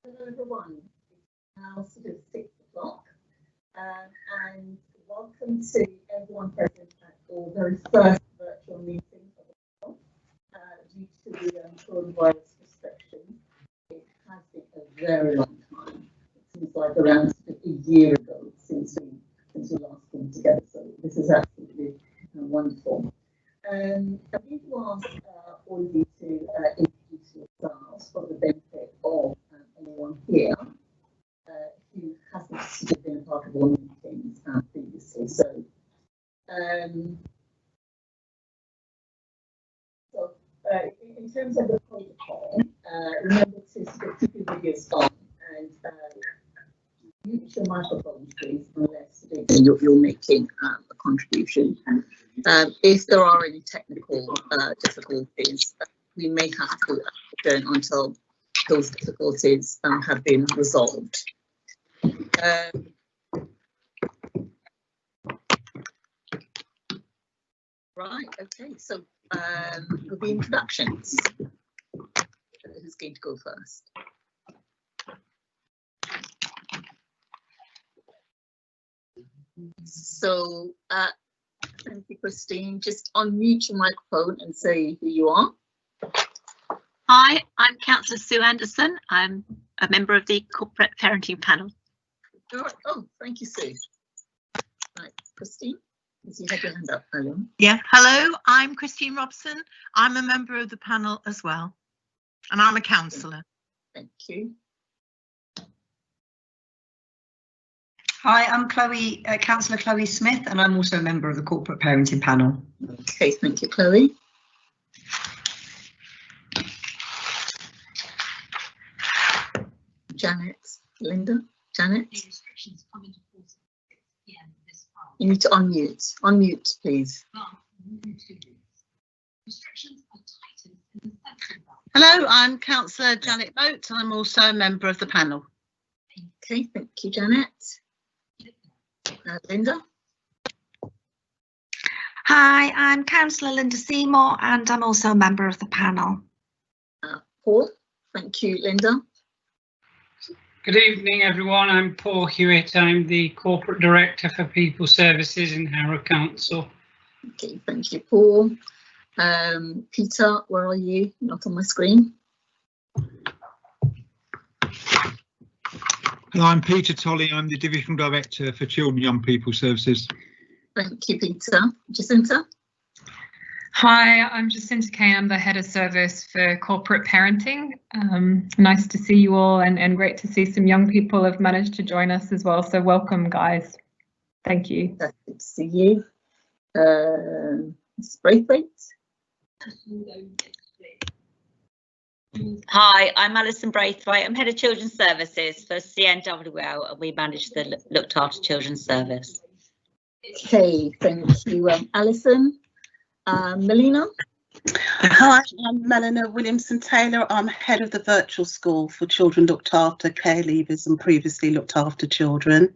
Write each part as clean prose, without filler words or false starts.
Hello everyone, it's now sort of 6 o'clock and welcome to everyone present at our very first virtual meeting of the month. Due to the coronavirus restrictions, it has been a very long time. It seems like around sort of a year ago since we last came together, so this is absolutely wonderful. I need to ask all of you to introduce yourselves for the benefit of anyone here who hasn't sort of been a part of all meetings previously. Um, in terms of the protocol, remember to sort of keep your videos on and mute your microphones, please, unless you're making a contribution. If there are any technical difficulties, we may have to adjourn until those difficulties have been resolved. Right, okay, so with the introductions, who's going to go first? So, thank you, Christine. Just unmute your microphone and say who you are. Hi, I'm Councillor Sue Anderson. I'm a member of the Corporate Parenting Panel. All right. Oh, thank you, Sue. Right, Christine, you had your hand up earlier. Yeah, hello, I'm Christine Robson. I'm a member of the panel as well, and I'm a councillor. Thank you. Hi, I'm Chloe, Councillor Chloe Smith, and I'm also a member of the Corporate Parenting Panel. Okay, thank you, Chloe. Janet, Linda, Janet. The restrictions come into force at 6 p.m. this month. You need to unmute. Unmute, please. Restrictions are tightened in the central belt. Hello, I'm Councillor Janet Boat, and I'm also a member of the panel. Okay, thank you, Janet. Linda. Hi, I'm Councillor Linda Seymour and I'm also a member of the panel. Paul. Thank you, Linda. Good evening, everyone. I'm Paul Hewitt. I'm the Corporate Director for People Services in Harrow Council. Okay, thank you, Paul. Peter, where are you? Not on my screen. Hello, I'm Peter Tolley. I'm the Divisional Director for Children and Young People Services. Thank you, Peter. Jacinta? Hi, I'm Jacinta Kane. I'm the Head of Service for Corporate Parenting. Nice to see you all and great to see some young people have managed to join us as well. So welcome, guys. Thank you. That's good to see you. Ms. Braithwaite? Hi, I'm Alison Braithwaite. I'm Head of Children's Services for CNWL, and we manage the Looked After Children's Service. Okay, thank you, Alison. Melina? Hi, I'm Melina Williamson-Taylor. I'm Head of the Virtual School for Children Looked After, Care Leavers and Previously Looked After Children.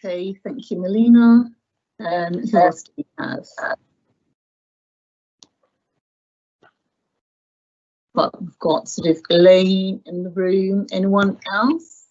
Okay, thank you, Melina. Who else do we have? But we've got sort of Elaine in the room. Anyone else?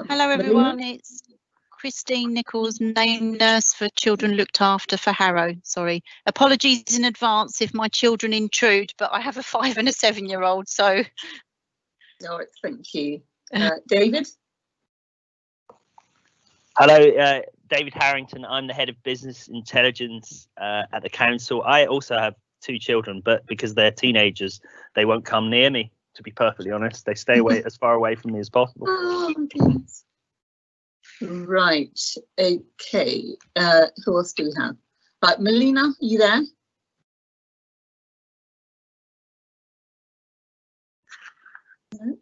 Hello everyone, it's Christine Nichols, named nurse for Children Looked After for Harrow. Sorry, apologies in advance if my children intrude, but I have a 5 and a 7-year-old, so. All right, thank you. David? Hello, David Harrington. I'm the Head of Business Intelligence at the council. I also have 2 children, but because they're teenagers, they won't come near me. To be perfectly honest, they stay away as far away from me as possible. Oh, my goodness. Right. Okay. Who else do we have? Right, Melina, are you there? No?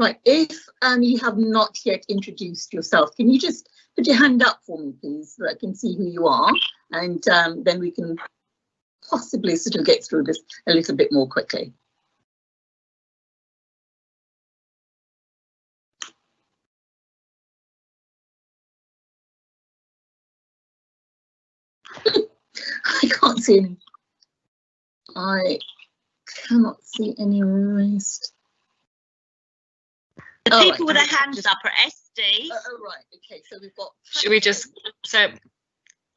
Right. If you have not yet introduced yourself, can you just put your hand up for me, please, so I can see who you are, and then we can possibly sort of get through this a little bit more quickly. see any. I cannot see any raised. The Oh, people right. with their hands up are SD. Oh, right. Okay, so we've got. Should we just, so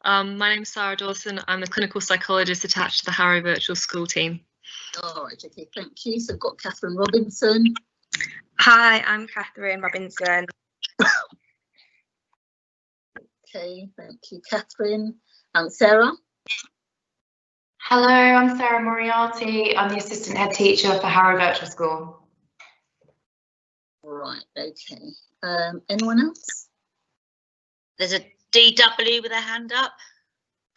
my name's Sarah Dawson. I'm the clinical psychologist attached to the Harrow Virtual School team. All right, okay, thank you. So we've got Catherine Robinson. Hi, I'm Catherine Robinson. Okay, thank you, Catherine. Sarah. Hello, I'm Sarah Moriarty. I'm the assistant head teacher for Harrow Virtual School. Right, okay. Anyone else? There's a DW with their hand up.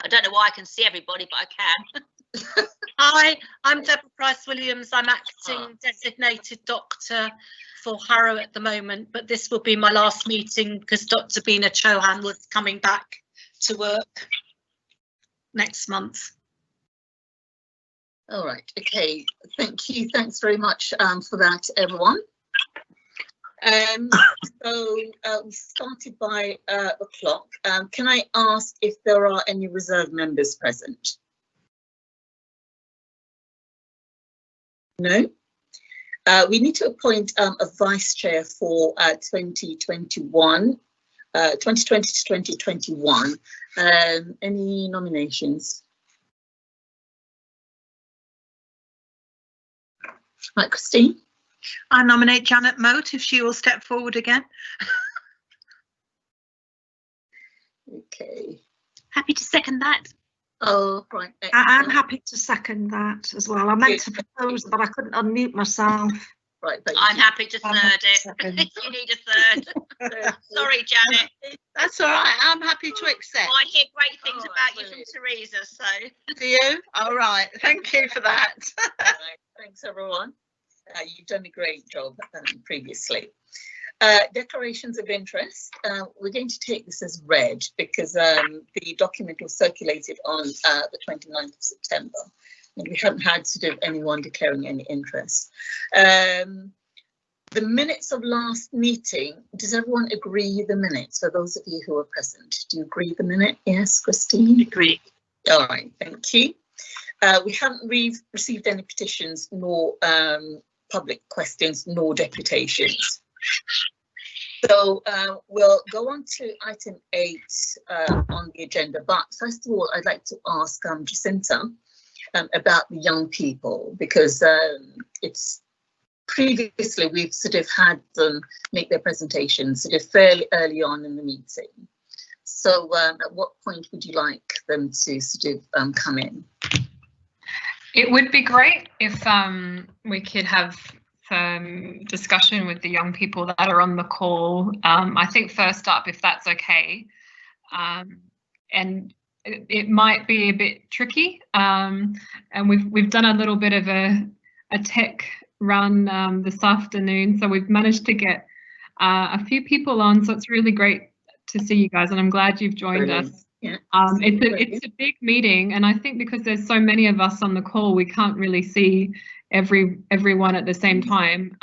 I don't know why I can see everybody, but I can. Hi, I'm Deborah Price-Williams. I'm acting designated doctor for Harrow at the moment, but this will be my last meeting because Dr. Bina Chauhan was coming back to work next month. All right, okay, thank you. Thanks very much for that, everyone. So we started by the clock. Can I ask if there are any reserve members present? No. We need to appoint a vice chair for 2020 to 2021. Any nominations? Right, Christine. I nominate Janet Moat if she will step forward again. Okay. Happy to second that. Oh, right. I'm happy to second that as well. I meant to propose, but I couldn't unmute myself. Right, I'm happy to third it. You need a third. Sorry, Janet. That's all right. I'm happy to accept. I hear great things about you from Teresa, so. Do you? All right. Thank you for that. Right, thanks, everyone. You've done a great job previously. Declarations of interest. We're going to take this as read because the document was circulated on the 29th of September. And we haven't had sort of anyone declaring any interest. The minutes of last meeting, does everyone agree the minutes? For those of you who are present, do you agree the minute? Yes, Christine? Agree. All right, thank you. We haven't received any petitions nor public questions nor deputations. So we'll go on to item 8 on the agenda. But first of all, I'd like to ask Jacinta about the young people, because it's previously we've sort of had them make their presentations sort of fairly early on in the meeting. So at what point would you like them to sort of come in? It would be great if we could have some discussion with the young people that are on the call. I think first up, if that's okay, and it might be a bit tricky, and we've done a little bit of a tech run this afternoon, so we've managed to get a few people on, so it's really great to see you guys, and I'm glad you've joined us. Yeah. It's a big meeting, and I think because there's so many of us on the call, we can't really see everyone at the same time.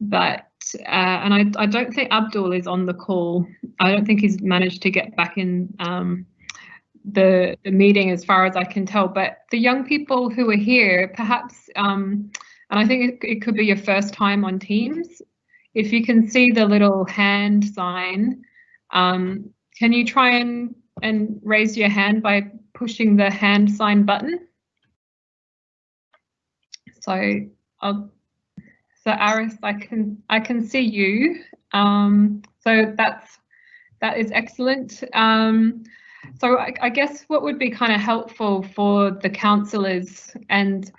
But I don't think Abdul is on the call. I don't think he's managed to get back in the meeting, as far as I can tell. But the young people who are here, perhaps, and I think it could be your first time on Teams. If you can see the little hand sign, can you try and raise your hand by pushing the hand sign button? So Aris, I can see you. So that is excellent. So I guess what would be kind of helpful for the councillors and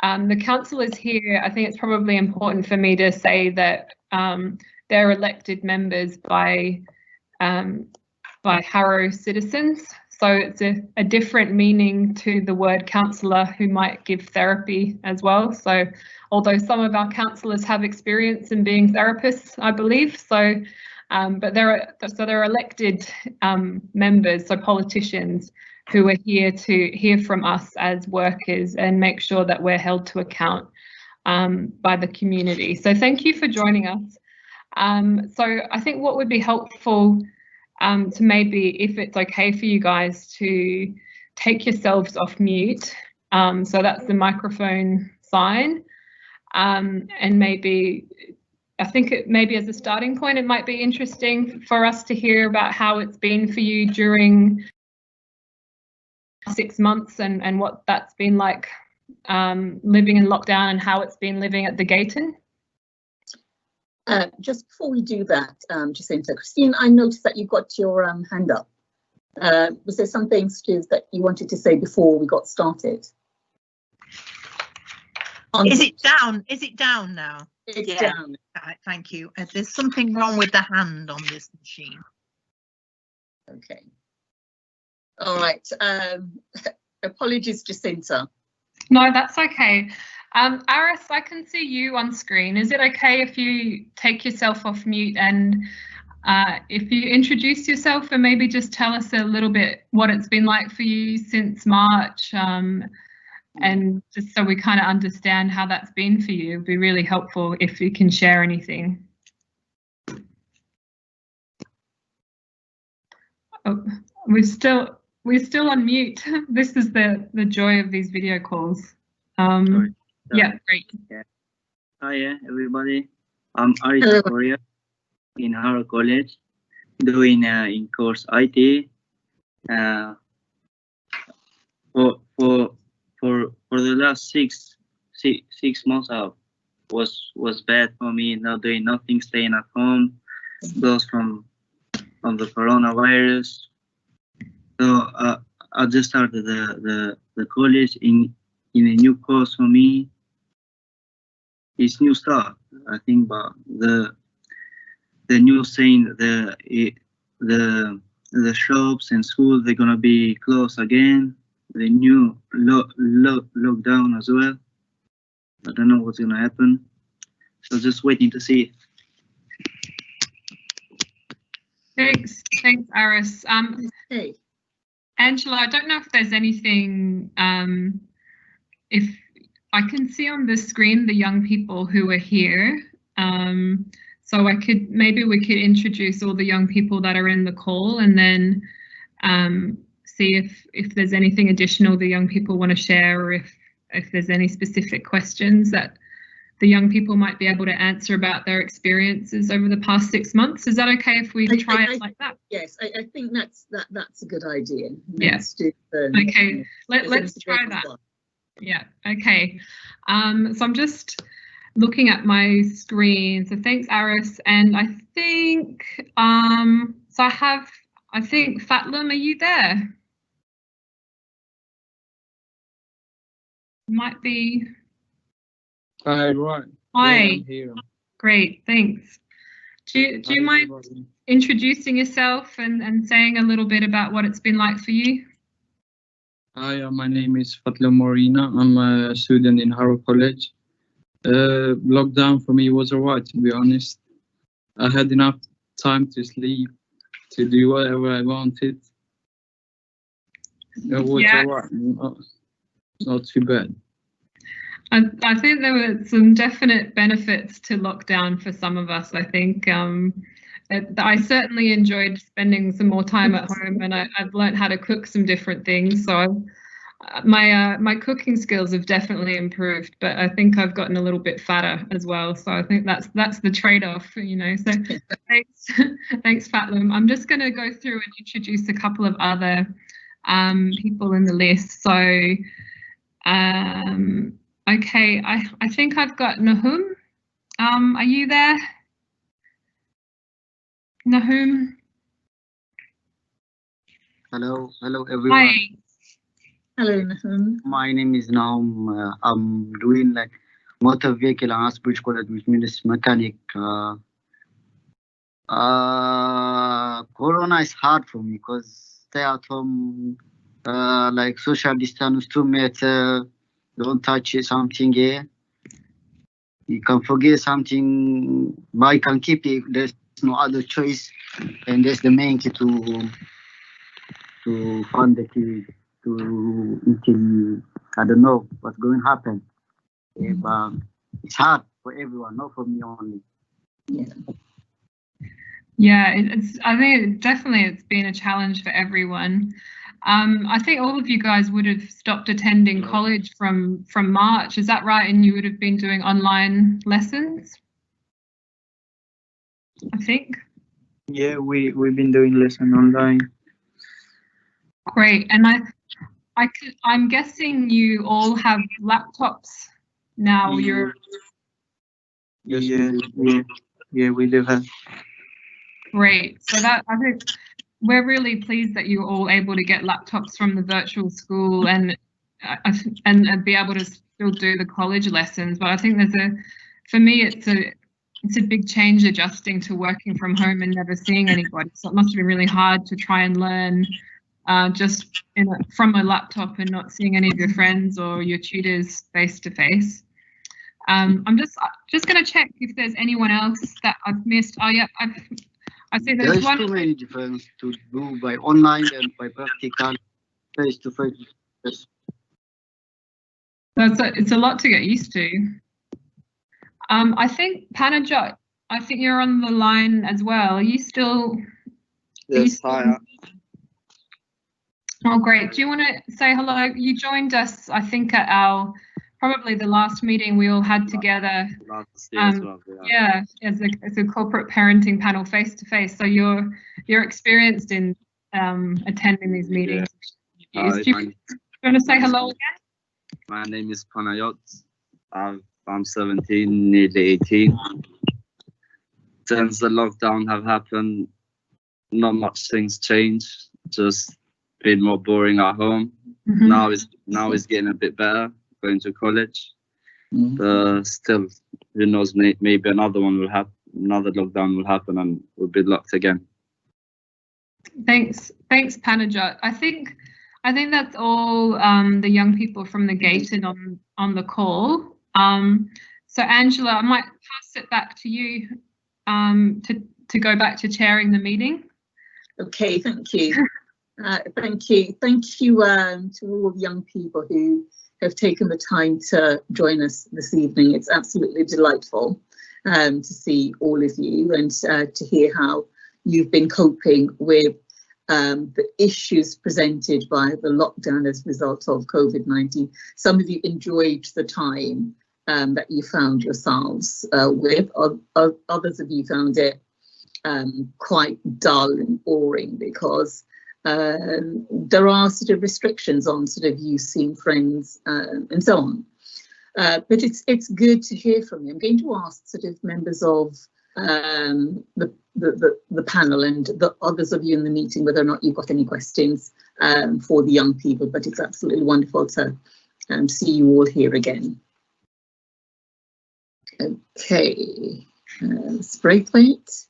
the councillors here, I think it's probably important for me to say that they're elected members by Harrow citizens. So it's a different meaning to the word counsellor, who might give therapy as well. So although some of our counsellors have experience in being therapists, I believe, so but they're elected members, so politicians who are here to hear from us as workers and make sure that we're held to account by the community. So thank you for joining us. So I think what would be helpful to maybe, if it's okay for you guys, to take yourselves off mute. So that's the microphone sign. And maybe, I think maybe as a starting point, it might be interesting for us to hear about how it's been for you during 6 months and what that's been like living in lockdown and how it's been living at the Gayton. Just before we do that, Jacinta, Christine, I noticed that you got your hand up. Was there something, Stu, that you wanted to say before we got started? Is it down? Is it down now? It's down. Right, thank you. There's something wrong with the hand on this machine. Okay. All right. Apologies, Jacinta. No, that's okay. Aris, I can see you on screen. Is it okay if you take yourself off mute and if you introduce yourself and maybe just tell us a little bit what it's been like for you since March, and just so we kind of understand how that's been for you? It'd be really helpful if you can share anything. Oh, we're still on mute. This is the joy of these video calls. Yeah, great. Yeah. Hi, everybody. I'm Aris Korea in Harrow College, doing in course IT. For the last six months out was bad for me. Not doing nothing, staying at home, those from the coronavirus. So I just started the college in a new course for me. It's new start, I think, but the news saying the shops and schools, they're gonna be closed again. The new lockdown as well. I don't know what's gonna happen. So just waiting to see. Thanks, Aris. Hey. Angela, I don't know if there's anything, if I can see on the screen the young people who are here. So maybe we could introduce all the young people that are in the call and then see if there's anything additional the young people want to share, or if there's any specific questions that the young people might be able to answer about their experiences over the past 6 months. Is that okay if we try it like that? Yes, I think that's a good idea. Yes. Okay, let's try that. Yeah, okay. So I'm just looking at my screen. So thanks, Aris. And I think, so I think Fatlum, are you there? Might be. Hi, right. Hi. Yeah, I'm here. Great, thanks. Do you mind introducing yourself and saying a little bit about what it's been like for you? Hi, my name is Fatlum Morina. I'm a student in Harrow College. Lockdown for me was alright, to be honest. I had enough time to sleep, to do whatever I wanted. It was alright, not too bad. I think there were some definite benefits to lockdown for some of us. I think I certainly enjoyed spending some more time at home, and I've learned how to cook some different things. So my cooking skills have definitely improved, but I think I've gotten a little bit fatter as well. So I think that's the trade-off, you know. So thanks, Fatlum. I'm just going to go through and introduce a couple of other people in the list. So. Okay, I think I've got Nahum. Are you there? Nahum? Hello everyone. Hi. Hello, Nahum. My name is Nahum. I'm doing like motor vehicle and Asbridge College, which means mechanic. Corona is hard for me because stay at home, like social distance, 2 meters. Don't touch something here. You can forget something, but you can keep it. There's no other choice, and that's the main key to find the key until I don't know what's going to happen. Yeah, but it's hard for everyone, not for me only. Yeah, I think definitely it's been a challenge for everyone. I think all of you guys would have stopped attending college from March. Is that right? And you would have been doing online lessons, I think. Yeah, we've been doing lesson online. Great. And I'm guessing you all have laptops now. You're Yeah, we do have. great. So that I think we're really pleased that you're all able to get laptops from the virtual school and be able to still do the college lessons. But I think for me, it's a big change adjusting to working from home and never seeing anybody. So it must have been really hard to try and learn just from a laptop and not seeing any of your friends or your tutors face to face. I'm just going to check if there's anyone else that I've missed. Oh yeah, I see there's There's one. too many difference to do by online and by practical, face to face. It's a lot to get used to. I think Panajot, I think you're on the line as well. Are you still? Yes, hi. Oh, great. Do you want to say hello? You joined us, I think, at probably the last meeting we all had together. Yeah, as a corporate parenting panel face to face. So you're experienced in attending these meetings. Hi, Do you want to say hello again? my name is Panayot. I'm 17, nearly 18. Since the lockdown have happened, not much things changed. Just been more boring at home. Now it's getting a bit better. Going to college. Still, who knows? Maybe another one will happen. Another lockdown will happen, and we'll be locked again. Thanks, Panajot. I think that's all the young people from the Gated on the call. So Angela, I might pass it back to you to go back to chairing the meeting. Okay, thank you. Thank you to all the young people who have taken the time to join us this evening. It's absolutely delightful to see all of you and to hear how you've been coping with the issues presented by the lockdown as a result of COVID-19. Some of you enjoyed the time that you found yourselves with. Others of you found it quite dull and boring because there are sort of restrictions on sort of you seeing friends and so on. But it's good to hear from you. I'm going to ask sort of members of the panel and the others of you in the meeting whether or not you've got any questions for the young people, but it's absolutely wonderful to see you all here again. Okay, Braithwaite.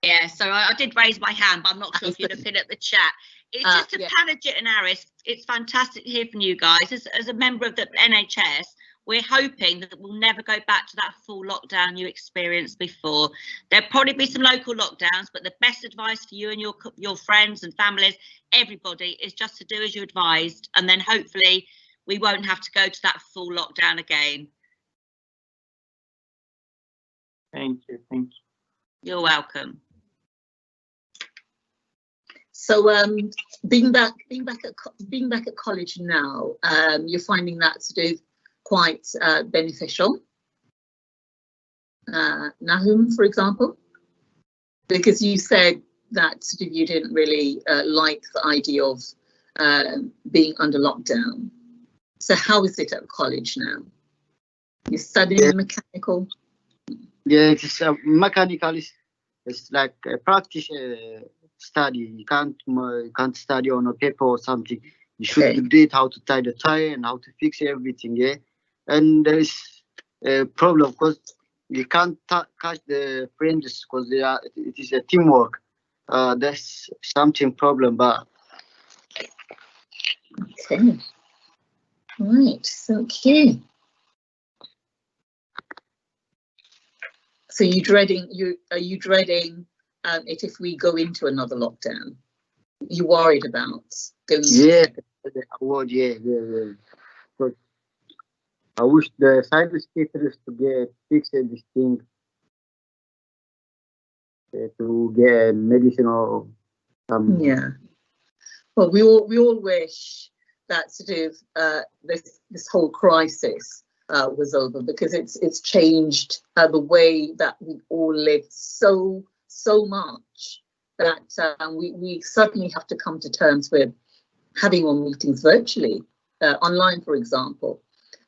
Yeah, so I did raise my hand, but I'm not sure if you're looking at the chat. It's just to Panajot and Aris, it's fantastic to hear from you guys. As a member of the NHS, we're hoping that we'll never go back to that full lockdown you experienced before. There'll probably be some local lockdowns, but the best advice for you and your friends and families, everybody, is just to do as you advised, and then hopefully we won't have to go to that full lockdown again. Thank you. You're welcome. So being back at college now, you're finding that sort of quite beneficial. Nahum, for example, because you said that sort of you didn't really like the idea of being under lockdown. So how is it at college now? You're studying mechanical. Yeah, it's mechanical. It's like a practice study. You can't study on a paper or something. You should do it how to tie the tie and how to fix everything. Yeah, and there is a problem because you can't catch the friends because it is a teamwork. That's something problem, but okay, right. Okay. So are you dreading it if we go into another lockdown? You worried about going? Yeah. But I wish the cyber specialists to get fixed this thing to get medicine or some. Yeah. Well, we all wish that sort of this whole crisis was over, because it's changed the way that we all live so much that we certainly have to come to terms with having our meetings virtually, online, for example,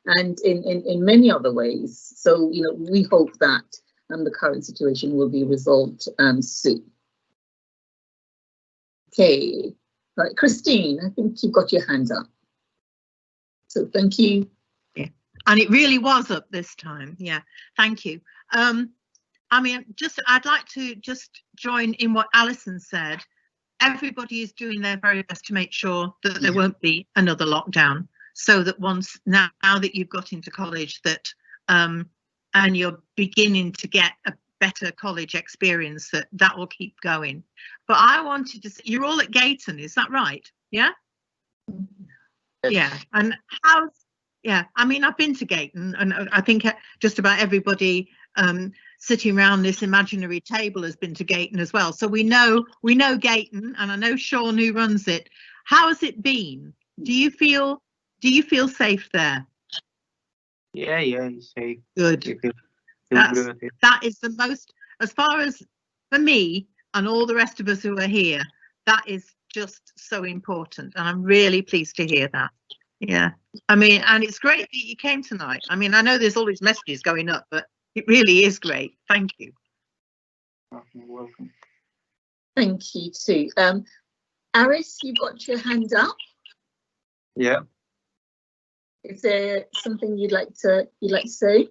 and in many other ways. So, you know, we hope that the current situation will be resolved soon. Okay, right, Christine, I think you've got your hand up. So thank you. Yeah, and it really was up this time. Yeah, thank you. I mean, I'd like to just join in what Alison said. Everybody is doing their very best to make sure that there won't be another lockdown, so that once now that you've got into college, that and you're beginning to get a better college experience, that will keep going. But I wanted to say, you're all at Gayton, is that right? Yeah. Yeah, and how's, yeah, I mean, I've been to Gayton, and I think just about everybody sitting around this imaginary table has been to Gayton as well. So we know Gayton, and I know Sean, who runs it. How has it been? Do you feel safe there? Yeah, it's safe. Good. That is the most, as far as for me and all the rest of us who are here, that is just so important, and I'm really pleased to hear that. Yeah, I mean, and it's great that you came tonight. I mean, I know there's all these messages going up, but it really is great. Thank you. You're welcome. Thank you too. Aris, you've got your hand up. Yeah. Is there something you'd like to say?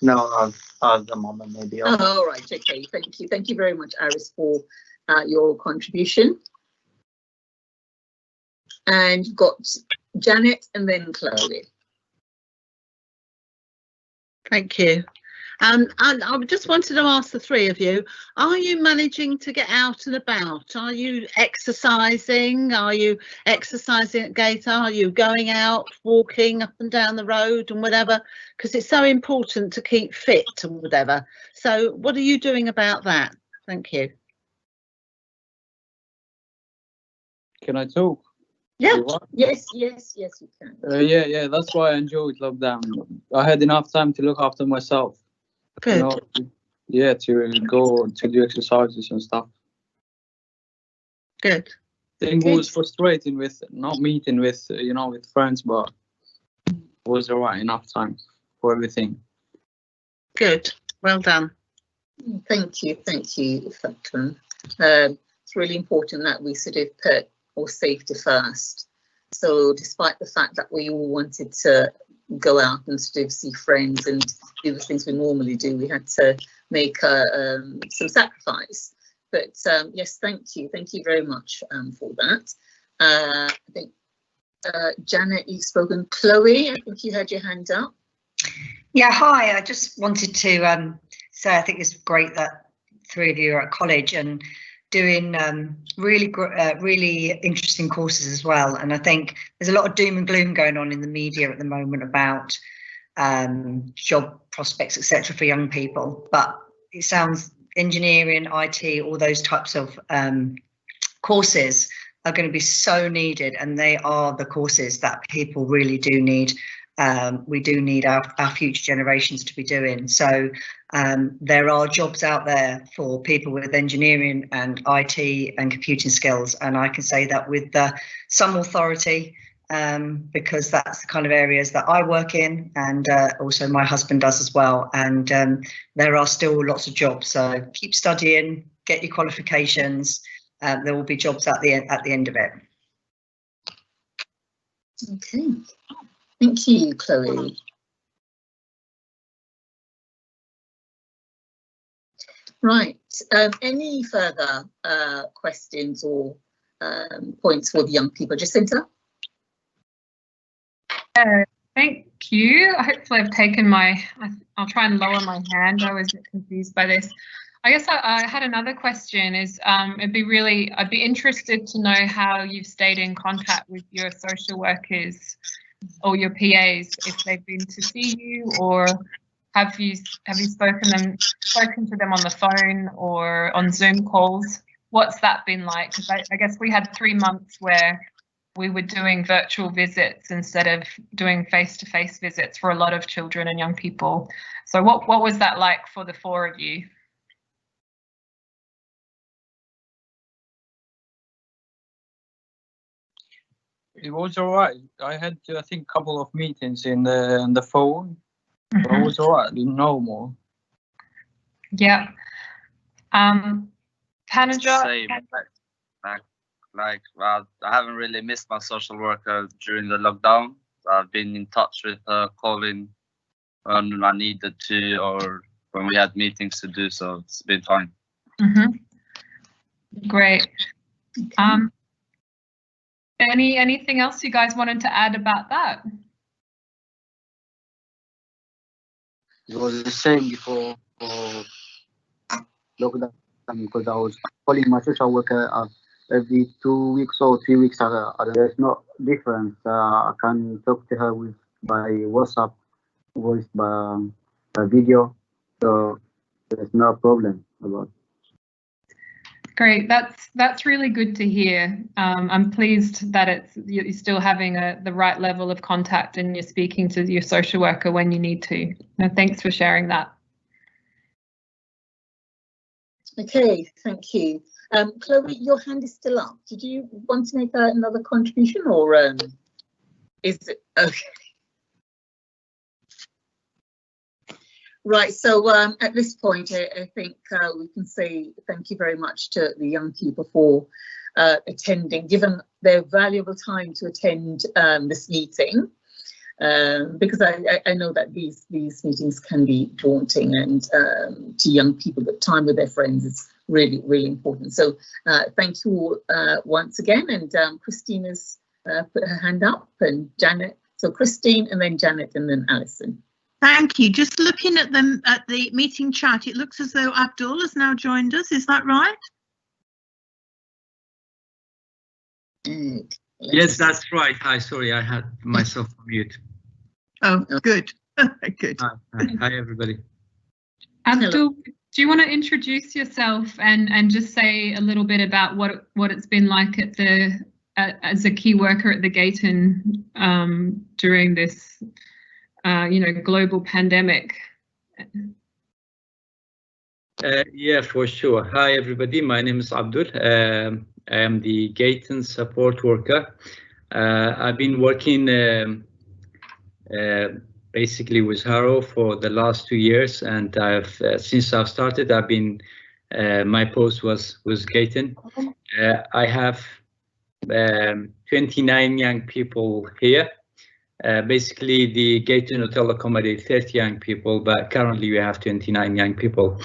No, at the moment, maybe. Oh, all right, okay, thank you very much, Aris, for your contribution. And you've got Janet and then Chloe. Thank you. And I just wanted to ask the three of you, are you managing to get out and about? Are you exercising? Are you exercising at Gayton? Are you going out, walking up and down the road and whatever? Because it's so important to keep fit and whatever. So what are you doing about that? Thank you. Can I talk? Yeah. Yes, you can. Yeah, that's why I enjoyed lockdown. I had enough time to look after myself. Good. You know, yeah, to go to do exercises and stuff. Good. It was frustrating with not meeting with, with friends, but it was alright, enough time for everything. Good. Well done. Thank you, Fatma. It's really important that we sort of put our safety first. So despite the fact that we all wanted to go out and sort of see friends and do the things we normally do, we had to make some sacrifice. But yes, thank you very much for that. I think Janet, you've spoken. Chloe, I think you had your hand up. Yeah, hi. I just wanted to say I think it's great that three of you are at college and doing really interesting courses as well. And I think there's a lot of doom and gloom going on in the media at the moment about job prospects, etc., for young people. But it sounds engineering, IT, all those types of courses are going to be so needed, and they are the courses that people really do need. We do need our future generations to be doing. So there are jobs out there for people with engineering and IT and computing skills. And I can say that with some authority, because that's the kind of areas that I work in, and also my husband does as well. And there are still lots of jobs. So keep studying, get your qualifications. There will be jobs at the end of it. Okay. Thank you, Chloe. Right. Any further questions or points for the young people? Jacinta? Thank you. Hopefully I've taken I'll try and lower my hand. I was a bit confused by this. I guess I had another question is, I'd be interested to know how you've stayed in contact with your social workers or your PAs, if they've been to see you, or have you spoken to them on the phone or on Zoom calls? what's that been like? Because I guess we had 3 months where we were doing virtual visits instead of doing face-to-face visits for a lot of children and young people. So what was that like for the 4 of you? It was all right. I had, I think, a couple of meetings on the phone. But it was all right. Normal. Yeah. Tanaja? Same. Well, I haven't really missed my social worker during the lockdown. I've been in touch with her, calling when I needed to, or when we had meetings to do. So it's been fine. Great. Anything else you guys wanted to add about that? It was the same before lockdown because I was calling my social worker every 2 weeks or 3 weeks. There's no difference. I can talk to her by WhatsApp, voice, by video. So there's no problem about it. Great, that's really good to hear. I'm pleased that you're still having the right level of contact and you're speaking to your social worker when you need to. No, thanks for sharing that. Okay, thank you. Chloe, your hand is still up. Did you want to make another contribution, or is it okay? Right, so at this point, I think we can say thank you very much to the young people for attending, given their valuable time to attend this meeting, because I know that these meetings can be daunting, and to young people, the time with their friends is really, really important. So thank you all once again, and Christina's put her hand up, and Janet. So Christine, and then Janet, and then Alison. Thank you. Just looking at the meeting chat, it looks as though Abdul has now joined us. Is that right? Yes, that's right. Hi, sorry, I had myself on mute. Oh, good. Good. Hi, everybody. Abdul, do you want to introduce yourself and just say a little bit about what it's been like at as a key worker at the Gayton during this global pandemic? Yeah, for sure. Hi, everybody. My name is Abdul. I am the Gayton support worker. I've been working basically with Harrow for the last 2 years, and since I've started, my post was Gayton. I have 29 young people here. Basically, the Gayton Hotel accommodates 30 young people, but currently we have 29 young people.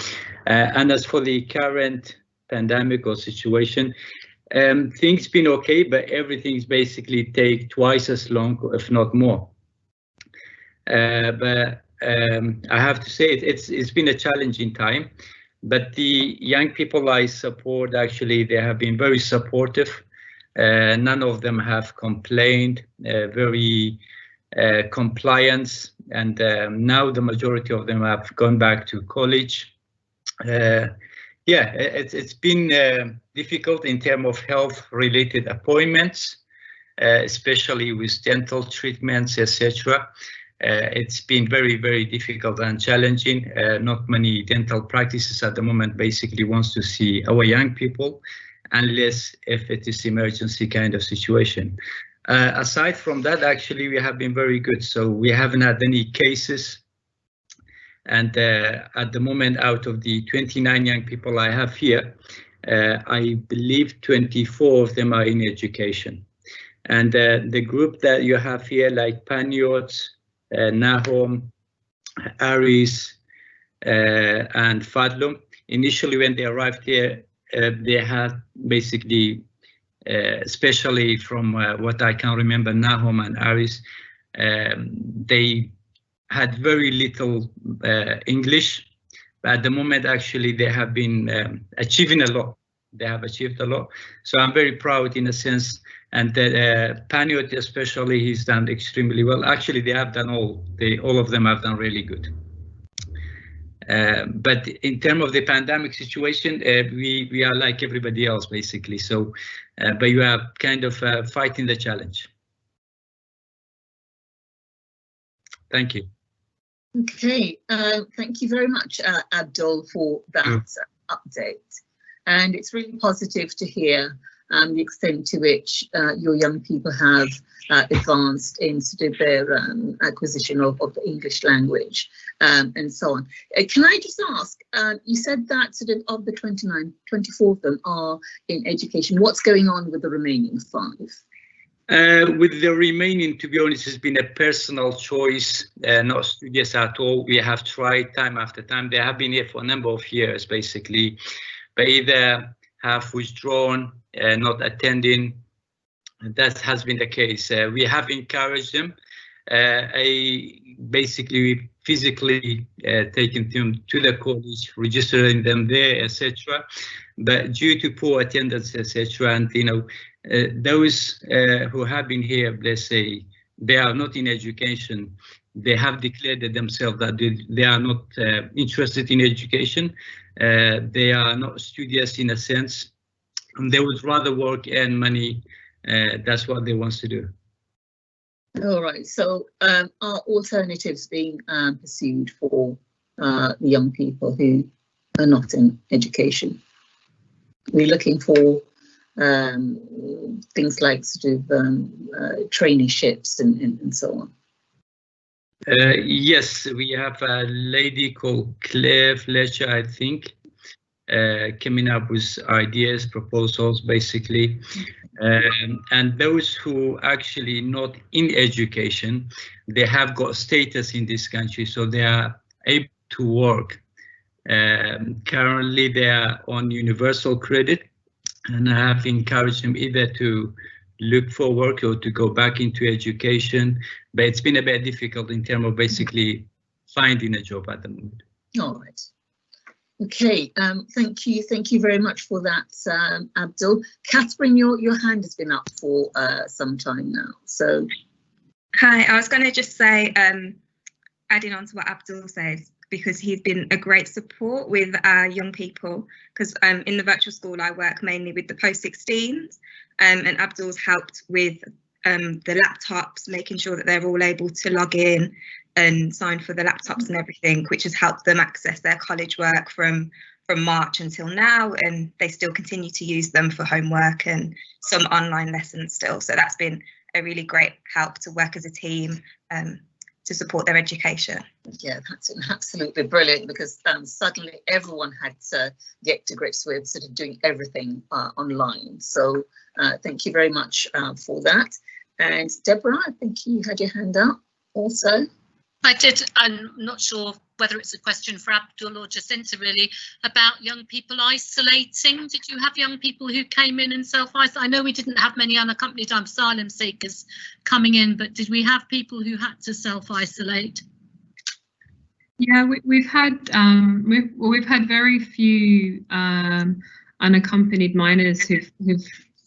And as for the current pandemic or situation, things been okay, but everything's basically take twice as long, if not more. But I have to say it's been a challenging time. But the young people I support, actually, they have been very supportive. None of them have complained. Very compliance, and now the majority of them have gone back to college. Yeah, it's been difficult in terms of health related appointments, especially with dental treatments, etc. It's been very, very difficult and challenging. Not many dental practices at the moment basically wants to see our young people, unless if it is emergency kind of situation. Aside from that, actually, we have been very good. So we haven't had any cases. And at the moment, out of the 29 young people I have here, I believe 24 of them are in education. And the group that you have here, like Panyot, Nahom, Aris, and Fadlum, initially when they arrived here, they had basically especially from what I can remember, Nahom and Aris, they had very little English. But at the moment, actually, they have been achieving a lot. They have achieved a lot. So I'm very proud in a sense. And Panyot especially, he's done extremely well. Actually, they have done all of them have done really good. But in terms of the pandemic situation, we are like everybody else basically. So, but you are kind of fighting the challenge. Thank you. Okay, thank you very much, Abdul, for that update. And it's really positive to hear the extent to which your young people have advanced in sort of their acquisition of the English language and so on. Can I just ask, you said that sort of the 29, 24 of them are in education. What's going on with the remaining 5? With the remaining, to be honest, it's been a personal choice, not studious at all. We have tried time after time. They have been here for a number of years, basically, but either have withdrawn, not attending. That has been the case. We have encouraged them. Basically, physically taking them to the college, registering them there, etc. But due to poor attendance, etc., and those who have been here, let's say, they are not in education. They have declared themselves that they are not interested in education. They are not studious in a sense. And they would rather work and money. That's what they want to do. All right. So are alternatives being pursued for the young people who are not in education? We're looking for things like sort of traineeships and so on. Yes, we have a lady called Claire Fletcher, I think, coming up with ideas, proposals, basically. And those who actually not in education, they have got status in this country, so they are able to work. Currently, they are on universal credit, and I have encouraged them either to look for work or to go back into education, but it's been a bit difficult in terms of basically finding a job at the moment. All right. Okay, thank you very much for that, Abdul. Catherine, your hand has been up for some time now. So, hi, I was going to just say, adding on to what Abdul says, because he's been a great support with our young people, because in the virtual school I work mainly with the post-16s, and Abdul's helped with the laptops, making sure that they're all able to log in and sign for the laptops and everything, which has helped them access their college work from March until now, and they still continue to use them for homework and some online lessons still. So that's been a really great help to work as a team to support their education. Yeah, that's absolutely brilliant, because suddenly everyone had to get to grips with sort of doing everything online. So thank you very much for that. And Deborah, I think you had your hand up also. I did. I'm not sure whether it's a question for Abdul or Jacinta, really, about young people isolating. Did you have young people who came in and self-isolate? I know we didn't have many unaccompanied asylum seekers coming in, but did we have people who had to self-isolate? Yeah, we've had very few unaccompanied minors who've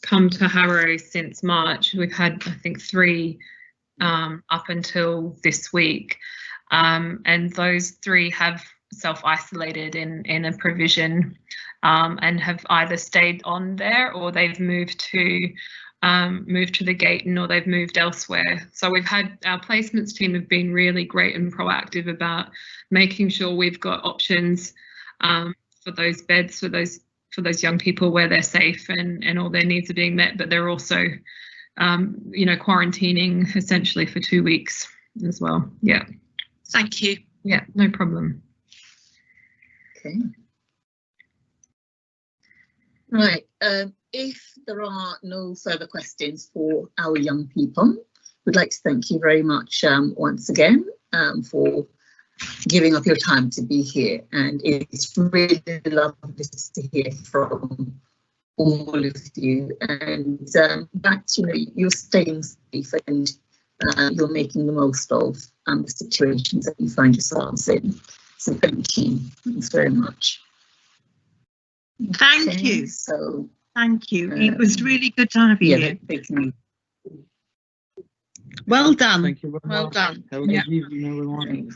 come to Harrow since March. We've had, I think, 3 up until this week, and those 3 have self-isolated in a provision and have either stayed on there, or they've moved to the Gayton, or they've moved elsewhere. So we've had, our placements team have been really great and proactive about making sure we've got options for those beds for those young people where they're safe and all their needs are being met, but they're also quarantining essentially for 2 weeks as well. Yeah. Thank you. Yeah, no problem. Okay. Right. If there are no further questions for our young people, we'd like to thank you very much once again for giving up your time to be here. And it's really lovely to hear from all of you, and that you're staying safe and you're making the most of the situations that you find yourselves in. So thank you. Thanks very much. Thank you. So thank you. It was really good to have you here. Well done. Thank you very Well much. done. Have a good evening, everyone.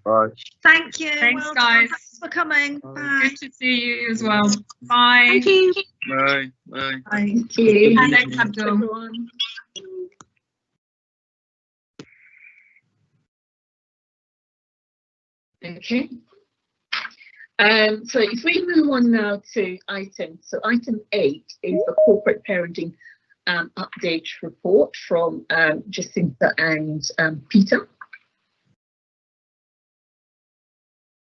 Bye. Thank you. Thanks, well guys. done. Thanks for coming. Bye. Good to see you as well. Bye. Thank you. Bye. Bye. Thank you. Thanks, Abdul. Everyone. Okay. So if we move on now to item 8 is the corporate parenting update report from Jacinta and Peter.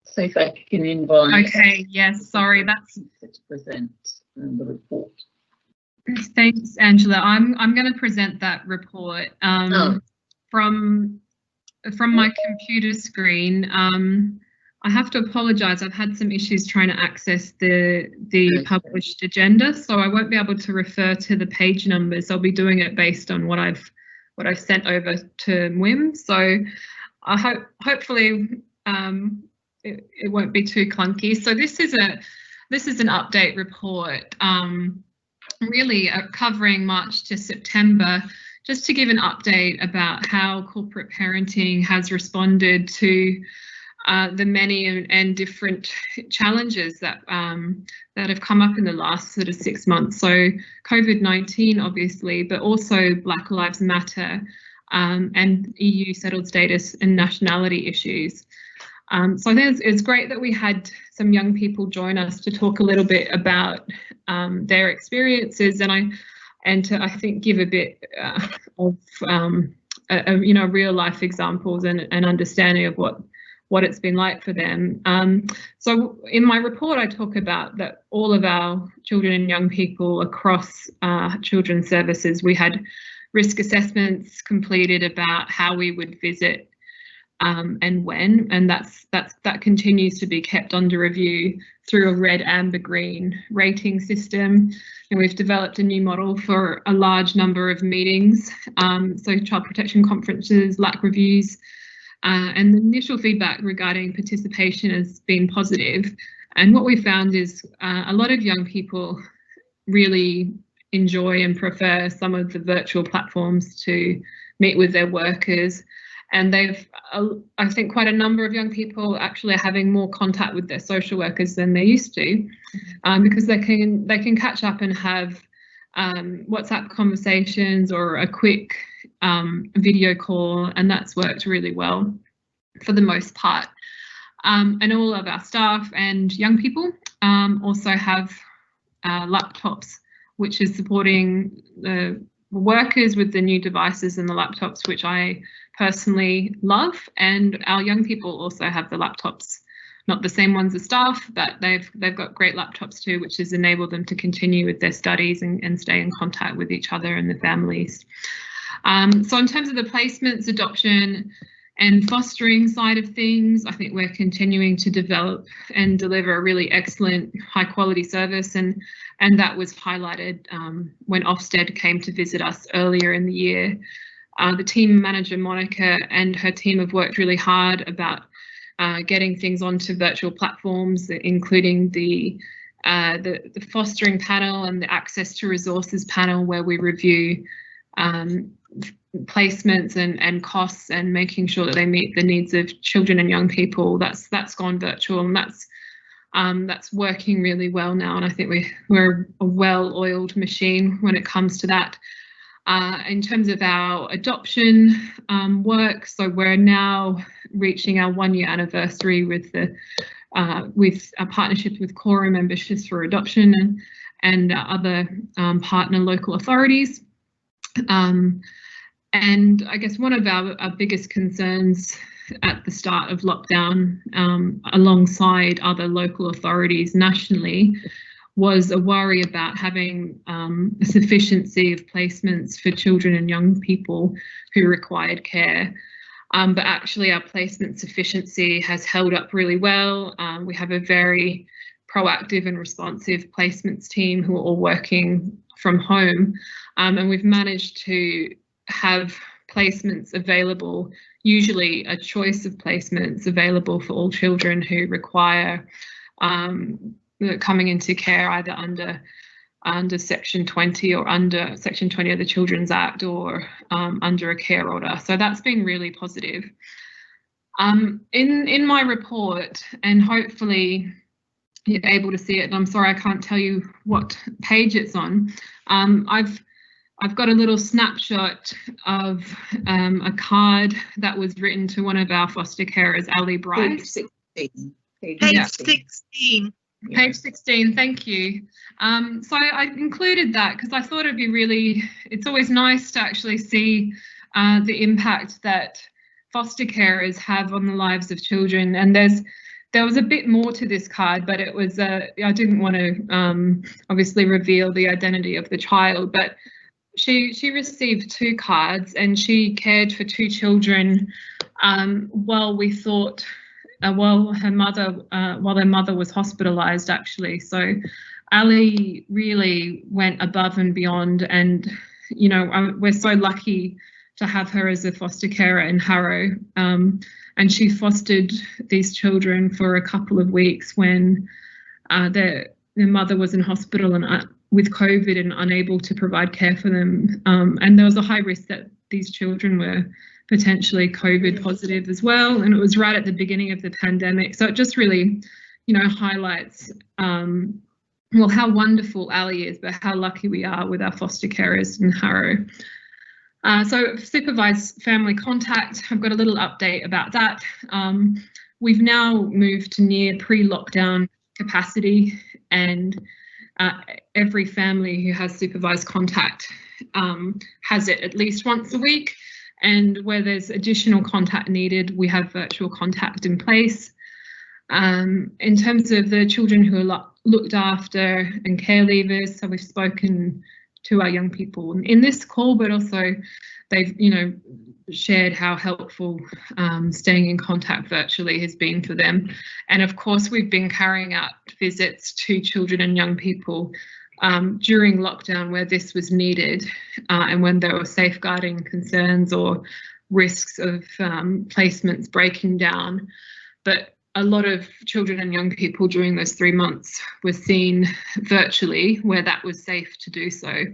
So if I can invite. Okay, yes, sorry, that's to present the report. Thanks, Angela. I'm going to present that report from my computer screen. I have to apologise. I've had some issues trying to access the published agenda, so I won't be able to refer to the page numbers. I'll be doing it based on what I've sent over to Wim. So I hopefully it won't be too clunky. So this is an update report, really covering March to September, just to give an update about how corporate parenting has responded to the many and different challenges that have come up in the last sort of 6 months. So COVID-19, obviously, but also Black Lives Matter and EU settled status and nationality issues. So it's great that we had some young people join us to talk a little bit about their experiences, and to I think give a bit of real life examples and understanding of what it's been like for them. So in my report, I talk about that all of our children and young people across children's services, we had risk assessments completed about how we would visit and when, and that continues to be kept under review through a red, amber, green rating system. And we've developed a new model for a large number of meetings, so child protection conferences, LAC reviews, and the initial feedback regarding participation has been positive. And what we found is a lot of young people really enjoy and prefer some of the virtual platforms to meet with their workers. And I think quite a number of young people actually are having more contact with their social workers than they used to, because they can catch up and have WhatsApp conversations or a quick video call, and that's worked really well for the most part. And all of our staff and young people also have laptops, which is supporting the workers with the new devices and the laptops, which I personally love. And our young people also have the laptops, not the same ones as staff, but they've got great laptops too, which has enabled them to continue with their studies and stay in contact with each other and the families. So in terms of the placements, adoption and fostering side of things, I think we're continuing to develop and deliver a really excellent high quality service, and that was highlighted when Ofsted came to visit us earlier in the year. The team manager, Monica, and her team have worked really hard about getting things onto virtual platforms, including the fostering panel and the access to resources panel, where we review placements and costs and making sure that they meet the needs of children and young people. That's gone virtual, and that's working really well now. And I think we're a well-oiled machine when it comes to that. In terms of our adoption work, so we're now reaching our 1-year anniversary with a partnership with Quorum Ambitious for Adoption and other partner local authorities. And I guess one of our biggest concerns at the start of lockdown, alongside other local authorities nationally, was a worry about having a sufficiency of placements for children and young people who required care. But actually our placement sufficiency has held up really well. We have a very proactive and responsive placements team who are all working from home, and we've managed to have placements available, usually a choice of placements available for all children who require coming into care either under under Section 20 or under Section 20 of the Children's Act or under a care order. So that's been really positive. In my report, and hopefully you're able to see it, and I'm sorry I can't tell you what page it's on, I've got a little snapshot of a card that was written to one of our foster carers, Ali Bryce. Page 16. Page 16, thank you. So I included that because I thought it'd be really, it's always nice to actually see the impact that foster carers have on the lives of children. And there was a bit more to this card, but it was, I didn't want to obviously reveal the identity of the child, but she received 2 cards and she cared for 2 children while we thought, while their mother was hospitalized, actually. So Ali really went above and beyond, and you know, we're so lucky to have her as a foster carer in Harrow, and she fostered these children for a couple of weeks when their mother was in hospital and with COVID and unable to provide care for them, and there was a high risk that these children were potentially COVID positive as well, and it was right at the beginning of the pandemic. So it just really, you know, highlights well, how wonderful Ali is, but how lucky we are with our foster carers in Harrow. So supervised family contact, I've got a little update about that. We've now moved to near pre-lockdown capacity, and every family who has supervised contact has it at least once a week. And where there's additional contact needed, we have virtual contact in place. In terms of the children who are looked after and care leavers, so we've spoken to our young people in this call, but also they've, you know, shared how helpful staying in contact virtually has been for them. And of course, we've been carrying out visits to children and young people during lockdown where this was needed, and when there were safeguarding concerns or risks of placements breaking down. But a lot of children and young people during those 3 months were seen virtually where that was safe to do so.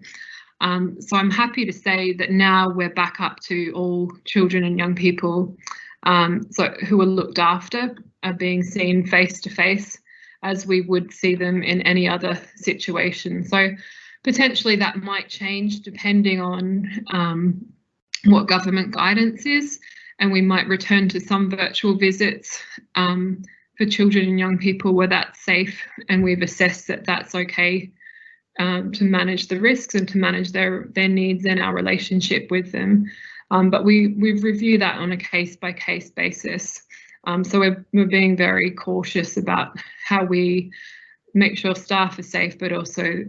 So I'm happy to say that now we're back up to all children and young people who are looked after are being seen face to face as we would see them in any other situation. So potentially that might change depending on what government guidance is, and we might return to some virtual visits for children and young people where that's safe and we've assessed that that's okay to manage the risks and to manage their needs and our relationship with them. But we review that on a case-by-case basis. So we're being very cautious about how we make sure staff are safe, but also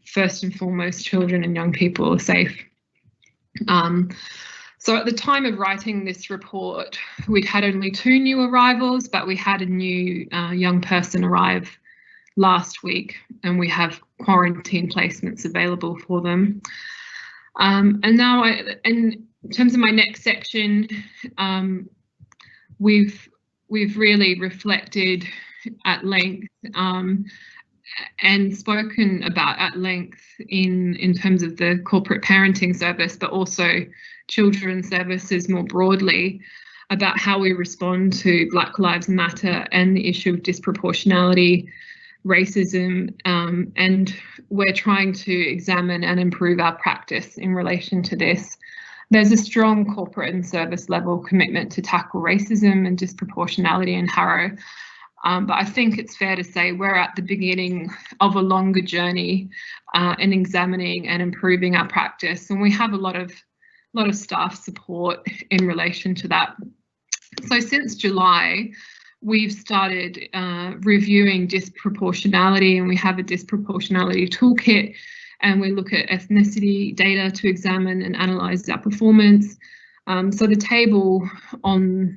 first and foremost, children and young people are safe. So at the time of writing this report, we'd had only 2 new arrivals, but we had a new young person arrive last week, and we have quarantine placements available for them. And now, in terms of my next section, we've really reflected at length and spoken about at length in terms of the corporate parenting service, but also children's services more broadly, about how we respond to Black Lives Matter and the issue of disproportionality, racism, and we're trying to examine and improve our practice in relation to this. There's a strong corporate and service level commitment to tackle racism and disproportionality in Harrow, but I think it's fair to say we're at the beginning of a longer journey in examining and improving our practice, and we have a lot of staff support in relation to that. So since July, we've started reviewing disproportionality, and we have a disproportionality toolkit, and we look at ethnicity data to examine and analyse our performance. So the table on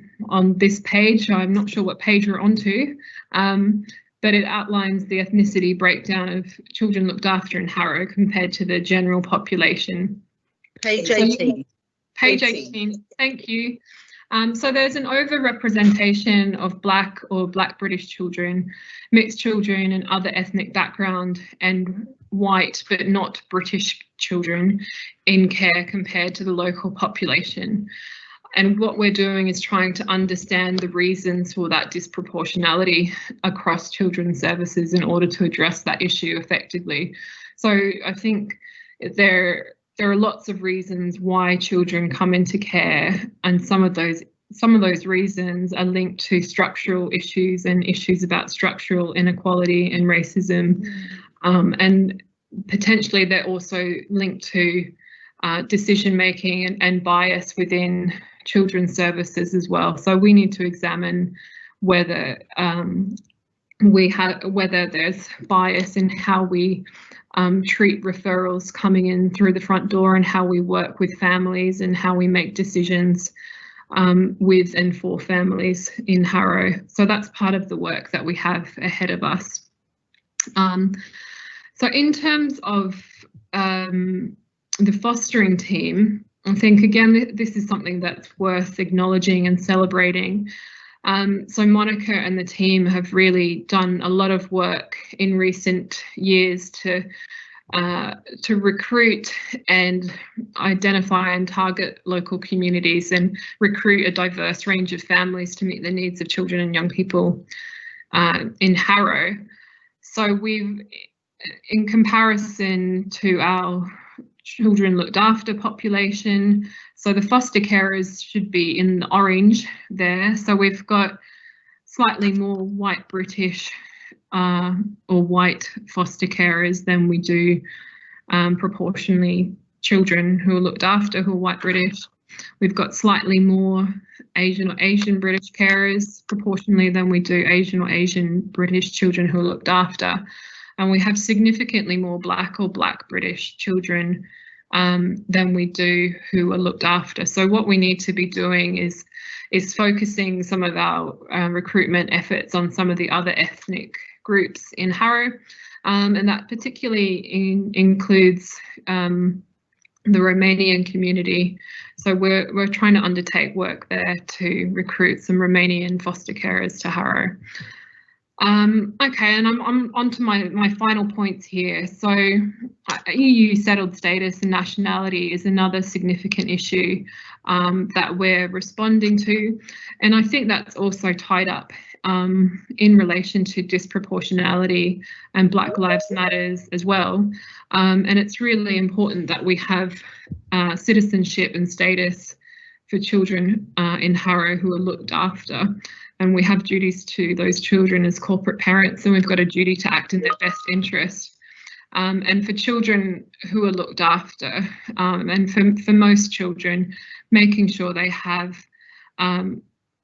this page, I'm not sure what page we're onto, but it outlines the ethnicity breakdown of children looked after in Harrow compared to the general population. Page 18. Page 18, thank you. So there's an overrepresentation of Black or Black British children, mixed children and other ethnic background, and white but not British children in care compared to the local population. And what we're doing is trying to understand the reasons for that disproportionality across children's services in order to address that issue effectively. So I think there are lots of reasons why children come into care, and some of those reasons are linked to structural issues and issues about structural inequality and racism, and potentially they're also linked to decision making and bias within children's services as well. So we need to examine whether whether there's bias in how we treat referrals coming in through the front door, and how we work with families, and how we make decisions with and for families in Harrow. So that's part of the work that we have ahead of us. So in terms of the fostering team, I think again this is something that's worth acknowledging and celebrating. So Monica and the team have really done a lot of work in recent years to recruit and identify and target local communities and recruit a diverse range of families to meet the needs of children and young people in Harrow. So we've, in comparison to our children looked after population, so the foster carers should be in the orange there. So we've got slightly more white British or white foster carers than we do proportionally children who are looked after who are white British. We've got slightly more Asian or Asian British carers proportionally than we do Asian or Asian British children who are looked after. And we have significantly more Black or Black British children than we do who are looked after. So what we need to be doing is focusing some of our recruitment efforts on some of the other ethnic groups in Harrow, and that particularly includes the Romanian community. So we're trying to undertake work there to recruit some Romanian foster carers to Harrow. Okay, and I'm on to my final points here. So EU settled status and nationality is another significant issue that we're responding to. And I think that's also tied up in relation to disproportionality and Black Lives Matters as well. And it's really important that we have citizenship and status for children in Harrow who are looked after. And we have duties to those children as corporate parents, and we've got a duty to act in their best interest. And for children who are looked after, and for most children, making sure they have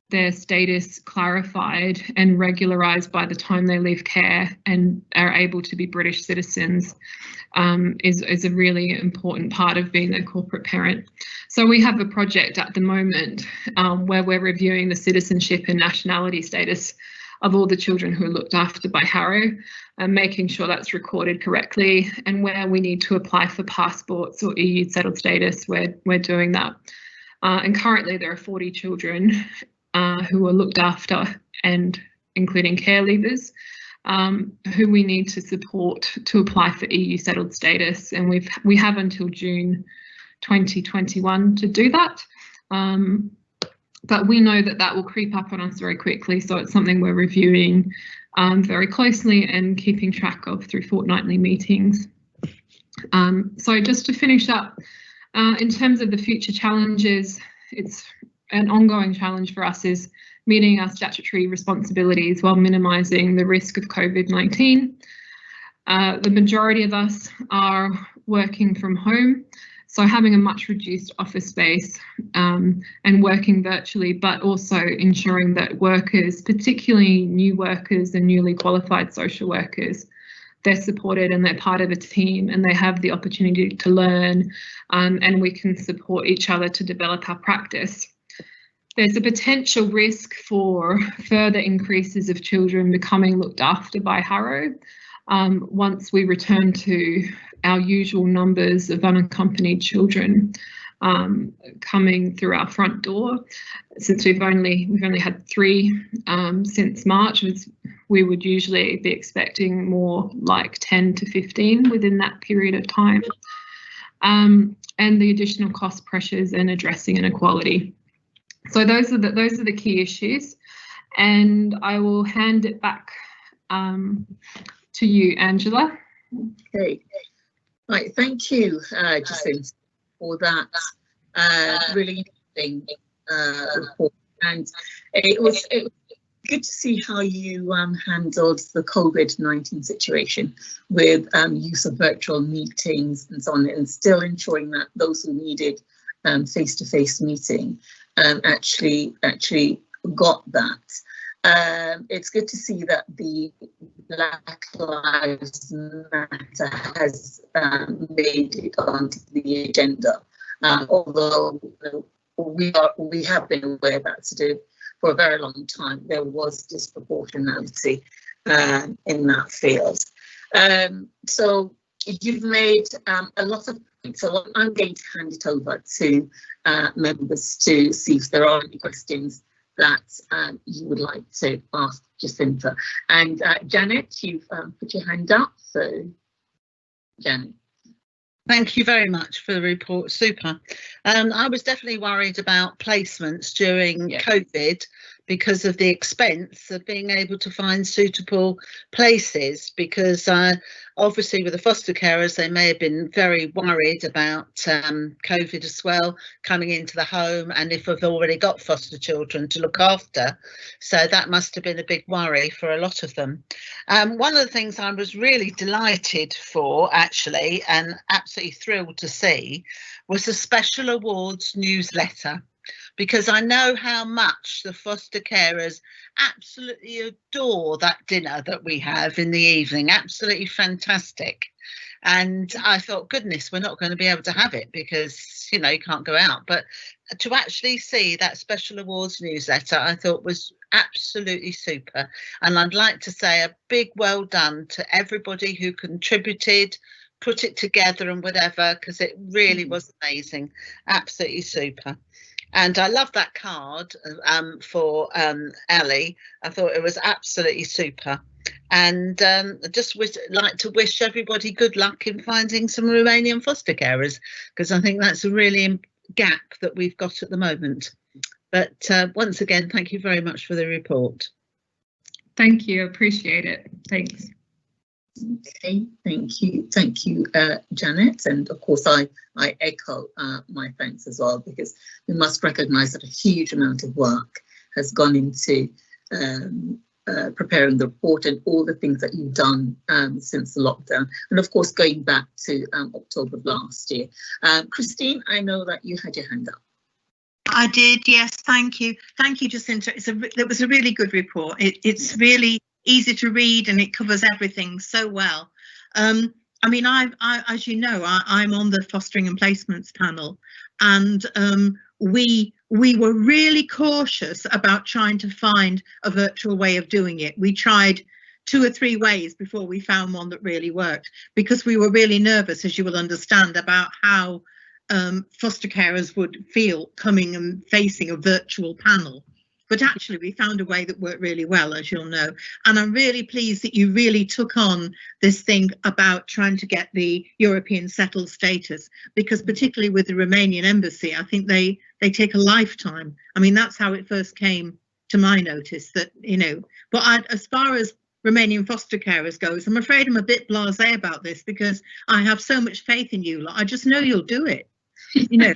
their status clarified and regularised by the time they leave care and are able to be British citizens is a really important part of being a corporate parent. So we have a project at the moment where we're reviewing the citizenship and nationality status of all the children who are looked after by Harrow, and making sure that's recorded correctly, and where we need to apply for passports or EU settled status, we're doing that. And currently there are 40 children who are looked after, and including care leavers, who we need to support to apply for EU settled status, and we have until June 2021 to do that. But we know that will creep up on us very quickly, so it's something we're reviewing very closely and keeping track of through fortnightly meetings. So just to finish up, in terms of the future challenges, it's an ongoing challenge for us is meeting our statutory responsibilities while minimising the risk of COVID-19. The majority of us are working from home, so having a much reduced office space and working virtually, but also ensuring that workers, particularly new workers and newly qualified social workers, they're supported and they're part of a team and they have the opportunity to learn, and we can support each other to develop our practice. There's a potential risk for further increases of children becoming looked after by Harrow once we return to our usual numbers of unaccompanied children. coming through our front door. Since we've only had 3 since March, we would usually be expecting more like 10 to 15 within that period of time. And the additional cost pressures and addressing inequality. So those are the key issues, and I will hand it back to you, Angela. Okay, right. Thank you, Jacinta, for that really interesting report, and it was good to see how you handled the COVID-19 situation with use of virtual meetings and so on, and still ensuring that those who needed face-to-face meeting actually got that. It's good to see that the Black Lives Matter has made it onto the agenda, although we have been aware that for a very long time there was disproportionality in that field. So you've made a lot of points, so I'm going to hand it over to members to see if there are any questions that you would like to ask Jacinta. And Janet, you've put your hand up, so Janet. Thank you very much for the report. Super. I was definitely worried about placements during COVID because of the expense of being able to find suitable places, because obviously with the foster carers, they may have been very worried about COVID as well, coming into the home, and if we've already got foster children to look after. So that must have been a big worry for a lot of them. One of the things I was really delighted for, actually, and absolutely thrilled to see, was a special awards newsletter, because I know how much the foster carers absolutely adore that dinner that we have in the evening. Absolutely fantastic. And I thought, goodness, we're not going to be able to have it because, you know, you can't go out. But to actually see that special awards newsletter, I thought was absolutely super. And I'd like to say a big well done to everybody who contributed, put it together and whatever, because it really was amazing. Absolutely super. And I love that card for Ali. I thought it was absolutely super. And just like to wish everybody good luck in finding some Romanian foster carers, because I think that's a really gap that we've got at the moment. But once again, thank you very much for the report. Thank you. Appreciate it. Thanks. Okay, thank you, Janet, and of course I echo my thanks as well, because we must recognise that a huge amount of work has gone into preparing the report and all the things that you've done since the lockdown, and of course going back to October of last year. Christine, I know that you had your hand up. I did, yes, thank you, Jacinta. It was a really good report. It's really easy to read and it covers everything so well. I mean, as you know, I'm on the fostering and placements panel, and we were really cautious about trying to find a virtual way of doing it. We tried 2 or 3 ways before we found one that really worked, because we were really nervous, as you will understand, about how foster carers would feel coming and facing a virtual panel. But actually we found a way that worked really well, as you'll know. And I'm really pleased that you really took on this thing about trying to get the European settled status, because particularly with the Romanian embassy, I think they take a lifetime. I mean, that's how it first came to my notice, that, you know, but as far as Romanian foster carers goes, I'm afraid I'm a bit blasé about this, because I have so much faith in you. I just know you'll do it, you know.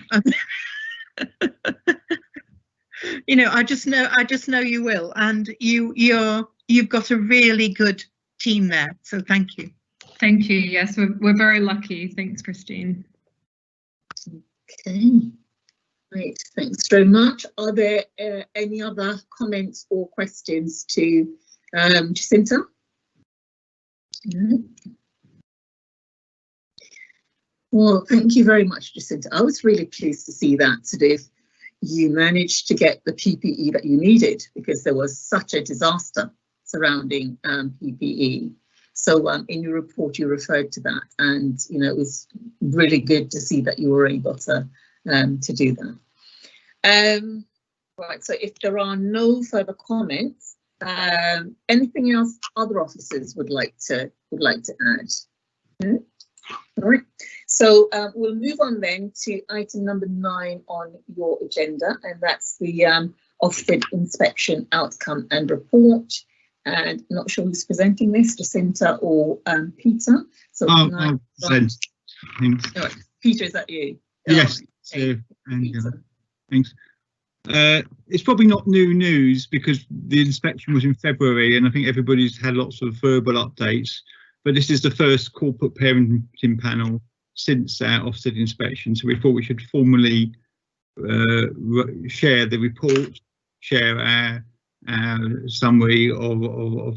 You know, I just know you will, and you've got a really good team there. So thank you. Thank you. Yes, we're very lucky. Thanks, Christine. Okay, great. Thanks very much. Are there any other comments or questions to Jacinta? No. Well, thank you very much, Jacinta. I was really pleased to see that today. You managed to get the PPE that you needed, because there was such a disaster surrounding PPE. So in your report, you referred to that, and you know, it was really good to see that you were able to to do that. Right, so if there are no further comments, anything else other officers would like to add? No? All right, so we'll move on then to item number 9 on your agenda, and that's the Ofsted inspection outcome and report. And I'm not sure who's presenting this, Jacinta or Peter. So I'll present. Thanks. All right. Peter, is that you? Yes. Thanks. It's probably not new news because the inspection was in February, and I think everybody's had lots of verbal updates. But this is the first corporate parenting panel since our Ofsted inspection, so we thought we should formally share the report, share our summary of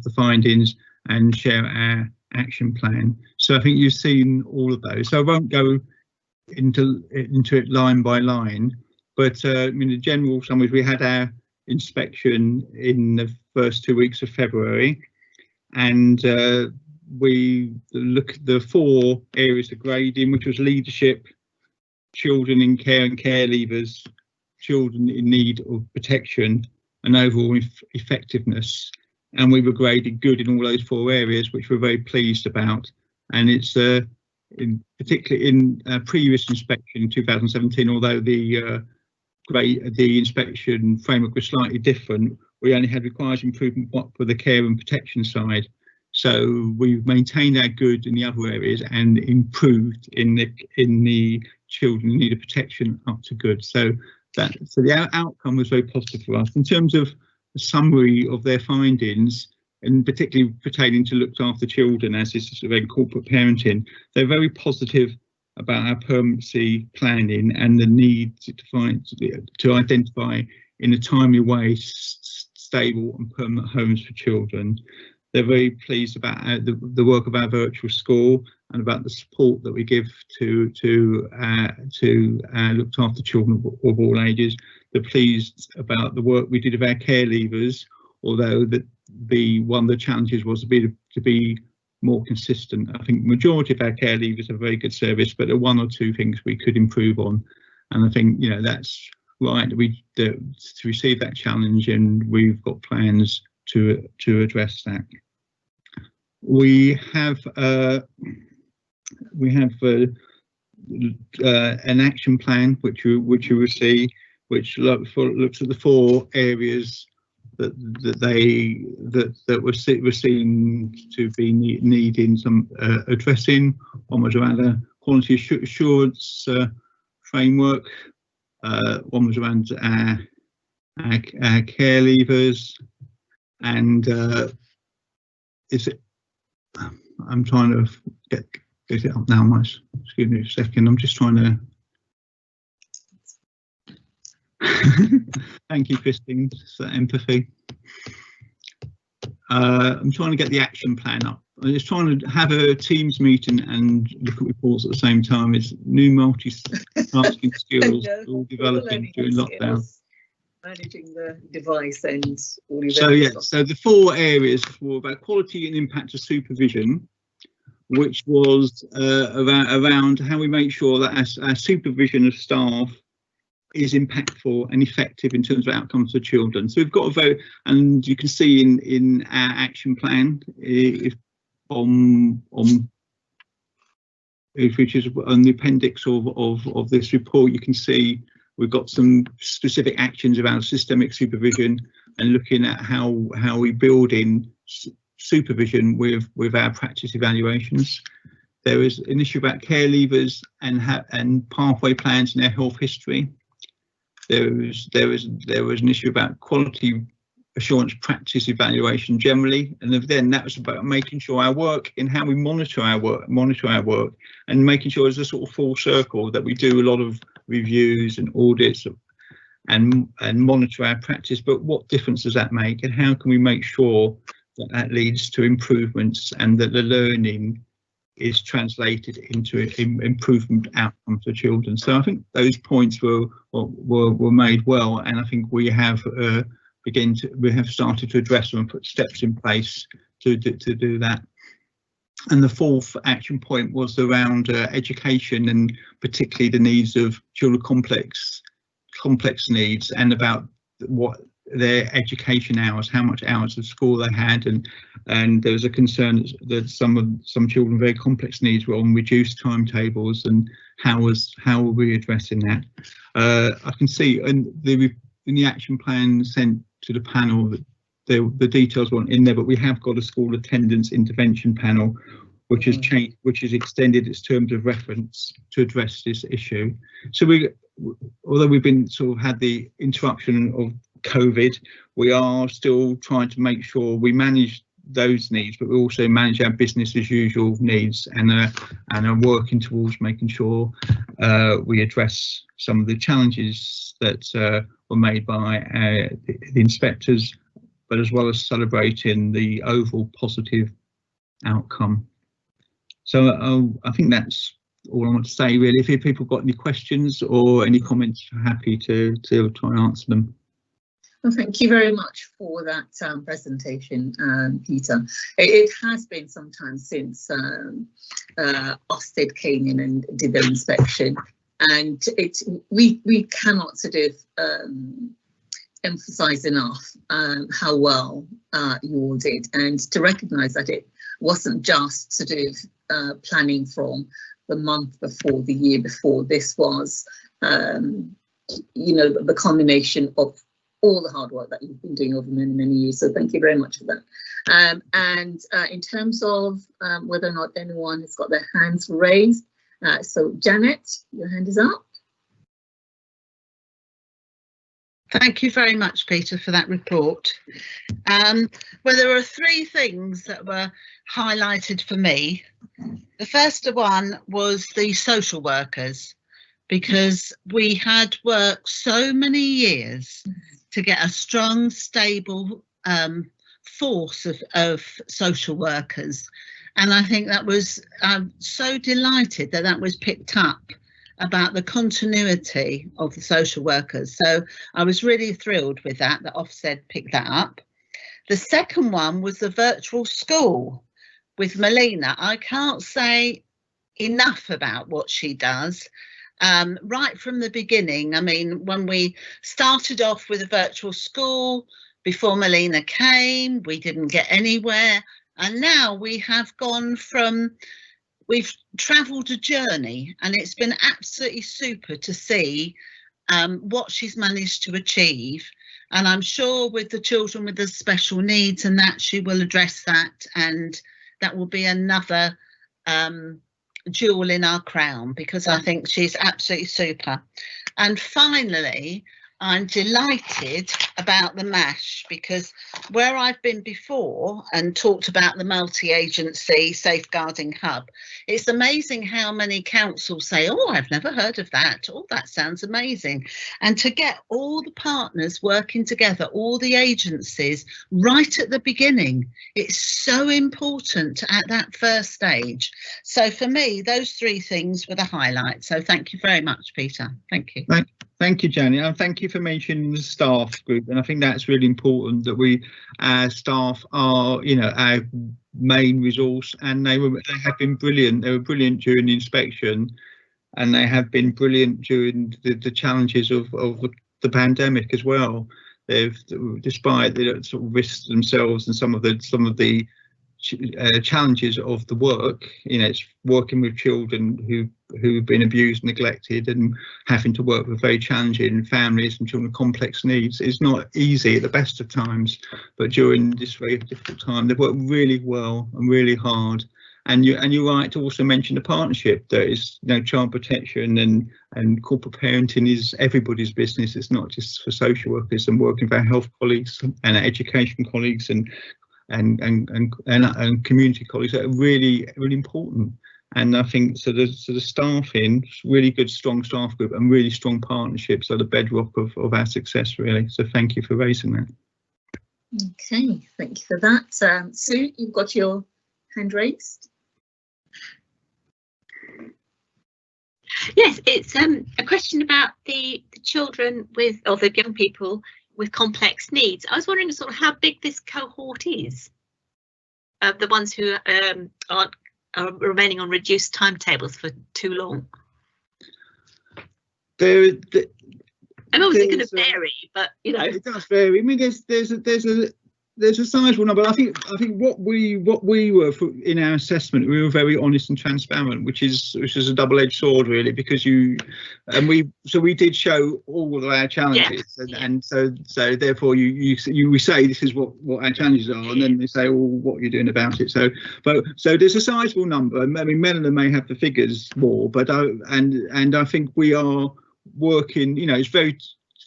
the findings, and share our action plan. So I think you've seen all of those. So I won't go into it line by line, but I mean, the general summary is we had our inspection in the first 2 weeks of February, and we look at the 4 areas of grading, which was leadership, children in care and care leavers, children in need of protection, and overall effectiveness. And we were graded good in all those 4 areas, which we're very pleased about. And it's particularly in previous inspection in 2017, although the inspection framework was slightly different, we only had requires improvement for the care and protection side. So we've maintained our good in the other areas and improved in the children in need of protection up to good. So the outcome was very positive for us. In terms of the summary of their findings, and particularly pertaining to looked after children, as this is in corporate parenting, they're very positive about our permanency planning and the need to identify in a timely way stable and permanent homes for children. They're very pleased about the work of our virtual school and about the support that we give to looked after children of all ages. They're pleased about the work we did of our care leavers, although one of the challenges was to be more consistent. I think the majority of our care leavers have a very good service, but there are 1 or 2 things we could improve on, and I think that's right. To receive that challenge, and we've got plans to address that. We have an action plan which you will see, which looks at the 4 areas that were seen to be needing some addressing. One was around a quality assurance framework. One was around our care leavers, and I'm trying to get it up now. Excuse me a second. I'm just trying to. Thank you, Christine, for that empathy. I'm trying to get the action plan up. I'm just trying to have a Teams meeting and look at reports at the same time. It's new multitasking skills all developing during lockdown. Managing the device and all of that. So yeah, so the 4 areas were about quality and impact of supervision, which was around how we make sure that our supervision of staff is impactful and effective in terms of outcomes for children. So we've got a very, and you can see in our action plan, which is on the appendix of this report, you can see we've got some specific actions around systemic supervision and looking at how we build in supervision with our practice evaluations. There is an issue about care leavers and pathway plans in their health history. There was an issue about quality assurance practice evaluation generally, and then that was about making sure our work in how we monitor our work, and making sure it's a sort of full circle that we do a lot of reviews and audits and monitor our practice. But what difference does that make, and how can we make sure that leads to improvements and that the learning is translated into improvement outcomes for children? So I think those points were made well, and I think we have started to address them and put steps in place to do that. And the fourth action point was around education, and particularly the needs of children with complex needs, and about what their education hours, how much hours of school they had, and there was a concern that some children with very complex needs were on reduced timetables, and how were we addressing that? I can see in the action plan sent to the panel that the details weren't in there, but we have got a school attendance intervention panel which has changed, which has extended its terms of reference to address this issue. So although we've been sort of had the interruption of COVID, we are still trying to make sure we manage those needs, but we also manage our business as usual needs, and are working towards making sure we address some of the challenges that were made by the inspectors, but as well as celebrating the overall positive outcome. So I think that's all I want to say, really. If people got any questions or any comments, I'm happy to try and answer them. Well, thank you very much for that presentation, Peter. It has been some time since Ofsted came in and did their inspection, and we cannot sort of emphasise enough how well you all did, and to recognise that it wasn't just sort of planning from the month before, the year before. This was, you know, the combination of all the hard work that you've been doing over many, many years. So thank you very much for that. And in terms of whether or not anyone has got their hands raised, so Janet, your hand is up. Thank you very much, Peter, for that report. Well, there are three things that were highlighted for me. The first one was the social workers, because we had worked so many years to get a strong, stable force of social workers. And I think that was, I'm so delighted that that was picked up, about the continuity of the social workers. So I was really thrilled with that Ofsted picked that up. The second one was the virtual school with Melina. I can't say enough about what she does. Right from the beginning, I mean, when we started off with a virtual school, before Melina came, we didn't get anywhere. And now we have gone from, we've travelled a journey, and it's been absolutely super to see what she's managed to achieve. And I'm sure with the children with the special needs and that, she will address that, and that will be another jewel in our crown, because I think she's absolutely super. And finally, I'm delighted about the MASH, because where I've been before and talked about the multi-agency safeguarding hub, it's amazing how many councils say, oh, I've never heard of that. Oh, that sounds amazing. And to get all the partners working together, all the agencies right at the beginning, it's so important at that first stage. So for me, those three things were the highlights. So thank you very much, Peter. Thank you. Thank you, Janet, and thank you for mentioning the staff group. And I think that's really important, that our staff are, you know, our main resource, and they have been brilliant. They were brilliant during the inspection, and they have been brilliant during the challenges of the pandemic as well. They've, despite the sort of risks themselves and some of the challenges of the work, you know, it's working with children who've been abused, neglected, and having to work with very challenging families and children with complex needs. It's not easy at the best of times, but during this very difficult time, they've worked really well and really hard. And you're right to also mention the partnership. That is, you know, child protection and corporate parenting is everybody's business. It's not just for social workers, and working with our health colleagues and our education colleagues and community colleagues are really, really important. And I think so the staffing, really good, strong staff group and really strong partnerships are the bedrock of our success, really. So thank you for raising that. Okay, thank you for that. Sue, you've got your hand raised. Yes, it's a question about the children with, or the young people with complex needs. I was wondering sort of how big this cohort is of the ones who aren't are remaining on reduced timetables for too long? There, I know it's going to vary, but you know it does vary. I mean, there's a sizable number. I think what we were in our assessment, we were very honest and transparent, which is a double-edged sword really, because we did show all of our challenges, and so therefore we say this is what our challenges are, and then they say, well, what are you doing about it? So there's a sizable number. I mean, Melanie may have the figures more, but and I think we are working. You know, it's very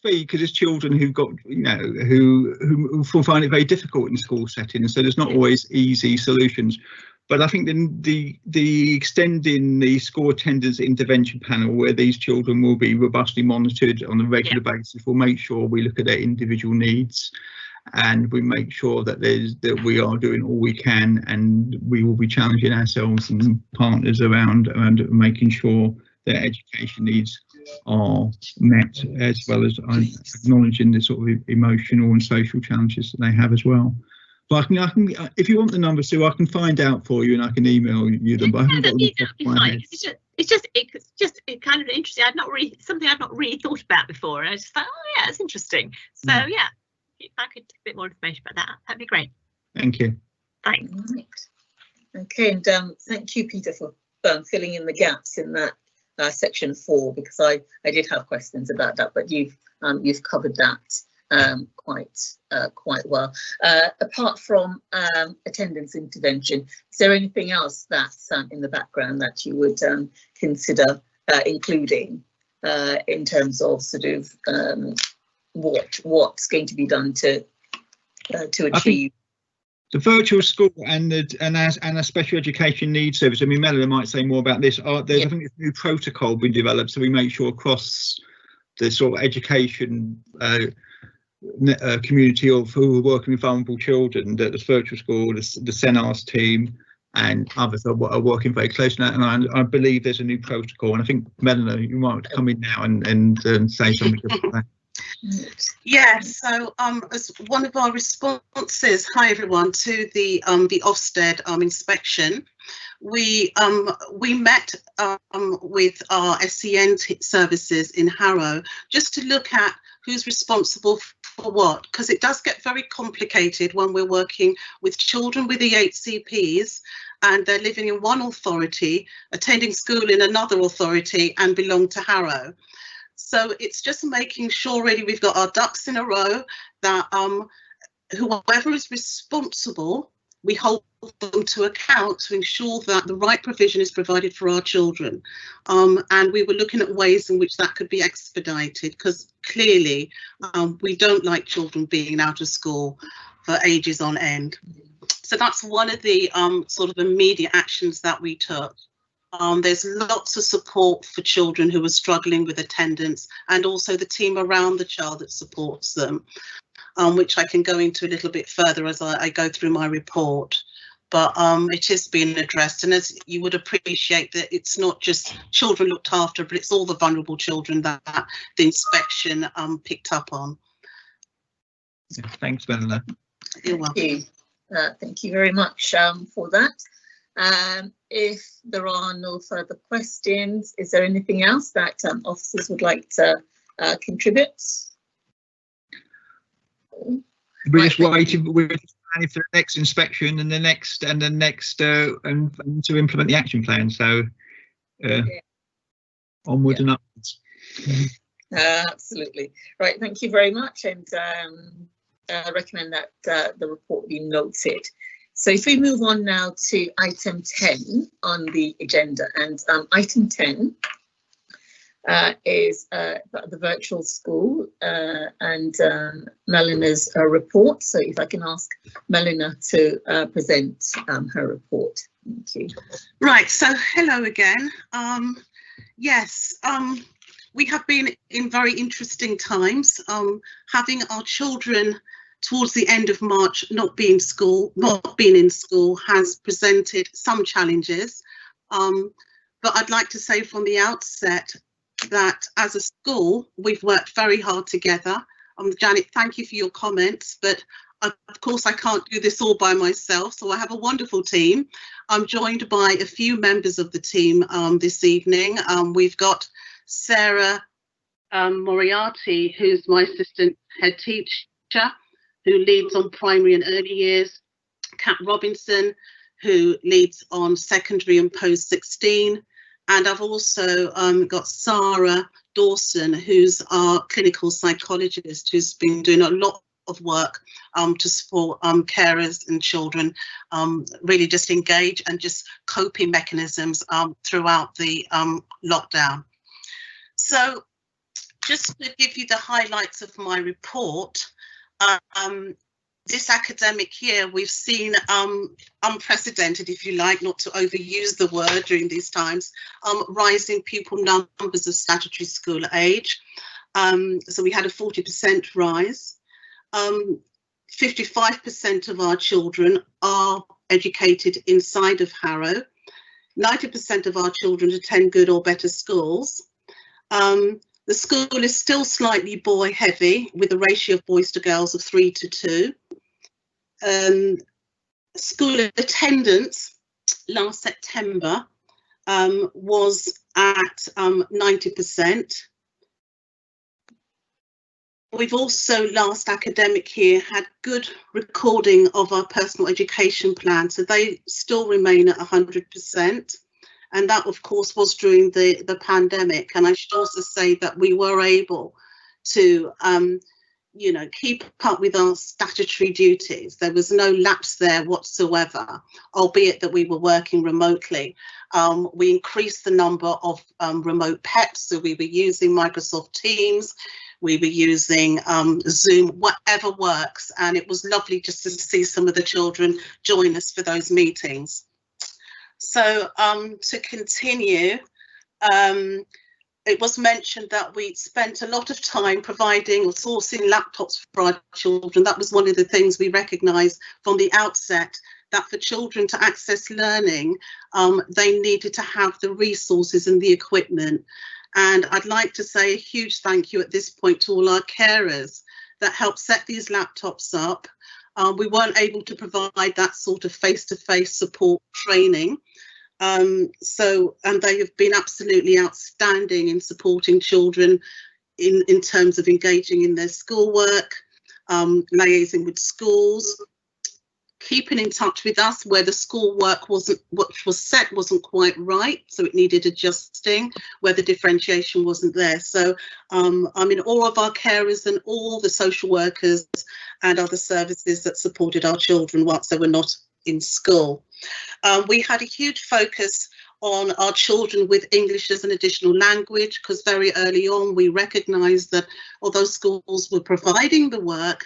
because it's children who've got, you know, who find it very difficult in the school setting, and so there's not always easy solutions. But I think the extending the school attendance intervention panel, where these children will be robustly monitored on a regular basis, will make sure we look at their individual needs, and we make sure that we are doing all we can, and we will be challenging ourselves and partners around making sure their education needs are met, as well as acknowledging the sort of emotional and social challenges that they have as well. But I can, if you want the numbers, Sue, I can find out for you and I can email you them. But I haven't got them off the top of my head. It's just kind of interesting. Something I've not really thought about before, and I just thought, oh yeah, it's interesting. So yeah, if I could get a bit more information about that, that'd be great. Thank you. Thanks. Right. Okay, and thank you, Peter, for filling in the gaps in that section 4, because I did have questions about that, but you've covered that quite well. Apart from attendance intervention, is there anything else that's in the background that you would consider including in terms of sort of what's going to be done to achieve? The virtual school and a special education needs service. I mean, Melanie might say more about this. I think there's a new protocol being developed, so we make sure across the sort of education community of who are working with vulnerable children, that the virtual school, the CENARS team, and others are working very closely. And I believe there's a new protocol. And I think Melanie, you might come in now and say something about that. Yeah, so as one of our responses, hi everyone, to the Ofsted inspection, we met with our SEN services in Harrow just to look at who's responsible for what, because it does get very complicated when we're working with children with EHCPs and they're living in one authority, attending school in another authority and belong to Harrow. So it's just making sure really we've got our ducks in a row, that whoever is responsible, we hold them to account to ensure that the right provision is provided for our children. And we were looking at ways in which that could be expedited, because clearly we don't like children being out of school for ages on end. So that's one of the sort of immediate actions that we took. There's lots of support for children who are struggling with attendance, and also the team around the child that supports them, which I can go into a little bit further as I go through my report. But it is being addressed, and as you would appreciate, that it's not just children looked after, but it's all the vulnerable children that the inspection picked up on. Thanks, Melanie. You're welcome. Thank you very much for that. If there are no further questions, is there anything else that officers would like to contribute? We're just waiting. We're just planning for the next inspection and the next and to implement the action plan. So onward and upwards. Absolutely right. Thank you very much, and I recommend that the report be noted. So if we move on now to item 10 on the agenda, and item 10 is the virtual school and Melina's report. So if I can ask Melina to present her report. Thank you. Right, so hello again. Yes, we have been in very interesting times, having our children towards the end of March not being in school has presented some challenges, but I'd like to say from the outset that as a school we've worked very hard together. Janet, thank you for your comments, but Of course, I can't do this all by myself, so I have a wonderful team. I'm joined by a few members of the team this evening. We've got Sarah Moriarty, who's my assistant head teacher, who leads on primary and early years. Kat Robinson, who leads on secondary and post-16. And I've also got Sarah Dawson, who's our clinical psychologist, who's been doing a lot of work to support carers and children really just engage and just coping mechanisms throughout the lockdown. So just to give you the highlights of my report, this academic year we've seen unprecedented, if you like, not to overuse the word during these times, rising pupil numbers of statutory school age. So we had a 40% rise. 55% of our children are educated inside of Harrow. 90% of our children attend good or better schools. The school is still slightly boy heavy, with a ratio of boys to girls of 3 to 2. School attendance last September was at 90%. We've also last academic year had good recording of our personal education plan, so they still remain at 100%. And that, of course, was during the pandemic. And I should also say that we were able to, you know, keep up with our statutory duties. There was no lapse there whatsoever, albeit that we were working remotely. We increased the number of remote PEPs, so we were using Microsoft Teams, we were using Zoom, whatever works. And it was lovely just to see some of the children join us for those meetings. So to continue, it was mentioned that we spent a lot of time providing or sourcing laptops for our children. That was one of the things we recognised from the outset, that for children to access learning, they needed to have the resources and the equipment. And I'd like to say a huge thank you at this point to all our carers that helped set these laptops up. We weren't able to provide that sort of face-to-face support training. And they have been absolutely outstanding in supporting children in terms of engaging in their schoolwork, liaising with schools, keeping in touch with us where the schoolwork what was set wasn't quite right, so it needed adjusting, where the differentiation wasn't there. So I mean, all of our carers and all the social workers and other services that supported our children whilst they were not in school. We had a huge focus on our children with English as an additional language, because very early on we recognised that although schools were providing the work,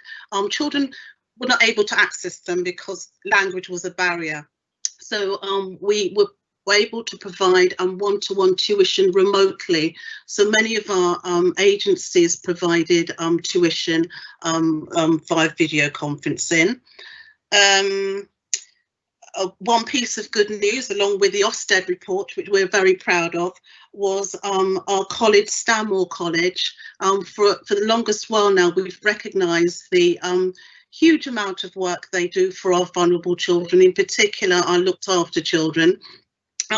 children were not able to access them because language was a barrier. So we were able to provide one-to-one tuition remotely. So many of our agencies provided tuition via video conferencing. One piece of good news, along with the Ofsted report, which we're very proud of, was our college, Stanmore College. For the longest while now, we've recognised the huge amount of work they do for our vulnerable children, in particular our looked after children.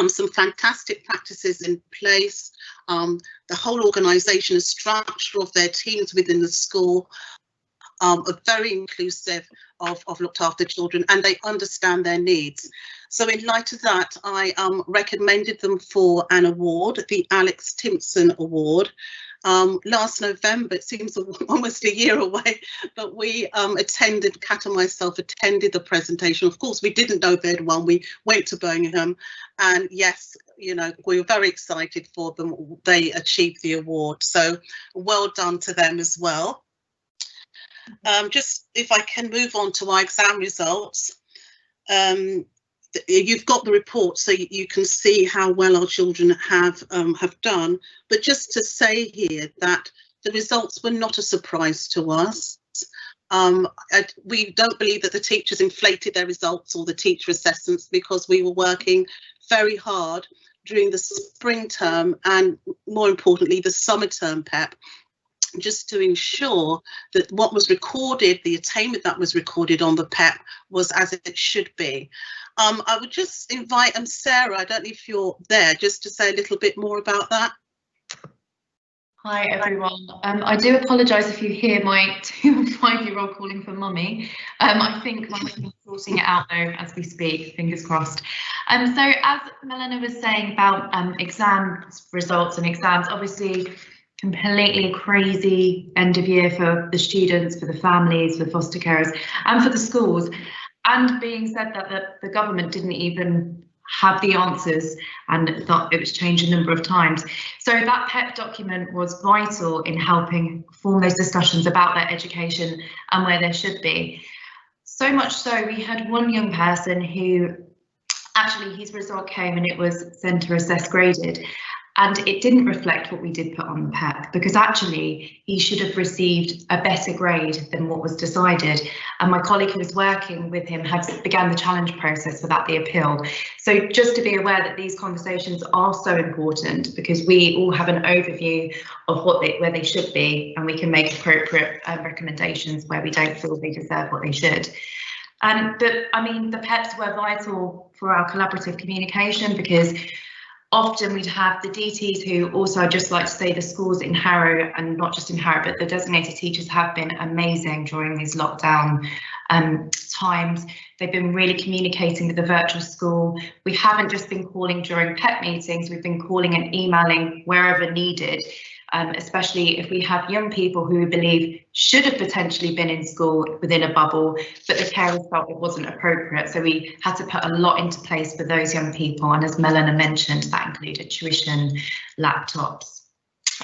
Some fantastic practices in place. The whole organisation and structure of their teams within the school are very inclusive of looked after children, and they understand their needs. So in light of that, I recommended them for an award, the Alex Timpson Award. Last November, it seems almost a year away, but we attended, Kat and myself attended the presentation. Of course, we didn't know they'd won. We went to Birmingham, and yes, you know, we were very excited for them. They achieved the award, so well done to them as well. Just if I can move on to our exam results. You've got the report, so you can see how well our children have done. But just to say here that the results were not a surprise to us. We don't believe that the teachers inflated their results or the teacher assessments, because we were working very hard during the spring term and, more importantly, the summer term PEP just to ensure that what was recorded, the attainment that was recorded on the PEP was as it should be. I would just invite Sarah, I don't know if you're there, just to say a little bit more about that. Hi everyone. I do apologise if you hear my 2 and 5-year-old calling for mummy. I think my husband's sorting it out though as we speak, fingers crossed. So as Melina was saying about exam results and exams, obviously completely crazy end of year for the students, for the families, for foster carers and for the schools. And being said that the government didn't even have the answers and thought it was changed a number of times. So that PEP document was vital in helping form those discussions about their education and where there should be. So much so, we had one young person who actually his result came and it was centre assessed graded. And it didn't reflect what we did put on the PEP, because actually he should have received a better grade than what was decided. And my colleague who was working with him began the challenge process without the appeal. So just to be aware that these conversations are so important, because we all have an overview of where they should be, and we can make appropriate recommendations where we don't feel they deserve what they should. But I mean, the PEPs were vital for our collaborative communication, because often we'd have the DTs who also, I'd just like to say the schools in Harrow, and not just in Harrow, but the designated teachers have been amazing during these lockdown times. They've been really communicating with the virtual school. We haven't just been calling during PEP meetings, we've been calling and emailing wherever needed. Especially if we have young people who we believe should have potentially been in school within a bubble, but the carers felt it wasn't appropriate. So we had to put a lot into place for those young people. And as Melina mentioned, that included tuition, laptops.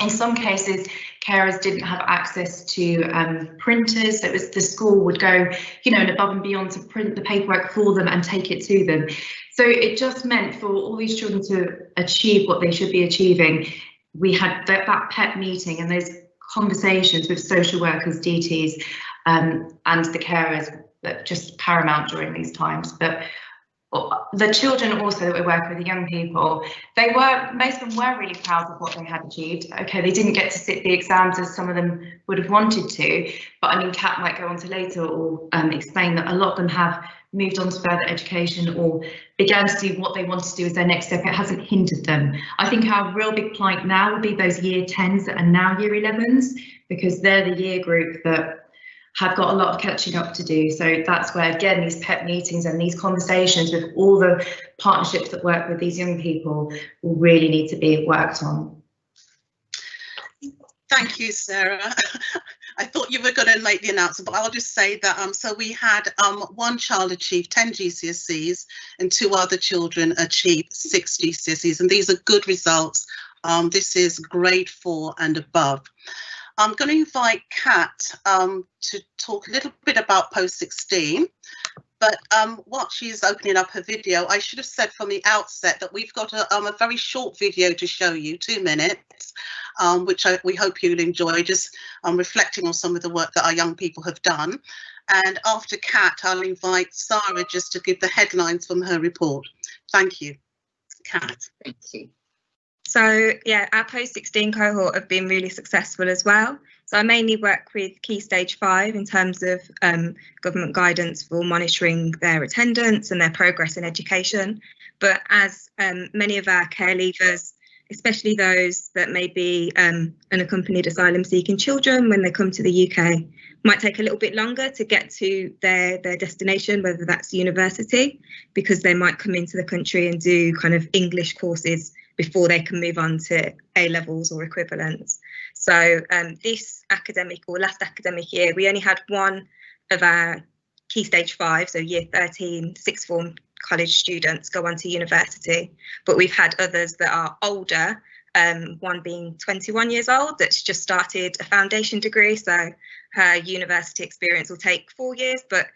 In some cases, carers didn't have access to printers. So it was the school would go, you know, above and beyond to print the paperwork for them and take it to them. So it just meant for all these children to achieve what they should be achieving. We had that PEP meeting and those conversations with social workers, DTs, and the carers that just paramount during these times. But the children also that we're working with, the young people, most of them were really proud of what they had achieved. Okay, they didn't get to sit the exams as some of them would have wanted to, but I mean, Kat might go on to later or explain that a lot of them have moved on to further education or began to do what they wanted to do as their next step. It hasn't hindered them. I think our real big plight now will be those year 10s that are now year 11s, because they're the year group that have got a lot of catching up to do. So that's where, again, these PEP meetings and these conversations with all the partnerships that work with these young people will really need to be worked on. Thank you, Sarah. I thought you were going to make the announcement, but I'll just say that so we had one child achieve 10 GCSEs and 2 other children achieve 6 GCSEs, and these are good results. This is grade 4 and above. I'm going to invite Kat to talk a little bit about post-16, but while she's opening up her video, I should have said from the outset that we've got a very short video to show you, 2 minutes, which we hope you'll enjoy, just reflecting on some of the work that our young people have done. And after Kat, I'll invite Sarah just to give the headlines from her report. Thank you. Kat. Thank you. So yeah, our post-16 cohort have been really successful as well. So I mainly work with Key Stage 5 in terms of government guidance for monitoring their attendance and their progress in education. But as many of our care leavers, especially those that may be unaccompanied asylum seeking children when they come to the UK, might take a little bit longer to get to their destination, whether that's university, because they might come into the country and do kind of English courses before they can move on to A-levels or equivalents. So this academic or last academic year, we only had one of our Key Stage 5, so year 13, sixth form college students go on to university, but we've had others that are older, one being 21 years old that's just started a foundation degree, so her university experience will take 4 years, but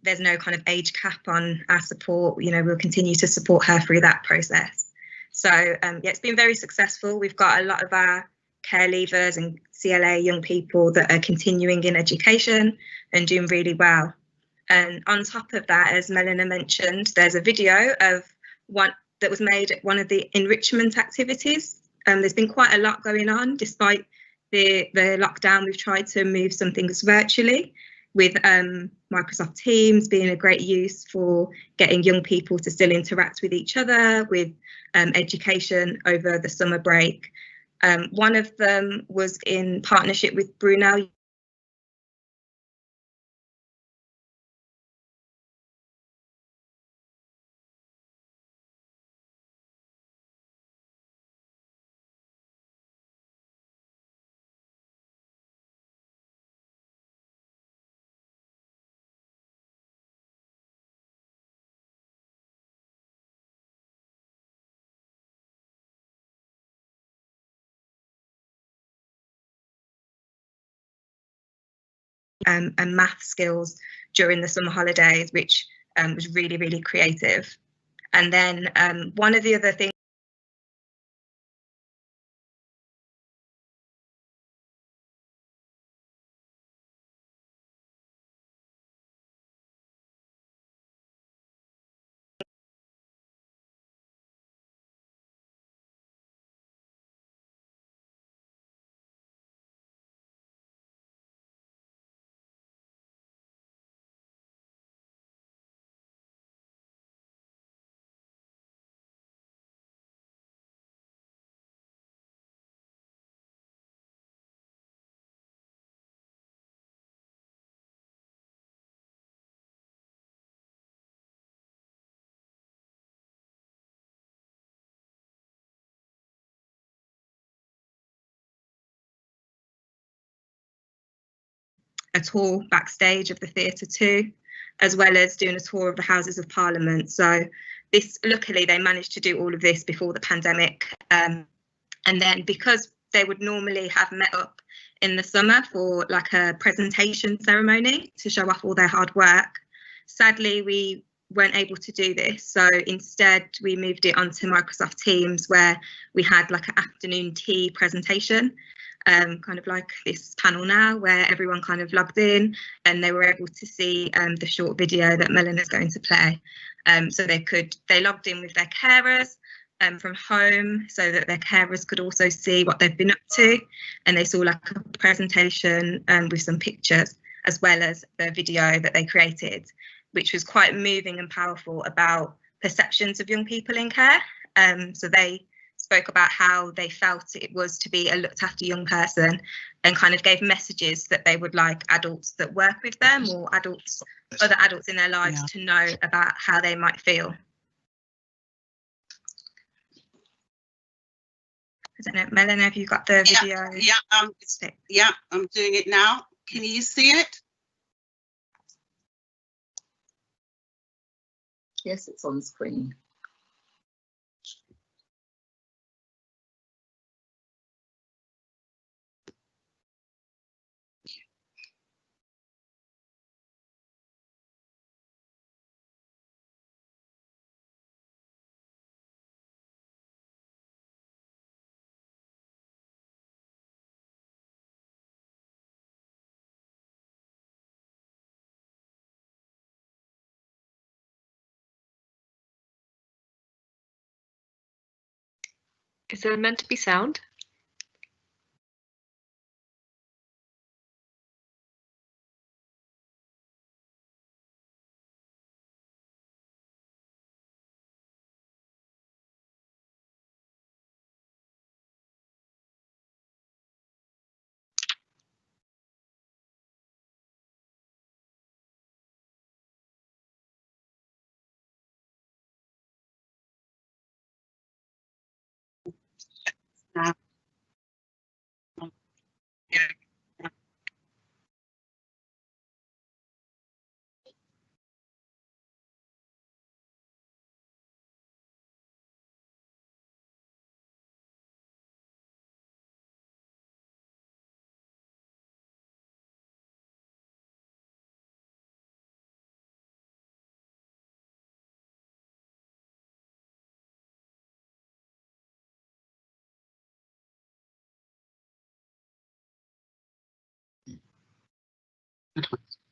there's no kind of age cap on our support. You know, we'll continue to support her through that process. So yeah, it's been very successful. We've got a lot of our care leavers and CLA young people that are continuing in education and doing really well. And on top of that, as Melina mentioned, there's a video of one that was made at one of the enrichment activities. There's been quite a lot going on, despite the lockdown, we've tried to move some things virtually, with Microsoft Teams being a great use for getting young people to still interact with each other, with education over the summer break. One of them was in partnership with Brunel and math skills during the summer holidays, which was really, really creative. And then one of the other things a tour backstage of the theatre too, as well as doing a tour of the Houses of Parliament. So this, luckily, they managed to do all of this before the pandemic. And then because they would normally have met up in the summer for like a presentation ceremony to show off all their hard work, sadly, we weren't able to do this. So instead, we moved it onto Microsoft Teams, where we had like an afternoon tea presentation. Kind of like this panel now, where everyone kind of logged in and they were able to see the short video that Melena's going to play. So they logged in with their carers from home, so that their carers could also see what they've been up to, and they saw like a presentation with some pictures, as well as the video that they created, which was quite moving and powerful about perceptions of young people in care. So they spoke about how they felt it was to be a looked after young person, and kind of gave messages that they would like adults that work with them, or other adults in their lives, to know about how they might feel. I don't know, Melanie, have you got the video? Yeah, I'm doing it now. Can you see it? Yes, it's on screen. Is there meant to be sound?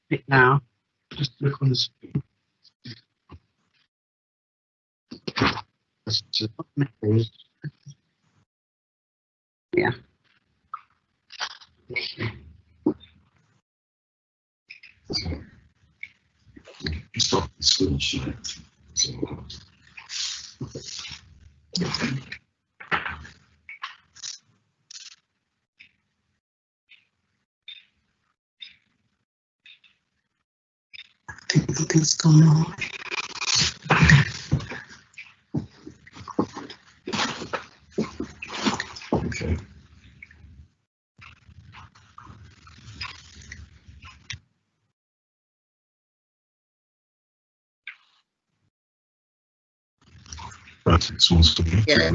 It now. Just look on the screen. Yeah. Stop the screen. I think nothing's gone on. Okay. Right, it's also yeah.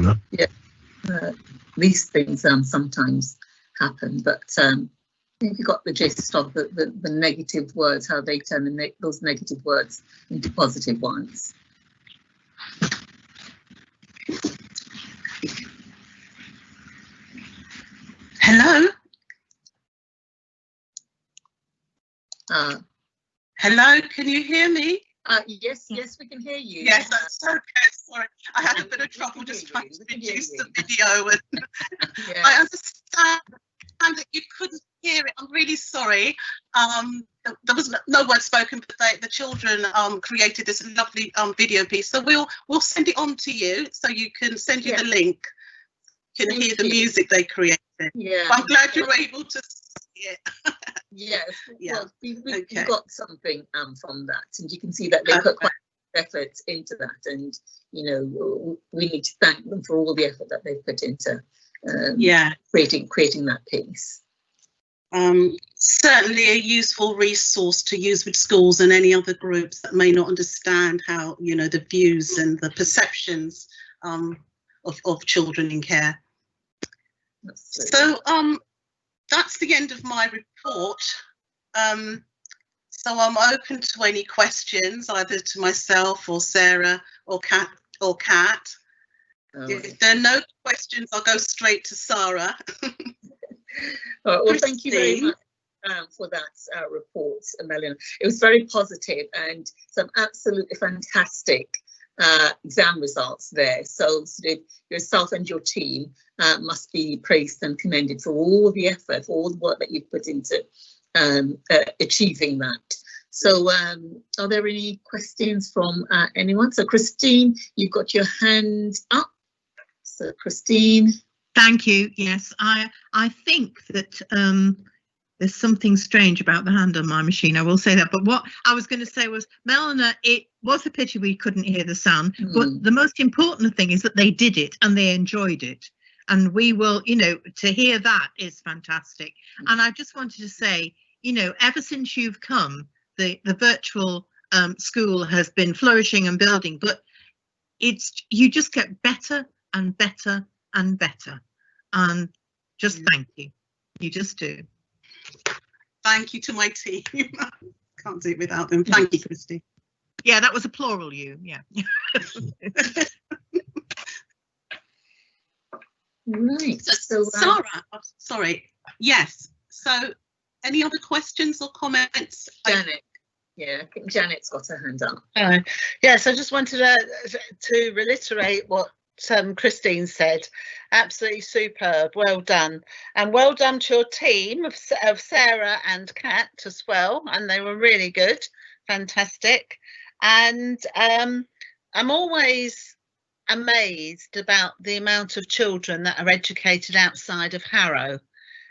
These things sometimes happen, but if you got the gist of the negative words, how they turn those negative words into positive ones. Hello? Hello, can you hear me? Yes, we can hear you. Yes, that's okay. Sorry, I had a bit of trouble just trying to produce the video. And I understand that you couldn't hear it. I'm really sorry. There was no word spoken, but the children created this lovely video piece. So we'll send it on to you, so you can send you the link. You can hear the music they created. Yeah, I'm glad you were able to see it. Yes, yeah. Well, we got something from that, and you can see that they put quite effort into that, and you know we need to thank them for all the effort that they've put into creating that piece. Certainly a useful resource to use with schools and any other groups that may not understand how, you know, the views and the perceptions of children in care. So that's the end of my report. So I'm open to any questions, either to myself or Sarah or Kat. If there are no questions, I'll go straight to Sarah. Well, thank you very much for that report, Melanie. It was very positive and some absolutely fantastic exam results there. So sort of yourself and your team must be praised and commended for all the effort, for all the work that you've put into achieving that. So are there any questions from anyone? So Christine, you've got your hand up. So Christine. Thank you. Yes, I think that there's something strange about the hand on my machine. I will say that. But what I was going to say was, Melina, it was a pity we couldn't hear the sound. But the most important thing is that they did it and they enjoyed it. And we will, you know, to hear that is fantastic. And I just wanted to say, you know, ever since you've come, the virtual school has been flourishing and building. But you just get better and better and better, and just thank you. You just do. Thank you to my team. Can't do it without them. Thank you, Christy. Yeah, that was a plural you. Yeah. Right. So Sarah, sorry. Yes. So any other questions or comments? Janet. Yeah, I think Janet's got her hand up. Yes, I just wanted to reiterate what Christine said. Absolutely superb, well done, and well done to your team of Sarah and Kat as well, and they were really good, fantastic. And I'm always amazed about the amount of children that are educated outside of Harrow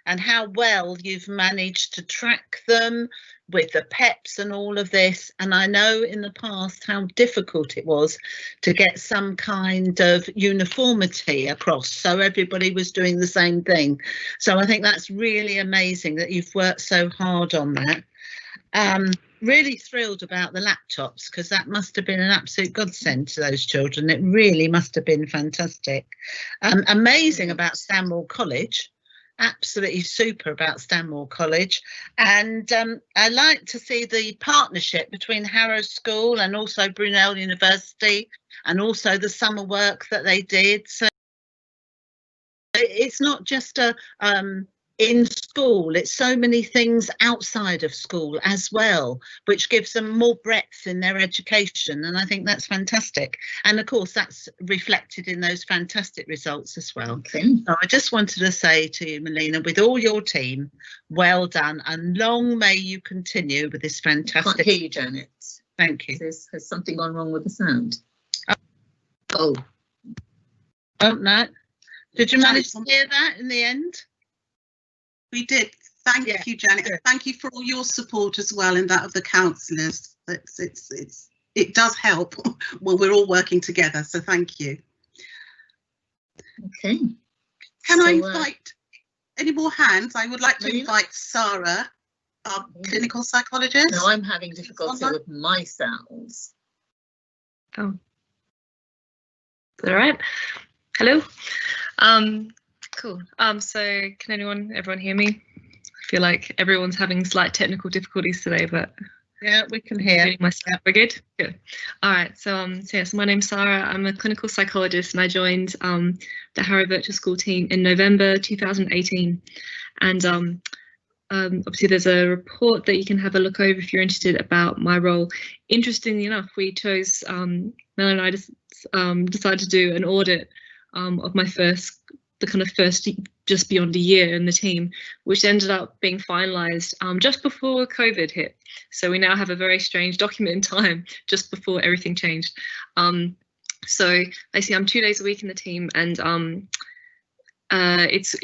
and how well you've managed to track them with the PEPs and all of this. And I know in the past how difficult it was to get some kind of uniformity across, so everybody was doing the same thing. So I think that's really amazing that you've worked so hard on that. Really thrilled about the laptops, because that must have been an absolute godsend to those children. It really must have been fantastic. Amazing about Stanmore College. Absolutely super about Stanmore College, and I like to see the partnership between Harrow School and also Brunel University, and also the summer work that they did. So it's not just a in school, it's so many things outside of school as well, which gives them more breadth in their education, and I think that's fantastic. And of course that's reflected in those fantastic results as well. Okay. So I just wanted to say to you, Melina, with all your team, well done, and long may you continue with this fantastic. Can't hear you, Janet. Thank you. Has something gone wrong with the sound? Oh no. Did you manage to hear that in the end? We did. Thank you, Janet. And thank you for all your support as well, and that of the councillors. It does help when we're all working together. So thank you. Okay. Can I invite any more hands? I would like to Melina? invite Sarah, our clinical psychologist. No, I'm having difficulty with my sounds. Oh. Is that all right? Hello. Cool. So can everyone hear me? I feel like everyone's having slight technical difficulties today, but yeah, we can hear. We're good. Good. All right. So yes, my name's Sarah. I'm a clinical psychologist, and I joined the Harrow Virtual School team in November 2018. And obviously, there's a report that you can have a look over if you're interested about my role. Interestingly enough, we chose Mel and I decided to do an audit of my first just beyond a year in the team, which ended up being finalised just before COVID hit. So we now have a very strange document in time just before everything changed. So basically, I'm 2 days a week in the team, and it's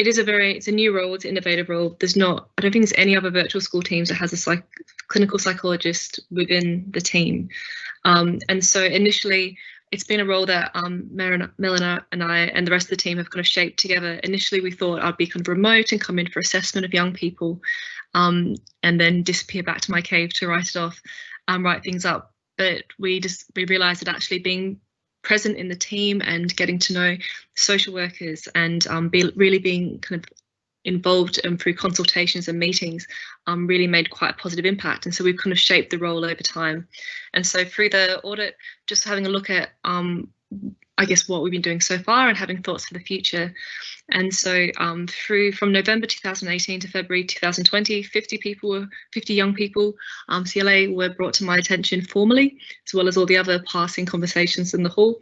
a new role. It's an innovative role. I don't think there's any other virtual school teams that has a clinical psychologist within the team. And so initially, it's been a role that Melina and I and the rest of the team have kind of shaped together. Initially, we thought I'd be kind of remote and come in for assessment of young people, and then disappear back to my cave to write it off, write things up. But we realised that actually being present in the team and getting to know social workers and really being kind of involved through consultations and meetings really made quite a positive impact. And so we've kind of shaped the role over time. And so through the audit, just having a look at I guess what we've been doing so far and having thoughts for the future. And so from November 2018 to February 2020, 50 young people, CLA, were brought to my attention formally, as well as all the other passing conversations in the hall.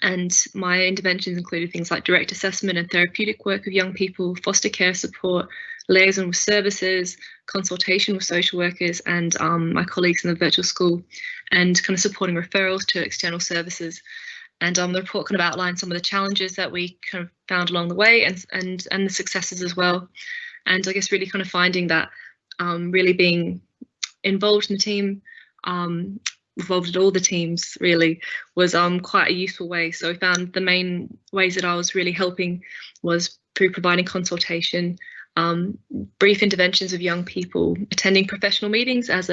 And my interventions included things like direct assessment and therapeutic work with young people, foster care support, liaison with services, consultation with social workers and my colleagues in the virtual school, and kind of supporting referrals to external services. And the report kind of outlined some of the challenges that we kind of found along the way and the successes as well. And I guess really kind of finding that really being involved in the team, involved in all the teams really, was quite a useful way. So we found the main ways that I was really helping was through providing consultation, brief interventions of young people, attending professional meetings as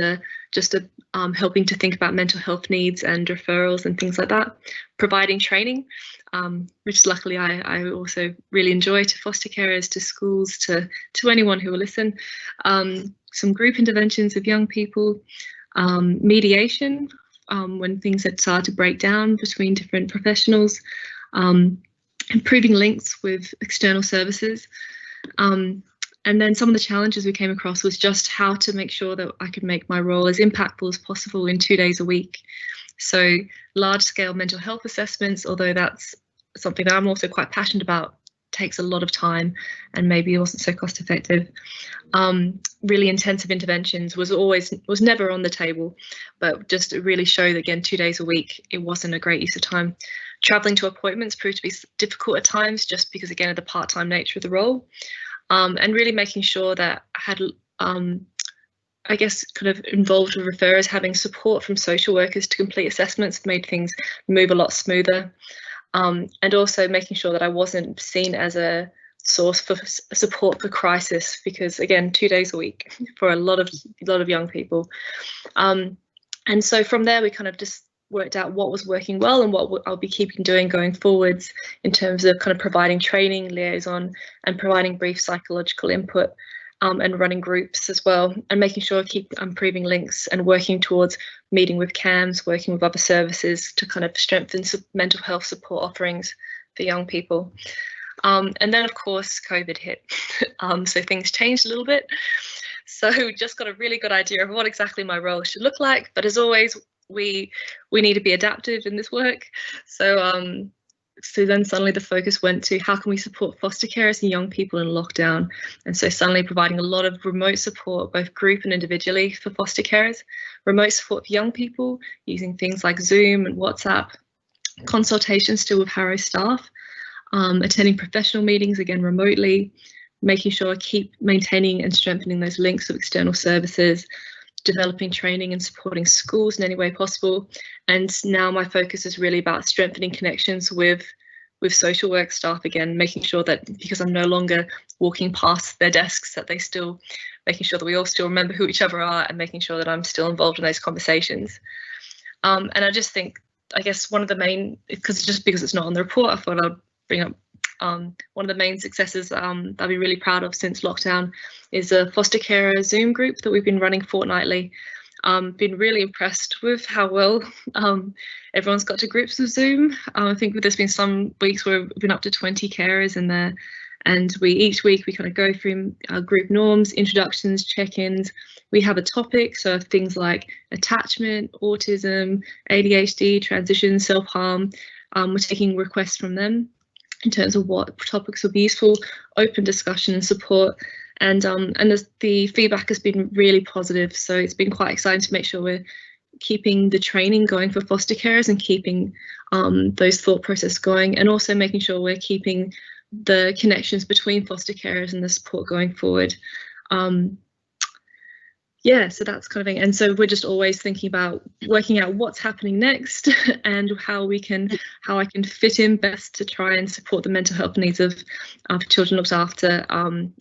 helping to think about mental health needs and referrals and things like that, providing training, which luckily I also really enjoy, to foster carers, to schools, to anyone who will listen, some group interventions of young people, mediation when things had started to break down between different professionals, improving links with external services. And then some of the challenges we came across was just how to make sure that I could make my role as impactful as possible in 2 days a week. So large scale mental health assessments, although that's something that I'm also quite passionate about, takes a lot of time and maybe wasn't so cost effective. Really intensive interventions was never on the table, but just to really show that again, 2 days a week, it wasn't a great use of time. Traveling to appointments proved to be difficult at times just because again of the part-time nature of the role. And really making sure that I had, I guess, kind of involved with referrers, having support from social workers to complete assessments made things move a lot smoother. And also making sure that I wasn't seen as a source for support for crisis, because again, 2 days a week for a lot of young people. And so from there, we kind of just worked out what was working well and what I'll be keeping doing going forwards in terms of kind of providing training, liaison, and providing brief psychological input, and running groups as well, and making sure I keep improving links and working towards meeting with CAMS, working with other services to kind of strengthen mental health support offerings for young people. And then of course COVID hit, so things changed a little bit. So just got a really good idea of what exactly my role should look like. But as always, we need to be adaptive in this work. So so then suddenly the focus went to how can we support foster carers and young people in lockdown. And so suddenly providing a lot of remote support, both group and individually, for foster carers, remote support for young people using things like Zoom and WhatsApp, consultations still with Harrow staff, attending professional meetings again remotely, making sure I keep maintaining and strengthening those links with external services, developing training and supporting schools in any way possible. And now my focus is really about strengthening connections with social work staff again, making sure that because I'm no longer walking past their desks, that making sure that we all still remember who each other are and making sure that I'm still involved in those conversations. And I just think, I guess one of the main, because it's not on the report, I thought I'd bring up one of the main successes that I'll be really proud of since lockdown is a foster carer Zoom group that we've been running fortnightly. Been really impressed with how well everyone's got to grips with Zoom. I think there's been some weeks where we've been up to 20 carers in there, and each week we kind of go through our group norms, introductions, check-ins. We have a topic, so things like attachment, autism, ADHD, transition, self-harm. We're taking requests from them in terms of what topics will be useful, open discussion and support. And the feedback has been really positive. So it's been quite exciting to make sure we're keeping the training going for foster carers and keeping those thought process going, and also making sure we're keeping the connections between foster carers and the support going forward. Yeah, so that's kind of thing. And so we're just always thinking about working out what's happening next and how I can fit in best to try and support the mental health needs of children looked after. And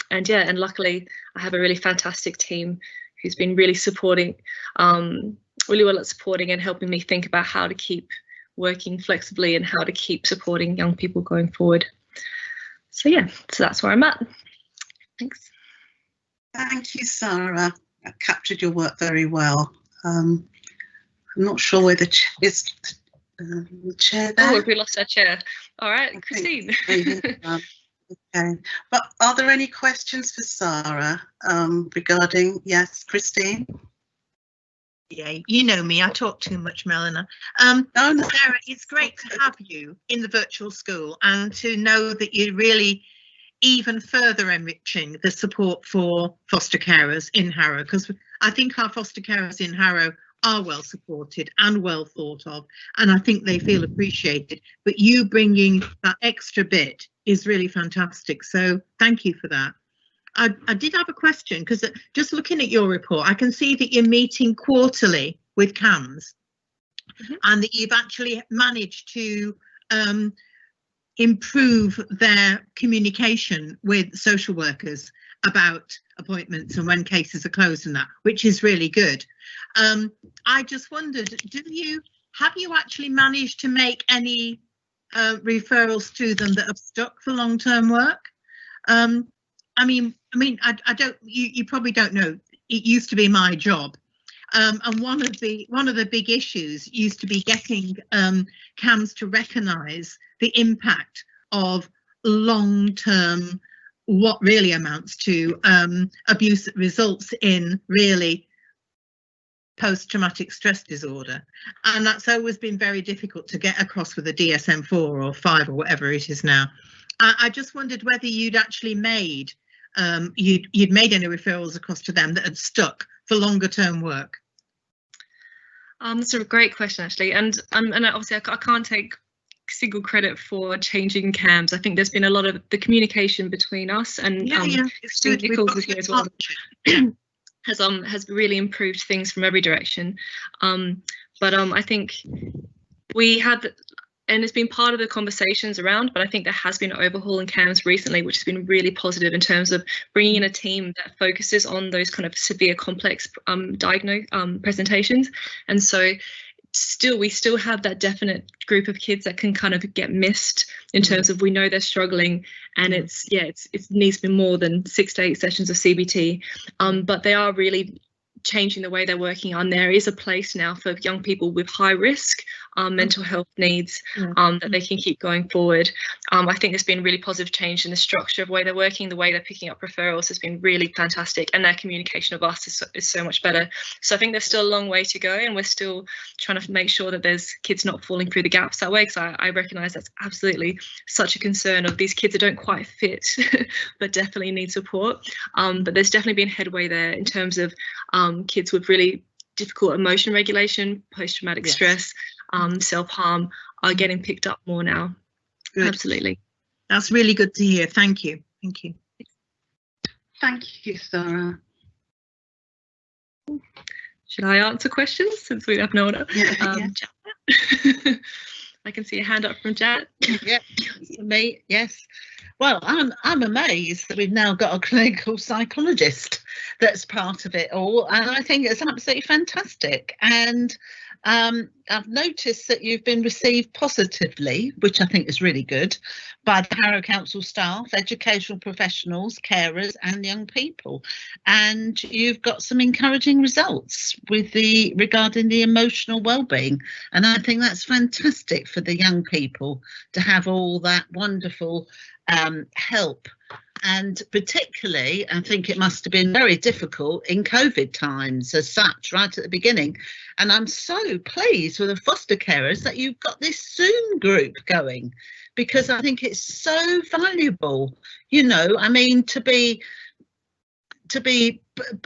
luckily I have a really fantastic team who's been really supporting, really well at supporting and helping me think about how to keep working flexibly and how to keep supporting young people going forward. So yeah, so that's where I'm at. Thanks. Thank you, Sarah. I captured your work very well. I'm not sure where the chair there. Oh, we lost our chair. All right, Christine. Okay, but are there any questions for Sarah regarding, yes, Christine? Yeah, you know me, I talk too much, Melina. No. Sarah, it's great to have you in the virtual school and to know that you're really even further enriching the support for foster carers in Harrow, because I think our foster carers in Harrow are well supported and well thought of, and I think they feel appreciated, but you bringing that extra bit is really fantastic, so thank you for that. I did have a question, because just looking at your report, I can see that you're meeting quarterly with CAMHS, and that you've actually managed to improve their communication with social workers about appointments and when cases are closed and that, which is really good. I just wondered, have you actually managed to make any referrals to them that have stuck for long-term work? I mean, I don't. You probably don't know. It used to be my job, and one of the big issues used to be getting CAMHS to recognise the impact of long-term, what really amounts to abuse that results in really post-traumatic stress disorder, and that's always been very difficult to get across with a DSM-4 or 5 or whatever it is now. I just wondered whether you'd actually made you'd made any referrals across to them that had stuck for longer term work. That's a great question, actually, and obviously I can't take single credit for changing CAMHS. I think there's been a lot of the communication between us and Stuart Nichols is here as well. has really improved things from every direction. But I think we had, and it's been part of the conversations around, but I think there has been an overhaul in CAMHS recently, which has been really positive in terms of bringing in a team that focuses on those kind of severe complex presentations. And so we still have that definite group of kids that can kind of get missed in terms of, we know they're struggling, and it needs to be more than 6 to 8 sessions of CBT, but they are really changing the way they're working on. There is a place now for young people with high risk mental health needs that they can keep going forward. I think there's been really positive change in the structure of the way they're working, the way they're picking up referrals has been really fantastic, and their communication of us is so much better. So I think there's still a long way to go, and we're still trying to make sure that there's kids not falling through the gaps that way, because I recognise that's absolutely such a concern of these kids that don't quite fit but definitely need support. But there's definitely been headway there in terms of kids with really difficult emotion regulation, post-traumatic stress, self-harm are getting picked up more now. Good. Absolutely. That's really good to hear. Thank you. Thank you. Thank you, Sarah. Should I answer questions since we have no order? Yeah. I can see a hand up from Jet. Yeah, me, yes. Well, I'm amazed that we've now got a clinical psychologist that's part of it all, and I think it's absolutely fantastic. And I've noticed that you've been received positively, which I think is really good, by the Harrow Council staff, educational professionals, carers and young people. And you've got some encouraging results regarding the emotional well-being. And I think that's fantastic for the young people to have all that wonderful help. And particularly, I think it must have been very difficult in COVID times as such, right at the beginning. And I'm so pleased with the foster carers that you've got this Zoom group going, because I think it's so valuable, you know, I mean, to be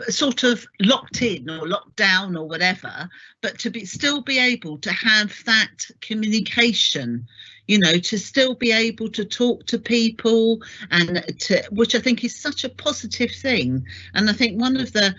sort of locked in or locked down or whatever, but to still be able to have that communication, you know, to still be able to talk to people, and which I think is such a positive thing. And I think one of the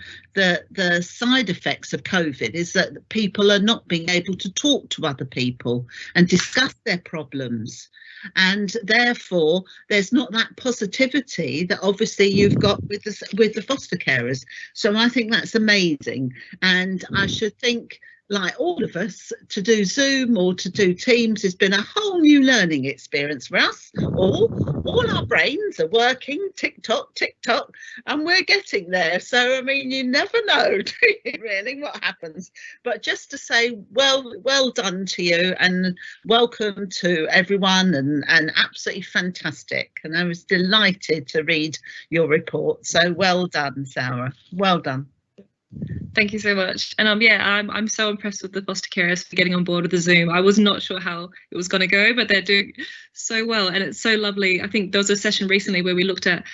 side effects of COVID is that people are not being able to talk to other people and discuss their problems. And therefore there's not that positivity that obviously you've got with the foster carers. So I think that's amazing, and I should think, like all of us, to do Zoom or to do Teams has been a whole new learning experience for us. All our brains are working, tick-tock, and we're getting there. So, I mean, you never know, do you, really, what happens. But just to say, well done to you, and welcome to everyone, and absolutely fantastic. And I was delighted to read your report. So well done, Sarah. Well done. Thank you so much. And yeah, I'm so impressed with the foster carers for getting on board with the Zoom. I was not sure how it was going to go, but they're doing so well, and it's so lovely. I think there was a session recently where we looked at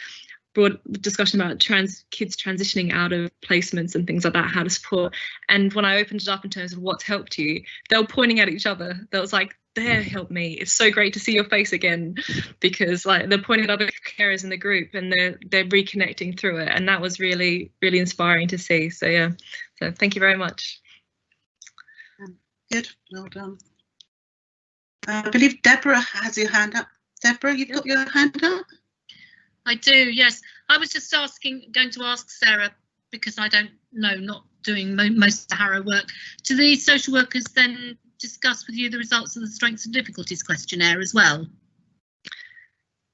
broad discussion about kids transitioning out of placements and things like that, how to support. And when I opened it up in terms of what's helped you, they were pointing at each other. They was like, "There, helped me. It's so great to see your face again," because like they're pointing at other carers in the group and they're reconnecting through it, and that was really, really inspiring to see. So yeah, so thank you very much. Good, well done. I believe Deborah has your hand up. Deborah, you've got your hand up? I do, yes. I was just going to ask Sarah, because I don't know, not doing most of the Harrow work. Do these social workers then discuss with you the results of the strengths and difficulties questionnaire as well?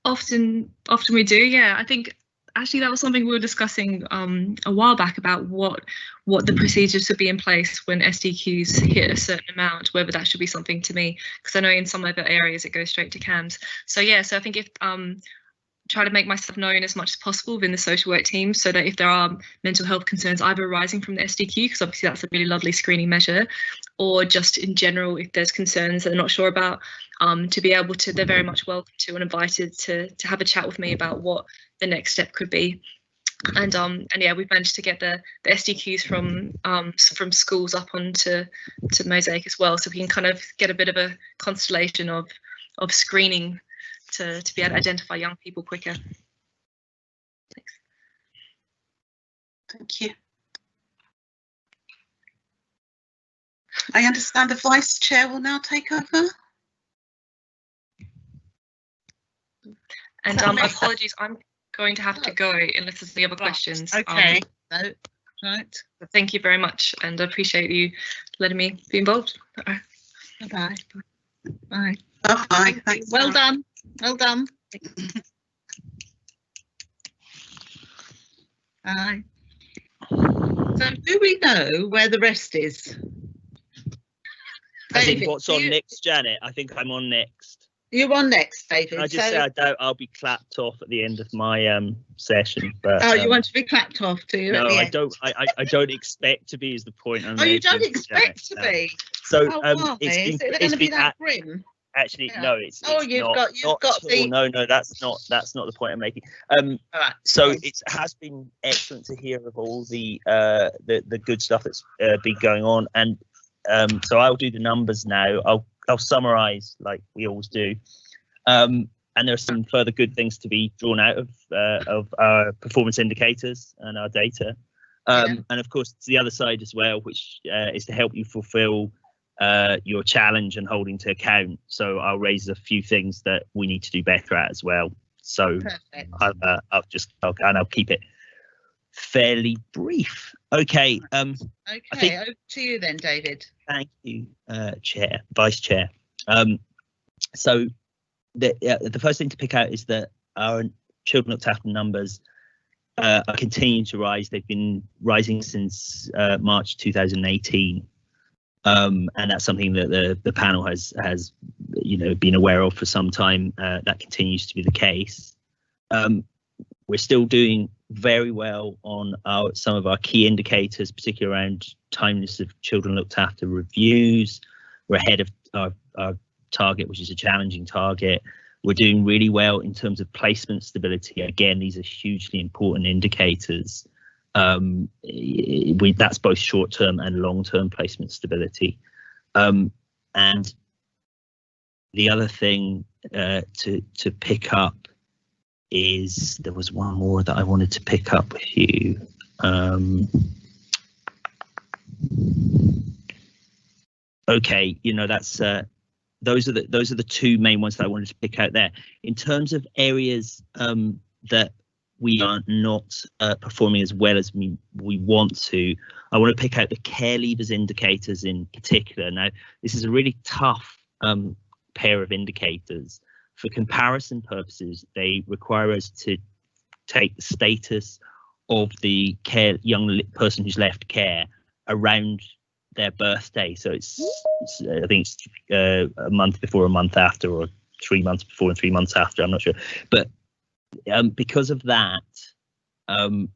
Often we do, yeah. I think actually that was something we were discussing a while back, about what the procedures should be in place when SDQs hit a certain amount, whether that should be something to me, because I know in some other areas it goes straight to CAMHS. So yeah, so I think if try to make myself known as much as possible within the social work team, so that if there are mental health concerns either arising from the SDQ, because obviously that's a really lovely screening measure, or just in general if there's concerns that they're not sure about, to be able to, they're very much welcome to and invited to have a chat with me about what the next step could be. And yeah, we've managed to get the SDQs from schools up onto Mosaic as well, so we can kind of get a bit of a constellation of screening to be able to identify young people quicker. Thanks. Thank you. I understand the Vice Chair will now take over. And apologies, I'm going to have to go unless there's any other questions. Okay. No, right. Thank you very much, and I appreciate you letting me be involved. Bye. Bye. Bye. Bye. Thanks. Well done. Well done. Bye. So do we know where the rest is? As in David, what's on next, Janet? I think I'm on next. You're on next, David. Can I just say I'll be clapped off at the end of my session. But oh, you want to be clapped off, do you? No, I don't. I don't expect to be. Is the point I'm making? Oh, you don't expect Janet, to be. So why? Is it going to be that grim? Actually, Yeah. no, it's Oh, it's you've not, got not at all. the. No, that's not the point I'm making. Right. So it has been excellent to hear of all the good stuff that's been going on, and so I'll do the numbers now. I'll summarise like we always do, and there are some further good things to be drawn out of our performance indicators and our data, and of course it's the other side as well, which is to help you fulfil your challenge and holding to account. So I'll raise a few things that we need to do better at as well. So I'll keep it fairly brief. Okay. Okay, over to you then, David. Thank you, Vice Chair. So the first thing to pick out is that our children looked after numbers are continuing to rise. They've been rising since March 2018. And that's something that the panel has been aware of for some time. That continues to be the case. We're still doing very well on some of our key indicators, particularly around timeliness of children looked after reviews. We're ahead of our target, which is a challenging target. We're doing really well in terms of placement stability. Again, these are hugely important indicators. That's both short-term and long-term placement stability. And the other thing to pick up is, there was one more that I wanted to pick up with you. Okay, that's those are the two main ones that I wanted to pick out there. In terms of areas that we are not performing as well as we want to, I want to pick out the care leavers indicators in particular. Now, this is a really tough pair of indicators. For comparison purposes, they require us to take the status of the young person who's left care around their birthday. So it's I think it's a month before, a month after, or 3 months before and 3 months after. I'm not sure, but because of that, our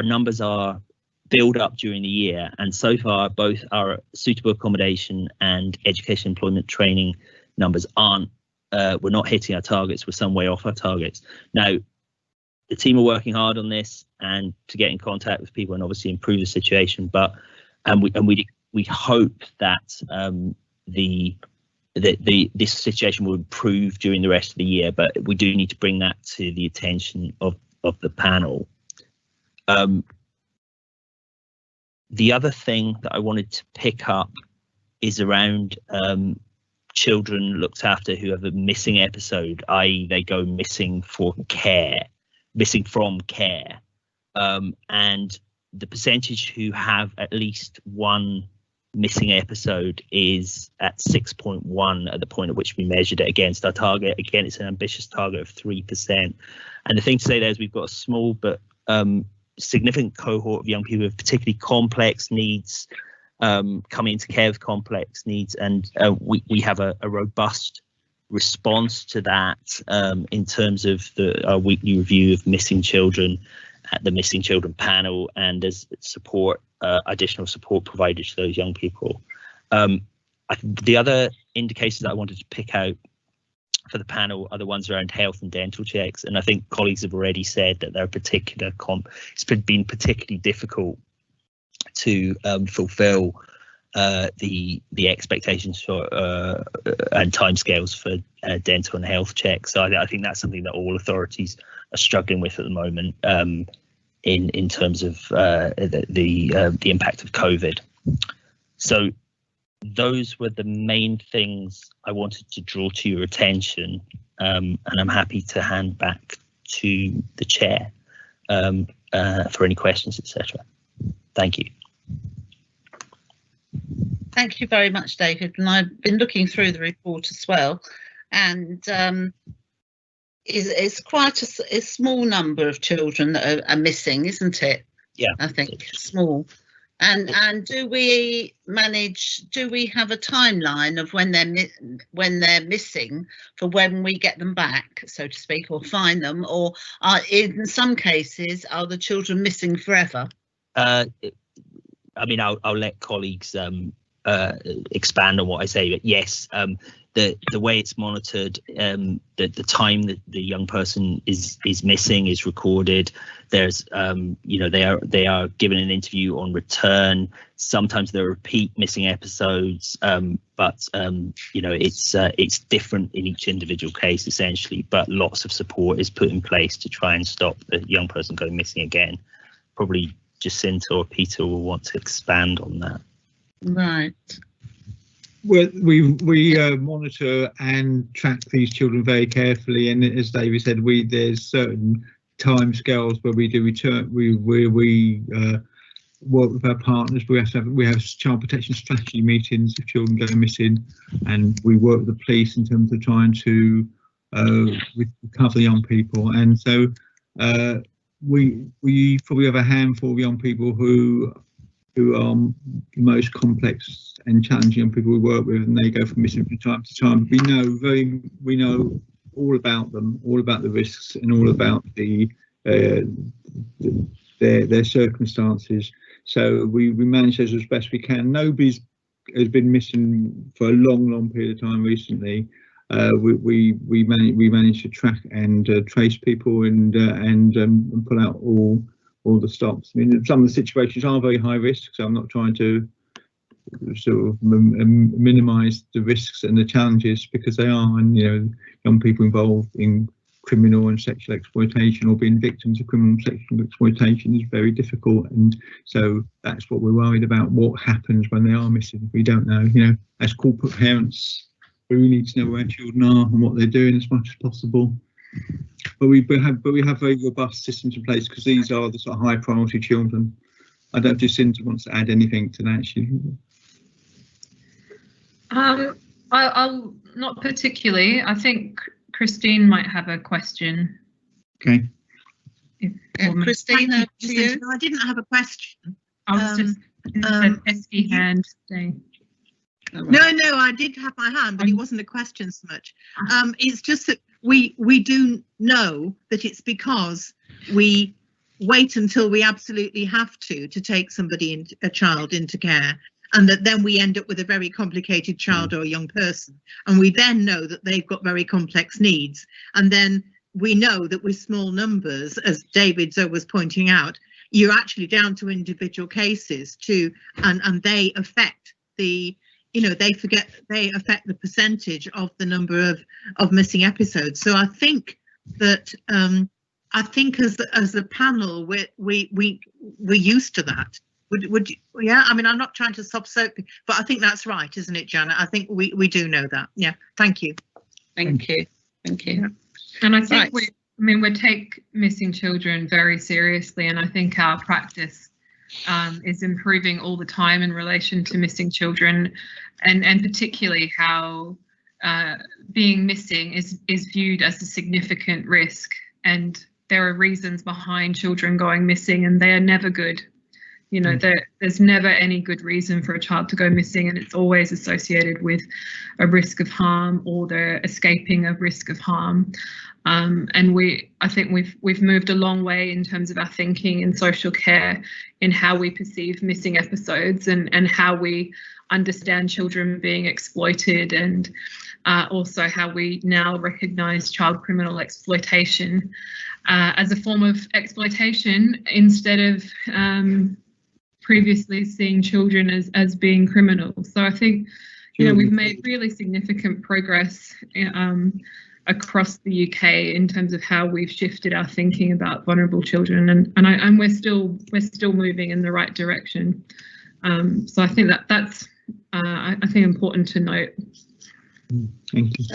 numbers are build up during the year, and so far both our suitable accommodation and education employment training numbers we're not hitting our targets. We're some way off our targets. Now, the team are working hard on this and to get in contact with people and obviously improve the situation, but we hope that this situation will improve during the rest of the year, but we do need to bring that to the attention of the panel. The other thing that I wanted to pick up is around children looked after who have a missing episode, i.e. they go missing from care, and the percentage who have at least one missing episode is at 6.1 at the point at which we measured it against our target. Again, it's an ambitious target of 3%. And the thing to say there is we've got a small but significant cohort of young people with particularly complex needs coming into care with complex needs, and we have a robust response to that in terms of our weekly review of missing children at the Missing Children panel, and as support, additional support provided to those young people. The other indicators that I wanted to pick out for the panel are the ones around health and dental checks, and I think colleagues have already said that there are it's been particularly difficult to fulfil the expectations for and timescales for dental and health checks. So I think that's something that all authorities are struggling with at the moment in terms of the impact of COVID. So those were the main things I wanted to draw to your attention, and I'm happy to hand back to the chair for any questions, etc. Thank you. Thank you very much, David. And I've been looking through the report as well, and it's quite a small number of children that are missing, isn't it? I think small. And do we have a timeline of when they're missing for when we get them back, so to speak, or find them, or in some cases are the children missing forever? I mean, I'll let colleagues expand on what I say, but yes, the way it's monitored, the time that the young person is missing is recorded. There's they are given an interview on return. Sometimes there are repeat missing episodes, but it's different in each individual case essentially, but lots of support is put in place to try and stop the young person going missing again. Probably Jacinta or Peter will want to expand on that. Right. Well, we monitor and track these children very carefully, and as David said, there's certain time scales where we do return. We work with our partners. We have child protection strategy meetings if children go missing, and we work with the police in terms of trying to recover young people. And so we probably have a handful of young people who are the most complex and challenging young people we work with, and they go from missing from time to time. We know all about them, all about the risks, and all about their circumstances. So we manage those as best we can. Nobody has been missing for a long period of time recently. We manage to track and trace people and pull out all the stops. I mean, some of the situations are very high risk, so I'm not trying to sort of minimise the risks and the challenges, because they are, and young people involved in criminal and sexual exploitation or being victims of criminal and sexual exploitation is very difficult, and so that's what we're worried about. What happens when they are missing? We don't know. As corporate parents, we need to know where children are and what they're doing as much as possible. But we have very robust systems in place, because these are the sort of high priority children. I don't know if Jacinta wants to add anything to that. I'll not particularly. I think Christine might have a question. Okay. Christine, to you. I didn't have a question. I was just an empty hand today. No, I did have my hand, but it wasn't a question so much. It's just that we do know that it's because we wait until we absolutely have to take a child into care, and that then we end up with a very complicated child or young person, and we then know that they've got very complex needs, and then we know that with small numbers, as David was pointing out, you're actually down to individual cases too, and they affect the they affect the percentage of the number of missing episodes. So I think that as a panel, we're used to that. Would you, yeah? I mean, I'm not trying to soap, but I think that's right, isn't it, Janet? I think we do know that. Yeah. Thank you. Thank you. Yeah. And I think we take missing children very seriously, and I think our practice is improving all the time in relation to missing children, and particularly how being missing is viewed as a significant risk, and there are reasons behind children going missing, and they are never good. There's never any good reason for a child to go missing, and it's always associated with a risk of harm or they're escaping a risk of harm. And I think we've moved a long way in terms of our thinking in social care, in how we perceive missing episodes and how we understand children being exploited, and also how we now recognise child criminal exploitation as a form of exploitation, instead of previously seeing children as being criminal. So I think we've made really significant progress across the UK in terms of how we've shifted our thinking about vulnerable children, and we're still moving in the right direction. So I think that's I think important to note. Thank you.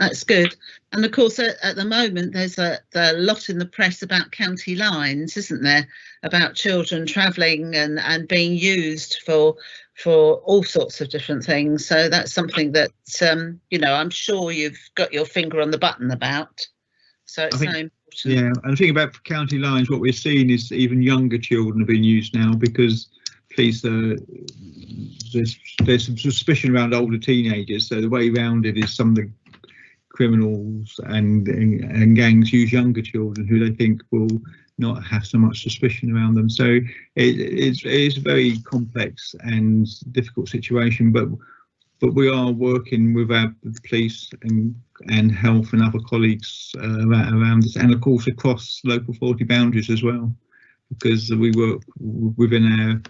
That's good. And of course, at the moment, there's a lot in the press about county lines, isn't there? About children travelling and being used for all sorts of different things. So that's something that I'm sure you've got your finger on the button about. So it's so important. important. Yeah, and the thing about county lines, what we're seeing is even younger children are being used now because police there's some suspicion around older teenagers. So the way around it is some of the criminals and gangs use younger children who they think will not have so much suspicion around them. So it's a very complex and difficult situation, but we are working with our police and health and other colleagues around this, and of course across local authority boundaries as well, because we work within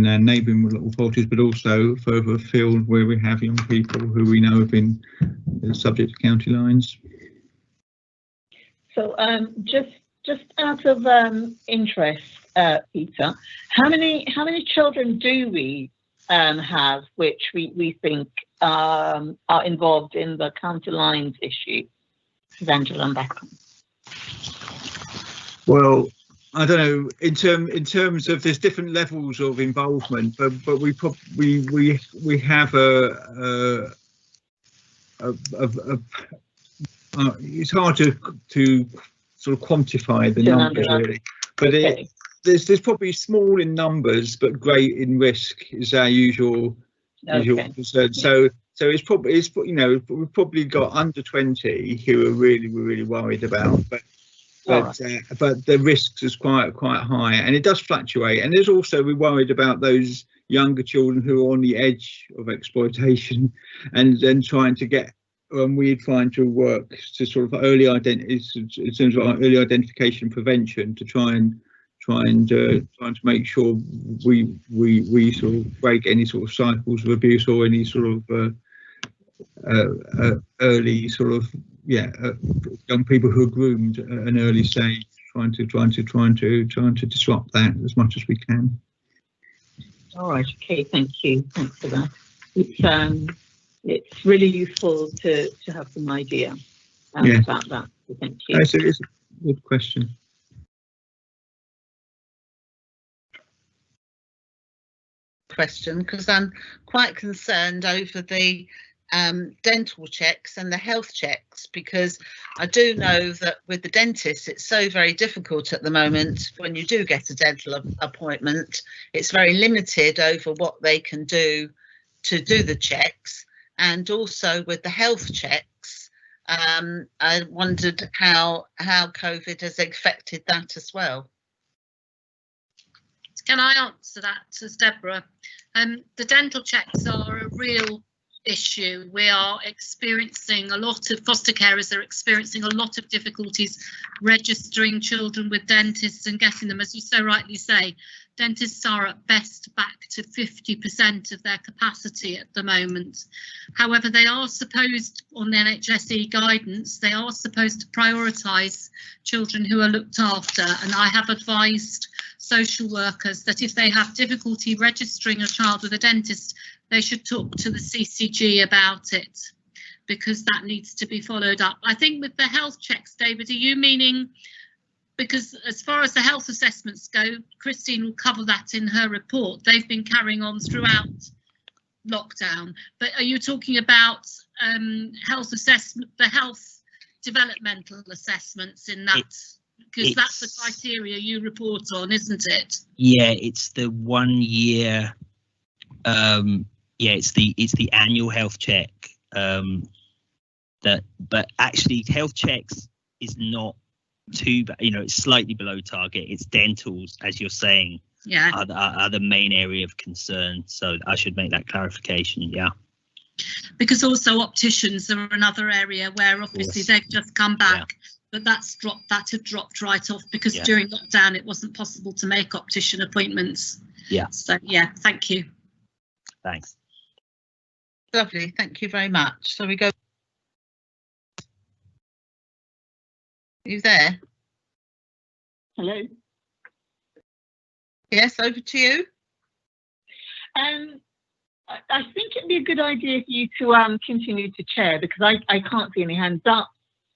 our neighbouring authorities, but also further afield where we have young people who we know have been subject to county lines. So just out of interest, Peter, how many children do we have which we think are involved in the county lines issue? Angela and Beckham. Well, I don't know. In terms of, there's different levels of involvement, but we have it's hard to sort of quantify the numbers really, but there's probably small in numbers but great in risk is our usual concern. So it's probably we've probably got under 20 who are we're really worried about, but the risks is quite high, and it does fluctuate. And there's also, we're worried about those younger children who are on the edge of exploitation, and then trying to get we're trying to work to sort of early identification and prevention to try and make sure we sort of break any sort of cycles of abuse or any sort of early sort of young people who are groomed at an early stage, trying to disrupt that as much as we can. All right, okay, thank you, thanks for that. It's really useful to have some idea about that. So thank you. It's a good question. Because I'm quite concerned over the dental checks and the health checks, because I do know that with the dentist it's so very difficult at the moment. When you do get a dental appointment, it's very limited over what they can do to do the checks, and also with the health checks, I wondered how COVID has affected that as well. Can I answer that as Deborah? The dental checks are a real issue. We are experiencing a lot of foster carers are experiencing a lot of difficulties registering children with dentists and getting them, as you so rightly say. Dentists are at best back to 50% of their capacity at the moment. However, they are supposed, on the NHSE guidance, they are supposed to prioritise children who are looked after, and I have advised social workers that if they have difficulty registering a child with a dentist, they should talk to the CCG about it, because that needs to be followed up. I think with the health checks, David, are you meaning, because as far as the health assessments go, Christine will cover that in her report, they've been carrying on throughout lockdown, but are you talking about health assessment, the health developmental assessments in that? Because that's the criteria you report on, isn't it? Yeah, it's the 1 year. It's the annual health check. But actually, health checks is not too bad. It's slightly below target. It's dentals, as you're saying, are the main area of concern. So I should make that clarification. Yeah. Because also opticians are another area where obviously they've just come back. But that had dropped right off because during lockdown it wasn't possible to make optician appointments. Yeah. So thank you. Thanks. Lovely, thank you very much. So we go. Are you there? Hello. Yes, over to you. I think it'd be a good idea for you to continue to chair, because I can't see any hands up.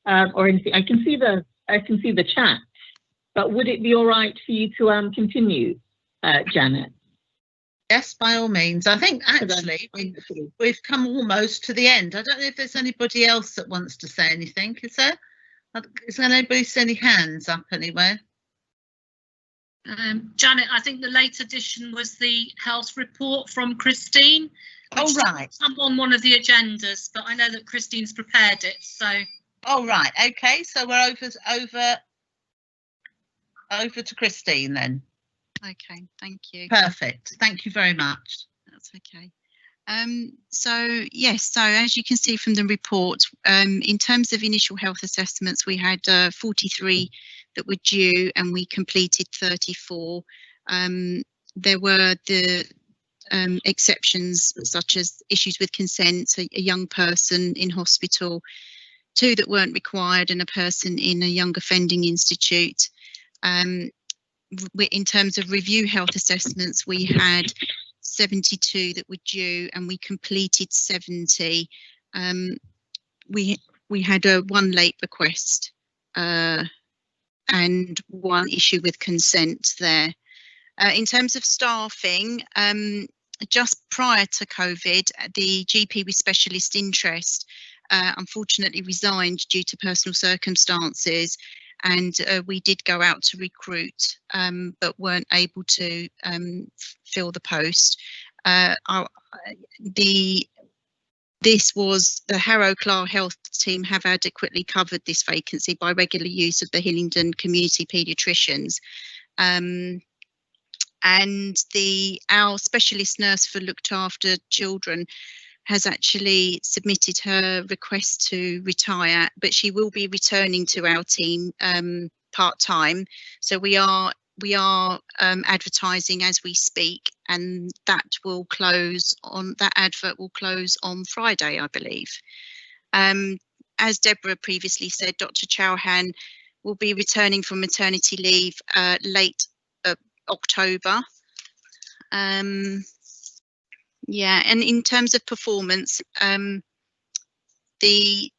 Or anything. I can see the chat, but would it be all right for you to continue, Janet? Yes, by all means. I think actually we've come almost to the end. I don't know if there's anybody else that wants to say anything, is there? Is anybody see any hands up anywhere? Janet, I think the late addition was the health report from Christine. Oh, right. I'm on one of the agendas, but I know that Christine's prepared it, so. Oh, right. Okay, so we're over to Christine then. Okay, thank you. Perfect. Thank you very much. That's okay. So yes, so as you can see from the report, in terms of initial health assessments, we had 43 that were due and we completed 34. There were the exceptions such as issues with consent, a young person in hospital, 2 that weren't required, and a person in a young offending institute. In terms of review health assessments, we had 72 that were due and we completed 70. We had 1 late request and 1 issue with consent there. In terms of staffing, just prior to COVID, the GP with specialist interest unfortunately resigned due to personal circumstances, and we did go out to recruit but weren't able to fill the post. This was the Harrow Clark Health team have adequately covered this vacancy by regular use of the Hillingdon community paediatricians. And our specialist nurse for looked after children has actually submitted her request to retire, but she will be returning to our team part-time. So we are advertising as we speak, and that advert will close on Friday, I believe. As Deborah previously said, Dr. Chauhan will be returning from maternity leave late October. Yeah, and in terms of performance, the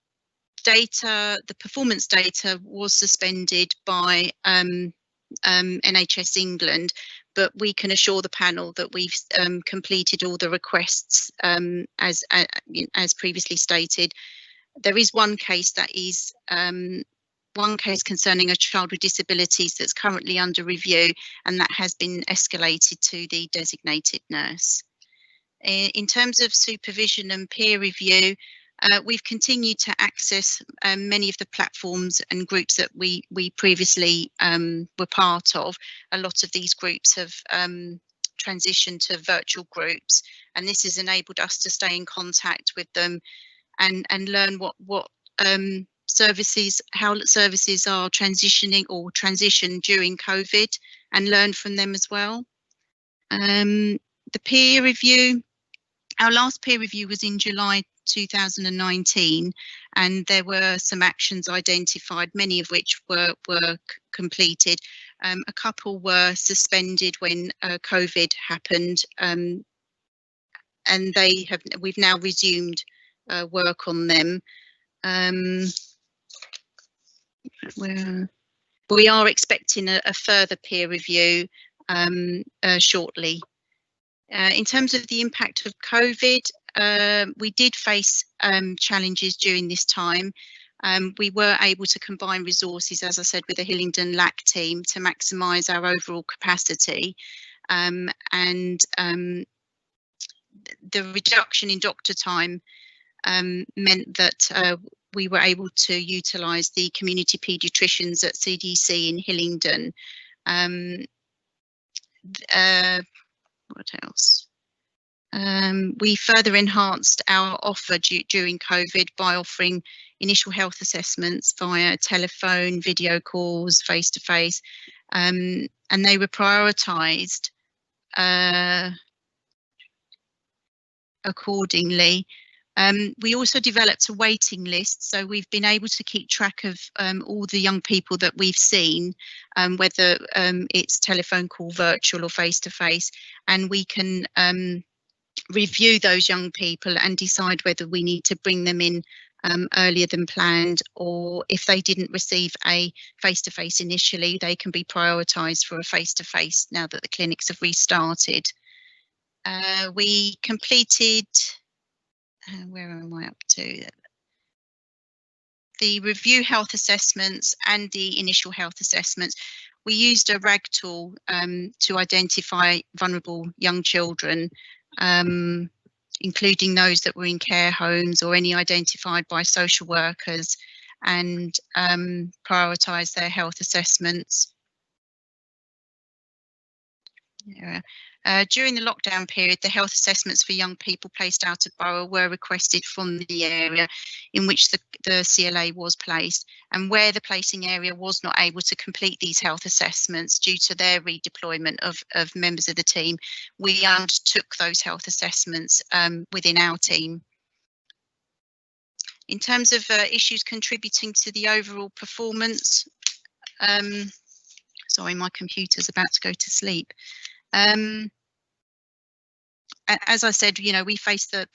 performance data was suspended by NHS England, but we can assure the panel that we've completed all the requests as previously stated. There is one case concerning a child with disabilities that's currently under review, and that has been escalated to the designated nurse. In terms of supervision and peer review, we've continued to access many of the platforms and groups that we previously were part of. A lot of these groups have transitioned to virtual groups, and this has enabled us to stay in contact with them and learn how services are transitioning or transition during COVID, and learn from them as well. The peer review, our last peer review was in July 2019, and there were some actions identified, many of which were completed. A couple were suspended when COVID happened, and we've now resumed work on them. We are expecting a further peer review shortly. In terms of the impact of COVID, we did face challenges during this time. We were able to combine resources, as I said, with the Hillingdon LAC team to maximise our overall capacity, and the reduction in doctor time meant that we were able to utilise the community paediatricians at CDC in Hillingdon. What else? We further enhanced our offer during COVID by offering initial health assessments via telephone, video calls, face-to-face, and they were prioritised accordingly. We also developed a waiting list, so we've been able to keep track of all the young people that we've seen, whether it's telephone call, virtual or face-to-face, and we can review those young people and decide whether we need to bring them in earlier than planned, or if they didn't receive a face-to-face initially, they can be prioritised for a face-to-face now that the clinics have restarted. We completed, where am I up to? the review health assessments and the initial health assessments, we used a RAG tool to identify vulnerable young children, including those that were in care homes or any identified by social workers, and prioritise their health assessments. Yeah. During the lockdown period, the health assessments for young people placed out of borough were requested from the area in which the CLA was placed, and where the placing area was not able to complete these health assessments due to their redeployment of members of the team, we undertook those health assessments within our team. In terms of issues contributing to the overall performance, sorry, my computer's about to go to sleep. As I said, you know, we faced the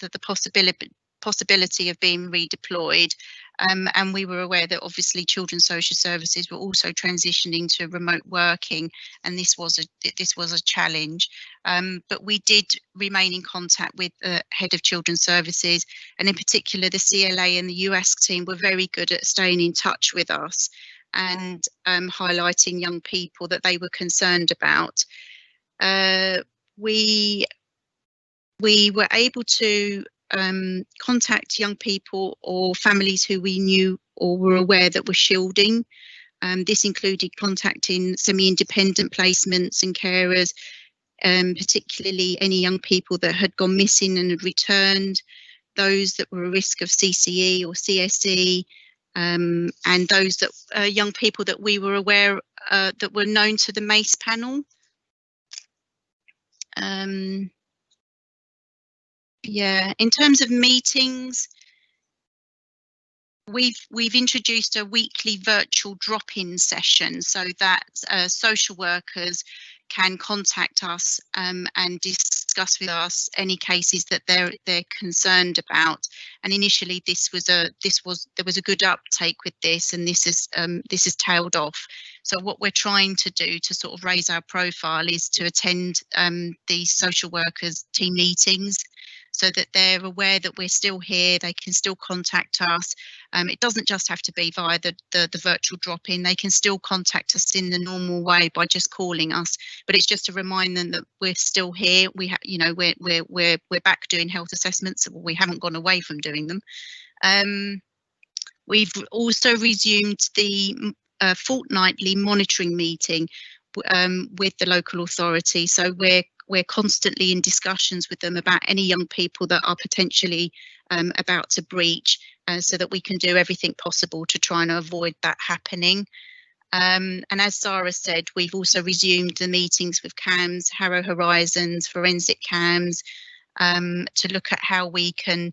possibility of being redeployed, and we were aware that obviously Children's Social Services were also transitioning to remote working, and this was a challenge. But we did remain in contact with the head of Children's Services, and in particular the CLA and the US team were very good at staying in touch with us and highlighting young people that they were concerned about. We were able to contact young people or families who we knew or were aware that were shielding. This included contacting semi-independent placements and carers, particularly any young people that had gone missing and had returned, those that were at risk of CCE or CSE, and those that young people that we were aware that were known to the MACE panel. Yeah, in terms of meetings, we've introduced a weekly virtual drop-in session so that social workers can contact us and discuss with us any cases that they're concerned about. And initially, there was a good uptake with this, and this is tailed off. So what we're trying to do to sort of raise our profile is to attend these social workers team meetings, so that they're aware that we're still here, they can still contact us. It doesn't just have to be via the virtual drop-in, they can still contact us in the normal way by just calling us, but it's just to remind them that we're still here. We have, you know, we're back doing health assessments, we haven't gone away from doing them. We've also resumed the fortnightly monitoring meeting with the local authority, so we're constantly in discussions with them about any young people that are potentially about to breach, so that we can do everything possible to try and avoid that happening. And as Sarah said, we've also resumed the meetings with CAMS, Harrow Horizons, Forensic CAMS, to look at how we can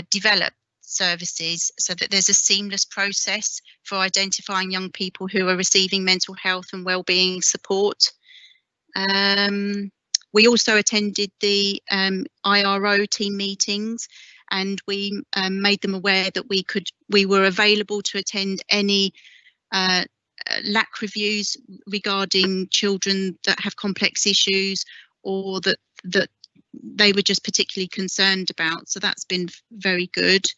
develop services so that there's a seamless process for identifying young people who are receiving mental health and wellbeing support. We also attended the IRO team meetings, and we made them aware that we were available to attend any LAC reviews regarding children that have complex issues or that they were just particularly concerned about. So that's been very good.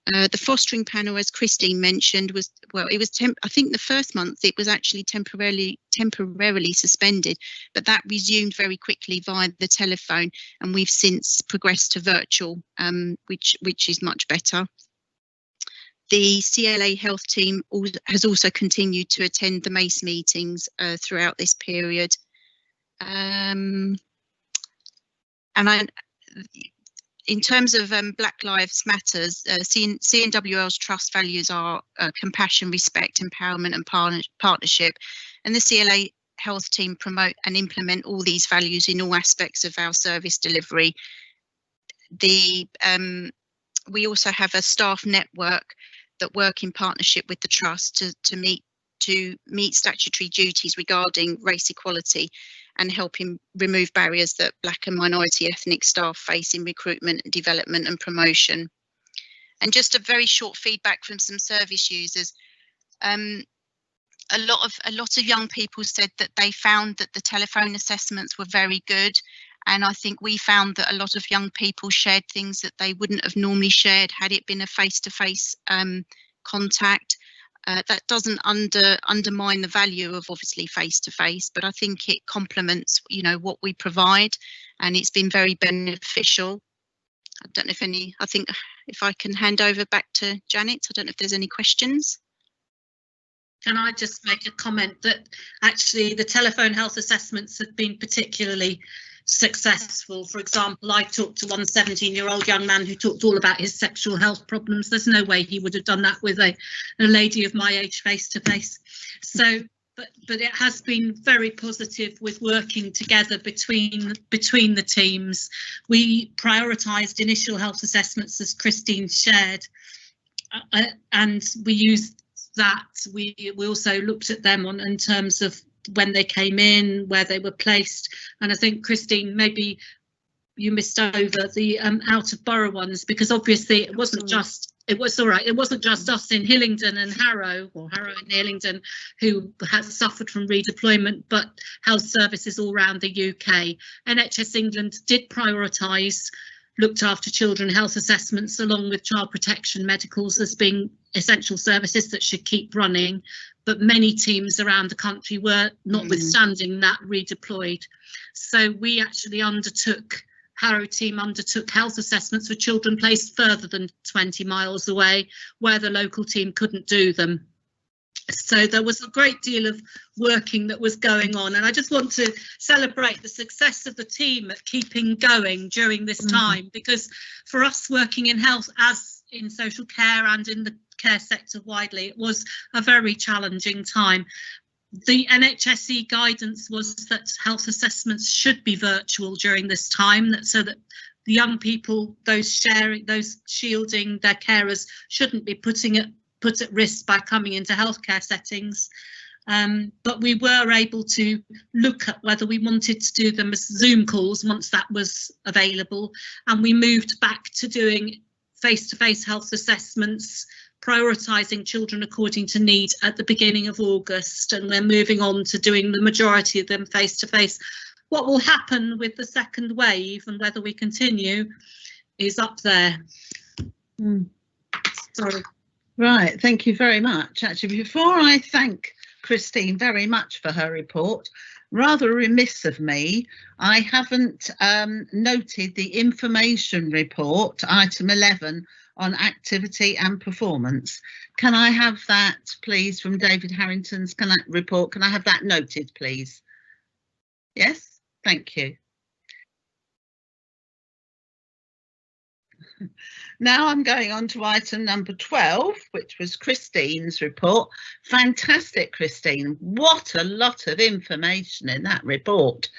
The fostering panel, as Christine mentioned, was, well, it was I think the first month it was actually temporarily suspended, but that resumed very quickly via the telephone, and we've since progressed to virtual, which is much better. The CLA health team has also continued to attend the MACE meetings throughout this period. In terms of Black Lives Matters, CNWL's trust values are compassion, respect, empowerment and partnership, and the CLA health team promote and implement all these values in all aspects of our service delivery. We also have a staff network that work in partnership with the trust to meet statutory duties regarding race equality and helping remove barriers that Black and minority ethnic staff face in recruitment, development and promotion. And just a very short feedback from some service users. A lot of young people said that they found that the telephone assessments were very good, and I think we found that a lot of young people shared things that they wouldn't have normally shared had it been a face-to-face contact. That doesn't undermine the value of obviously face-to-face, but I think it complements, you know, what we provide, and it's been very beneficial. I don't know if I think if I can hand over back to Janet, I don't know if there's any questions. Can I just make a comment that actually the telephone health assessments have been particularly successful? For example, I talked to one 17-year-old young man who talked all about his sexual health problems. There's no way he would have done that with a lady of my age face to face. So, but it has been very positive with working together between the teams. We prioritised initial health assessments, as Christine shared, and we used that. We also looked at them in terms of when they came in, where they were placed, and I think, Christine, maybe you missed over the out of borough ones, because obviously it wasn't just it wasn't just us in Hillingdon and Harrow, or Harrow and Hillingdon, who had suffered from redeployment, but health services all around the UK. NHS England did prioritise looked after children health assessments along with child protection medicals as being essential services that should keep running, but many teams around the country were, notwithstanding that, redeployed. So we actually Harrow team undertook health assessments for children placed further than 20 miles away, where the local team couldn't do them. So there was a great deal of working that was going on, and I just want to celebrate the success of the team at keeping going during this time, because for us working in health, as in social care and in the care sector widely, it was a very challenging time. The NHSE guidance was that health assessments should be virtual during this time, so that the young people, those shielding their carers, shouldn't be put at risk by coming into healthcare settings. But we were able to look at whether we wanted to do them as Zoom calls once that was available, and we moved back to doing face-to-face health assessments, prioritising children according to need at the beginning of August, and then moving on to doing the majority of them face-to-face. What will happen with the second wave and whether we continue is up there. Sorry. Right, thank you very much. Actually, before I thank Christine very much for her report, rather remiss of me, I haven't noted the information report, item 11, on activity and performance. Can I have that, please, from David Harrington's report? Can I have that noted, please? Yes, thank you. Now I'm going on to item number 12, which was Christine's report. Fantastic, Christine. What a lot of information in that report.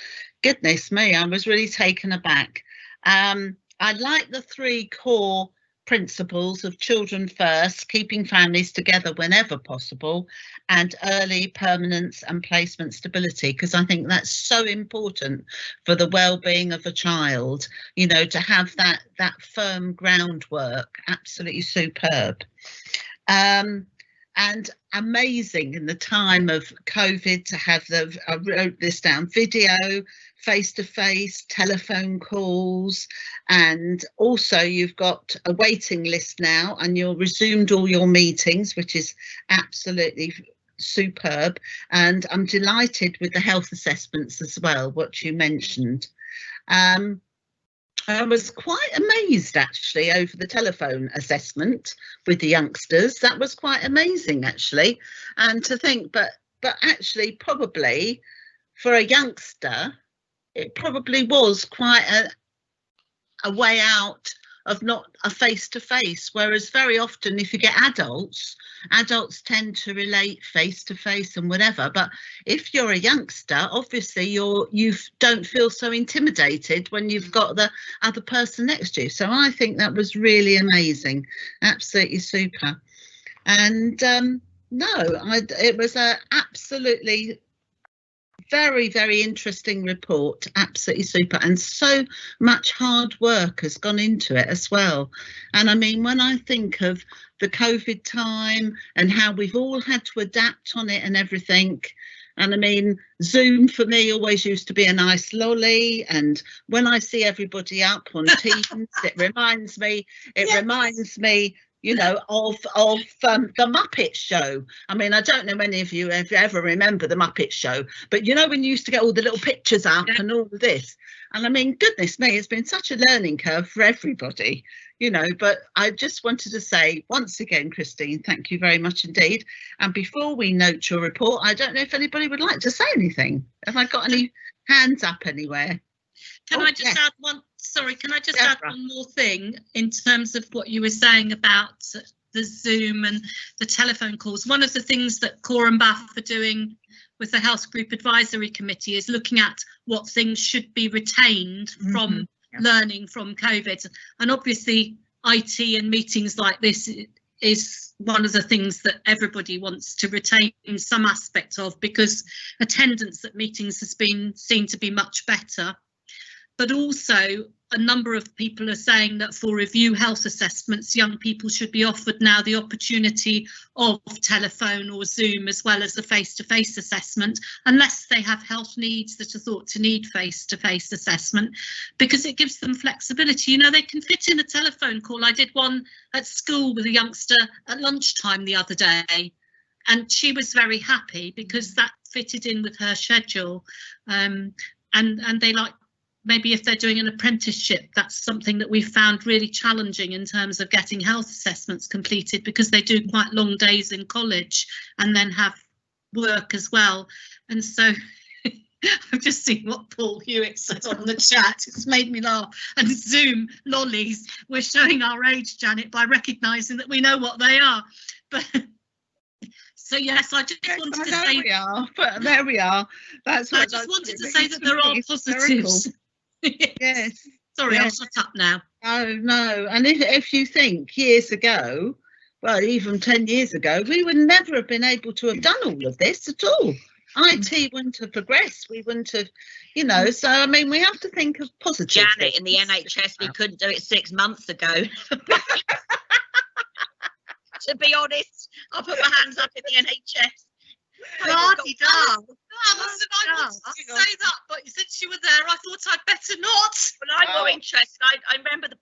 Goodness me, I was really taken aback. I like the 3 core principles of children first, keeping families together whenever possible, and early permanence and placement stability, because I think that's so important for the well-being of a child, you know, to have that firm groundwork. Absolutely superb. And amazing in the time of COVID to have I wrote this down, video, face-to-face, telephone calls, and also you've got a waiting list now, and you've resumed all your meetings, which is absolutely superb. And I'm delighted with the health assessments as well, what you mentioned. I was quite amazed actually over the telephone assessment with the youngsters. That was quite amazing actually, and to think, but actually probably for a youngster, it probably was quite a way out of not a face-to-face, whereas very often if you get adults tend to relate face-to-face and whatever, but if you're a youngster, obviously you don't feel so intimidated when you've got the other person next to you. So I think that was really amazing, absolutely super. And it was a absolutely very, very interesting report, absolutely super, and so much hard work has gone into it as well. And I mean, when I think of the COVID time and how we've all had to adapt on it and everything, and I mean, Zoom for me always used to be a nice lolly, and when I see everybody up on Teams, it reminds me you know, of the Muppet Show. I mean, I don't know many of you if you ever remember the Muppet Show, but you know when you used to get all the little pictures up and all of this. And I mean, goodness me, it's been such a learning curve for everybody, you know. But I just wanted to say once again, Christine, thank you very much indeed. And before we note your report, I don't know if anybody would like to say anything. Have I got any hands up anywhere? Can I just add one? Sorry, can I just add one more thing in terms of what you were saying about the Zoom and the telephone calls? One of the things that Core and Bath are doing with the Health Group Advisory Committee is looking at what things should be retained from learning from COVID. And obviously IT and meetings like this is one of the things that everybody wants to retain some aspect of, because attendance at meetings has been seen to be much better. But also a number of people are saying that for review health assessments, young people should be offered now the opportunity of telephone or Zoom as well as a face-to-face assessment, unless they have health needs that are thought to need face-to-face assessment, because it gives them flexibility. You know, they can fit in a telephone call. I did one at school with a youngster at lunchtime the other day, and she was very happy because that fitted in with her schedule. And they like, maybe if they're doing an apprenticeship, that's something that we've found really challenging in terms of getting health assessments completed, because they do quite long days in college and then have work as well. And so I've just seen what Paul Hewitt said on the chat. It's made me laugh. And Zoom lollies, we're showing our age, Janet, by recognising that we know what they are. But so yes, I just wanted to say we are, but there we are. That's what I just wanted to say that there are positives. Yes. Sorry, yes. I'll shut up now. Oh no, and if you think years ago, well, even 10 years ago, we would never have been able to have done all of this at all. IT wouldn't have progressed. We wouldn't have, you know. So I mean, we have to think of positive. Janet, in the NHS, we couldn't do it 6 months ago. To be honest, I'll put my hands up in the NHS. Alison, I wanted to say that, but since you were there, I thought I'd better not. Well, I'm more interested. I remember the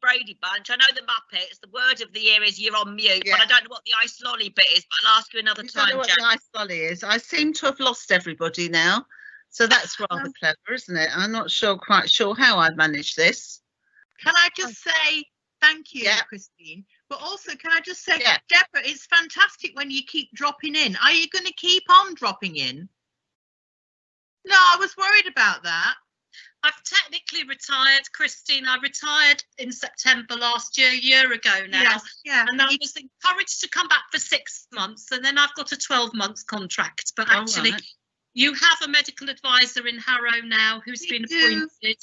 Brady Bunch. I know the Muppets. The word of the year is you're on mute, but I don't know what the ice lolly bit is, but I'll ask you another time, I don't know what the ice lolly is. I seem to have lost everybody now. So that's rather clever, isn't it? I'm not quite sure how I managed this. Can I just say thank you, Christine? But also, can I just say, Deborah, it's fantastic when you keep dropping in. Are you going to keep on dropping in? No, I was worried about that. I've technically retired, Christine. I retired in September last year, a year ago now. Yes, yeah. And I was encouraged to come back for 6 months, and then I've got a 12-month contract. But actually, you have a medical advisor in Harrow now who's been appointed,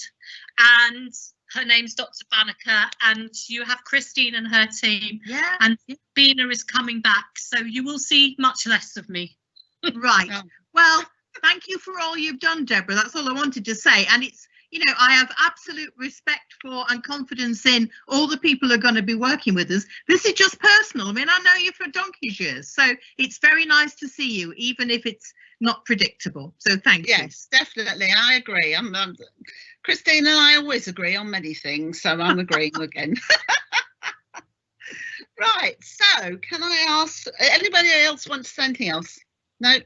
and her name's Dr. Banneker, and you have Christine and her team. Yeah. And Bina is coming back, so you will see much less of me. Right. Well, thank you for all you've done, Deborah. That's all I wanted to say. And it's, you know, I have absolute respect for and confidence in all the people who are going to be working with us. This is just personal. I mean, I know you for donkey's years, so it's very nice to see you, even if it's not predictable. So thank you. Yes, definitely. I agree. Christine and I always agree on many things, so I'm agreeing again. Right, so can I ask, anybody else want to say anything else? No?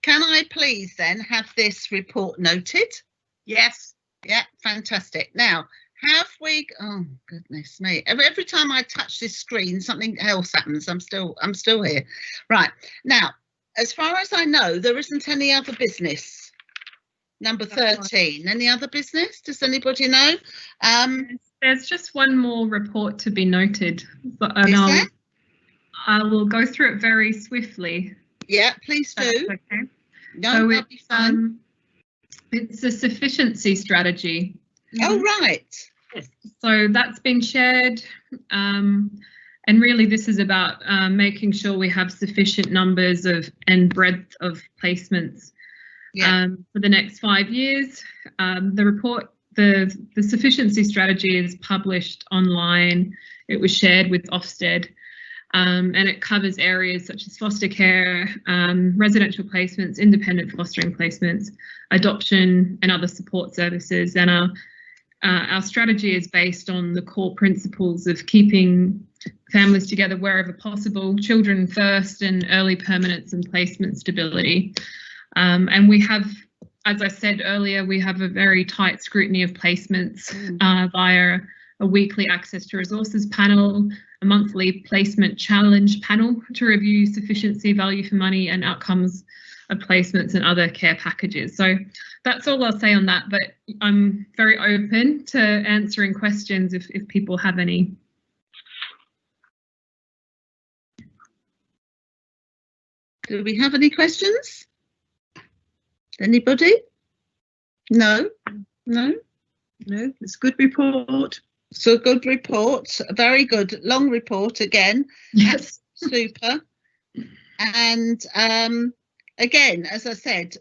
Can I please then have this report noted? Yes. Yeah, fantastic. Now, have we, oh goodness me, every time I touch this screen, something else happens. I'm still here. Right, now, as far as I know, there isn't any other business. Number 13, any other business? Does anybody know? There's just one more report to be noted, but I will go through it very swiftly. Yeah, please do. Okay. No, so that'll be fine. It's a sufficiency strategy. Oh, right. So that's been shared. And really this is about making sure we have sufficient numbers of and breadth of placements for the next 5 years. The report, the sufficiency strategy is published online. It was shared with Ofsted. And it covers areas such as foster care, residential placements, independent fostering placements, adoption and other support services. And Our strategy is based on the core principles of keeping families together wherever possible, children first, and early permanence and placement stability. And we have, as I said earlier, we have a very tight scrutiny of placements via a weekly access to resources panel, a monthly placement challenge panel to review sufficiency, value for money and outcomes of placements and other care packages. So that's all I'll say on that, but I'm very open to answering questions if people have any. Do we have any questions? Anybody? No? No? No, it's a good report. So a good report, a very good long report again. Yes. Super. And again, as I said,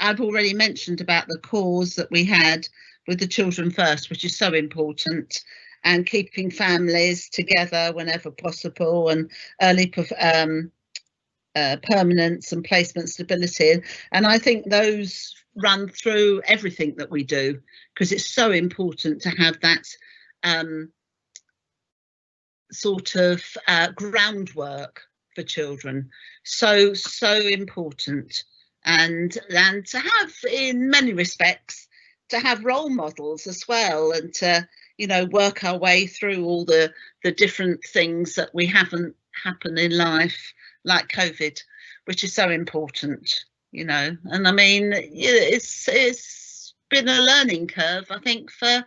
I've already mentioned about the cause that we had with the Children First, which is so important, and keeping families together whenever possible, and early permanence and placement stability. And I think those run through everything that we do, because it's so important to have that sort of groundwork for children. So important. And to have, in many respects, to have role models as well, and to, you know, work our way through all the different things that we haven't happen in life, like COVID, which is so important, you know. And I mean, it's been a learning curve, I think, for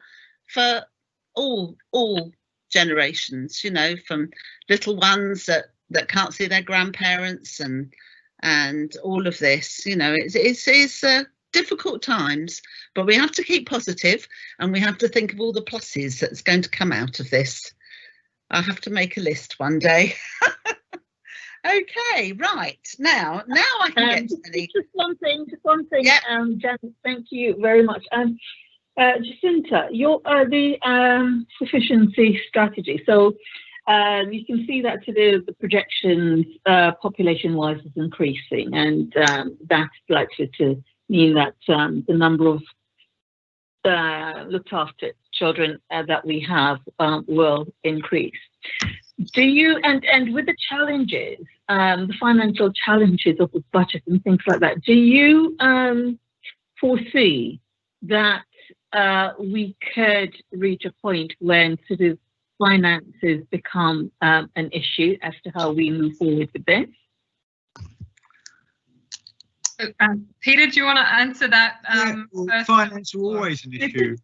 all generations, you know, from little ones that can't see their grandparents and all of this, you know. It's difficult times, but we have to keep positive, and we have to think of all the pluses that's going to come out of this. I'll have to make a list one day. Okay, right, now I can get to any. Just one thing. Yep. Janet, thank you very much. Jacinta, the sufficiency strategy. So you can see that the projections population-wise is increasing, and that's likely to mean that the number of looked after children that we have will increase. Do you, and with the challenges, the financial challenges of the budget and things like that, do you foresee that we could reach a point when sort of finances become an issue as to how we move forward with this? Peter, do you want to answer that? Well, finance are always an issue,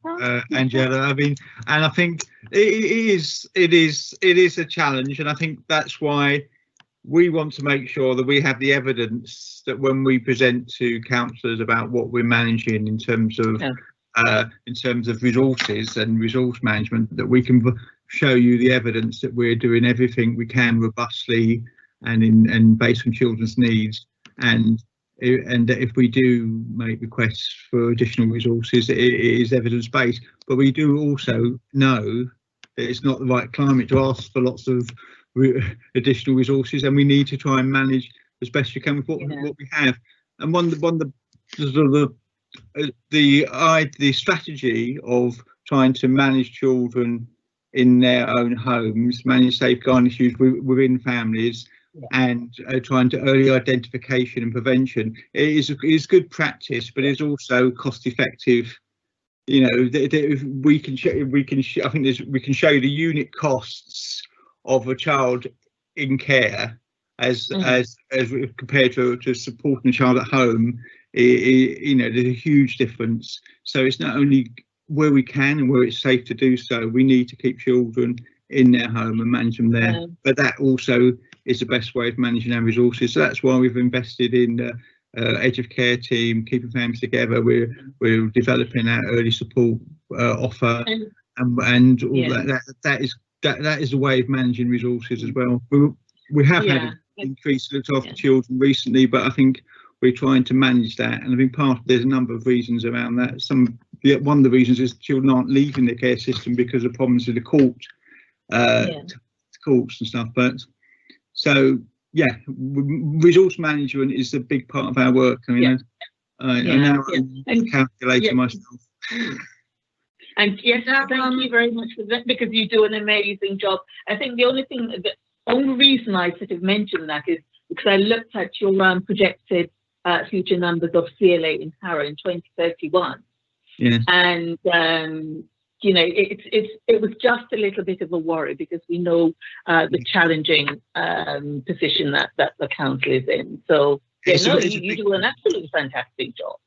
Angela. I mean, and I think it is a challenge, and I think that's why we want to make sure that we have the evidence that when we present to councillors about what we're managing in terms of resources and resource management, that we can show you the evidence that we're doing everything we can robustly and based on children's needs. And if we do make requests for additional resources, it is evidence-based. But we do also know that it's not the right climate to ask for lots of additional resources, and we need to try and manage as best we can with what we have. And the strategy of trying to manage children in their own homes, manage safeguarding issues within families, and trying to early identification and prevention is good practice, but it's also cost effective. You know, we can show the unit costs of a child in care as compared to supporting a child at home. You know, there's a huge difference. So it's not only where we can and where it's safe to do so, we need to keep children in their home and manage them there. But that also is the best way of managing our resources. So that's why we've invested in the Edge of Care team, keeping families together. We're developing our early support offer, and all that is a way of managing resources as well. We have had an increase looked after children recently, but I think we're trying to manage that, and I think there's a number of reasons around that. One of the reasons is children aren't leaving the care system because of problems with the courts and stuff. But so resource management is a big part of our work. I mean, I'm now a calculator myself. And yes, thank you very much for that, because you do an amazing job. I think the only reason I sort of mentioned that is because I looked at your projected future numbers of CLA in Harrow in 2031. Yeah. And you know, it was just a little bit of a worry, because we know the challenging position that the council is in. So yeah, no, you do an absolutely fantastic job.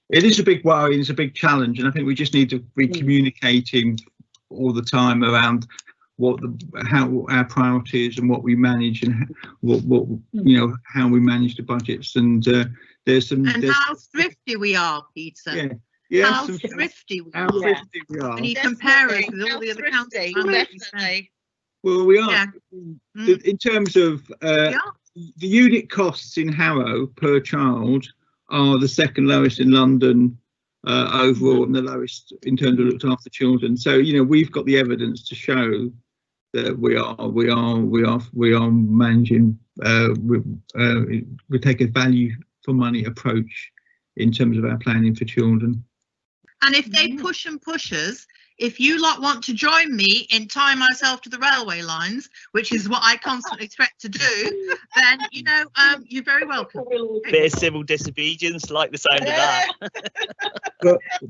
It is a big worry, it's a big challenge, and I think we just need to be communicating all the time around how our priorities and what we manage, and what you know, how we manage the budgets. And there's how thrifty we are, Peter. Yeah, how thrifty we are. How thrifty we are. When you compare us with all the other councils. Definitely. Well, we are. In terms of the unit costs in Harrow per child are the second lowest in London overall, and the lowest in terms of looked after children. So, you know, we've got the evidence to show that we are managing. We take a value for money approach in terms of our planning for children. And if they push and push us, if you lot want to join me in tying myself to the railway lines, which is what I constantly expect to do, then, you know, you're very welcome. Bit of civil disobedience, like the sound of that.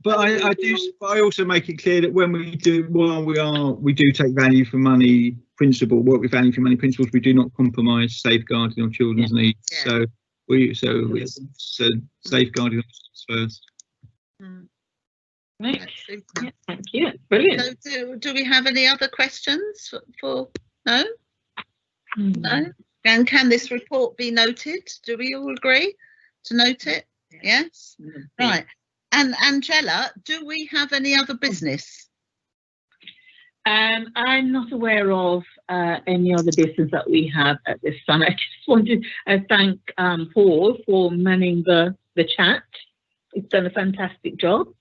but I also make it clear that when we do, we do take value for money principle, work with value for money principles, we do not compromise safeguarding of children's needs. So safeguarding us first. Right. Yeah, thank you. Brilliant. So do we have any other questions for no? No? And can this report be noted? Do we all agree to note it? Yes. Right. And Angela, do we have any other business? I'm not aware of any other business that we have at this time. I just wanted to thank Paul for manning the chat. He's done a fantastic job.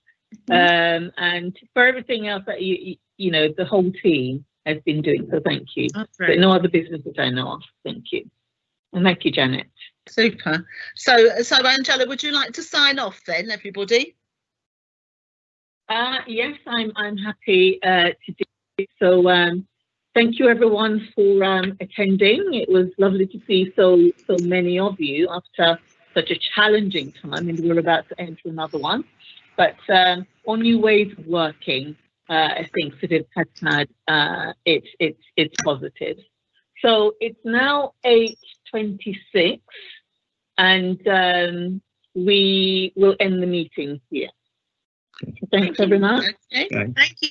And for everything else that you know, the whole team has been doing, so thank you. But no other business that I know of. Thank you. And thank you, Janet. Super. So Angela, would you like to sign off then, everybody? Yes, I'm happy to do it. So thank you everyone for attending. It was lovely to see so many of you after such a challenging time, and we're about to enter another one. But on new ways of working, I think sort of has had it's positive. So it's now 8:26, and we will end the meeting here. Thanks, everyone. Okay. Thank you.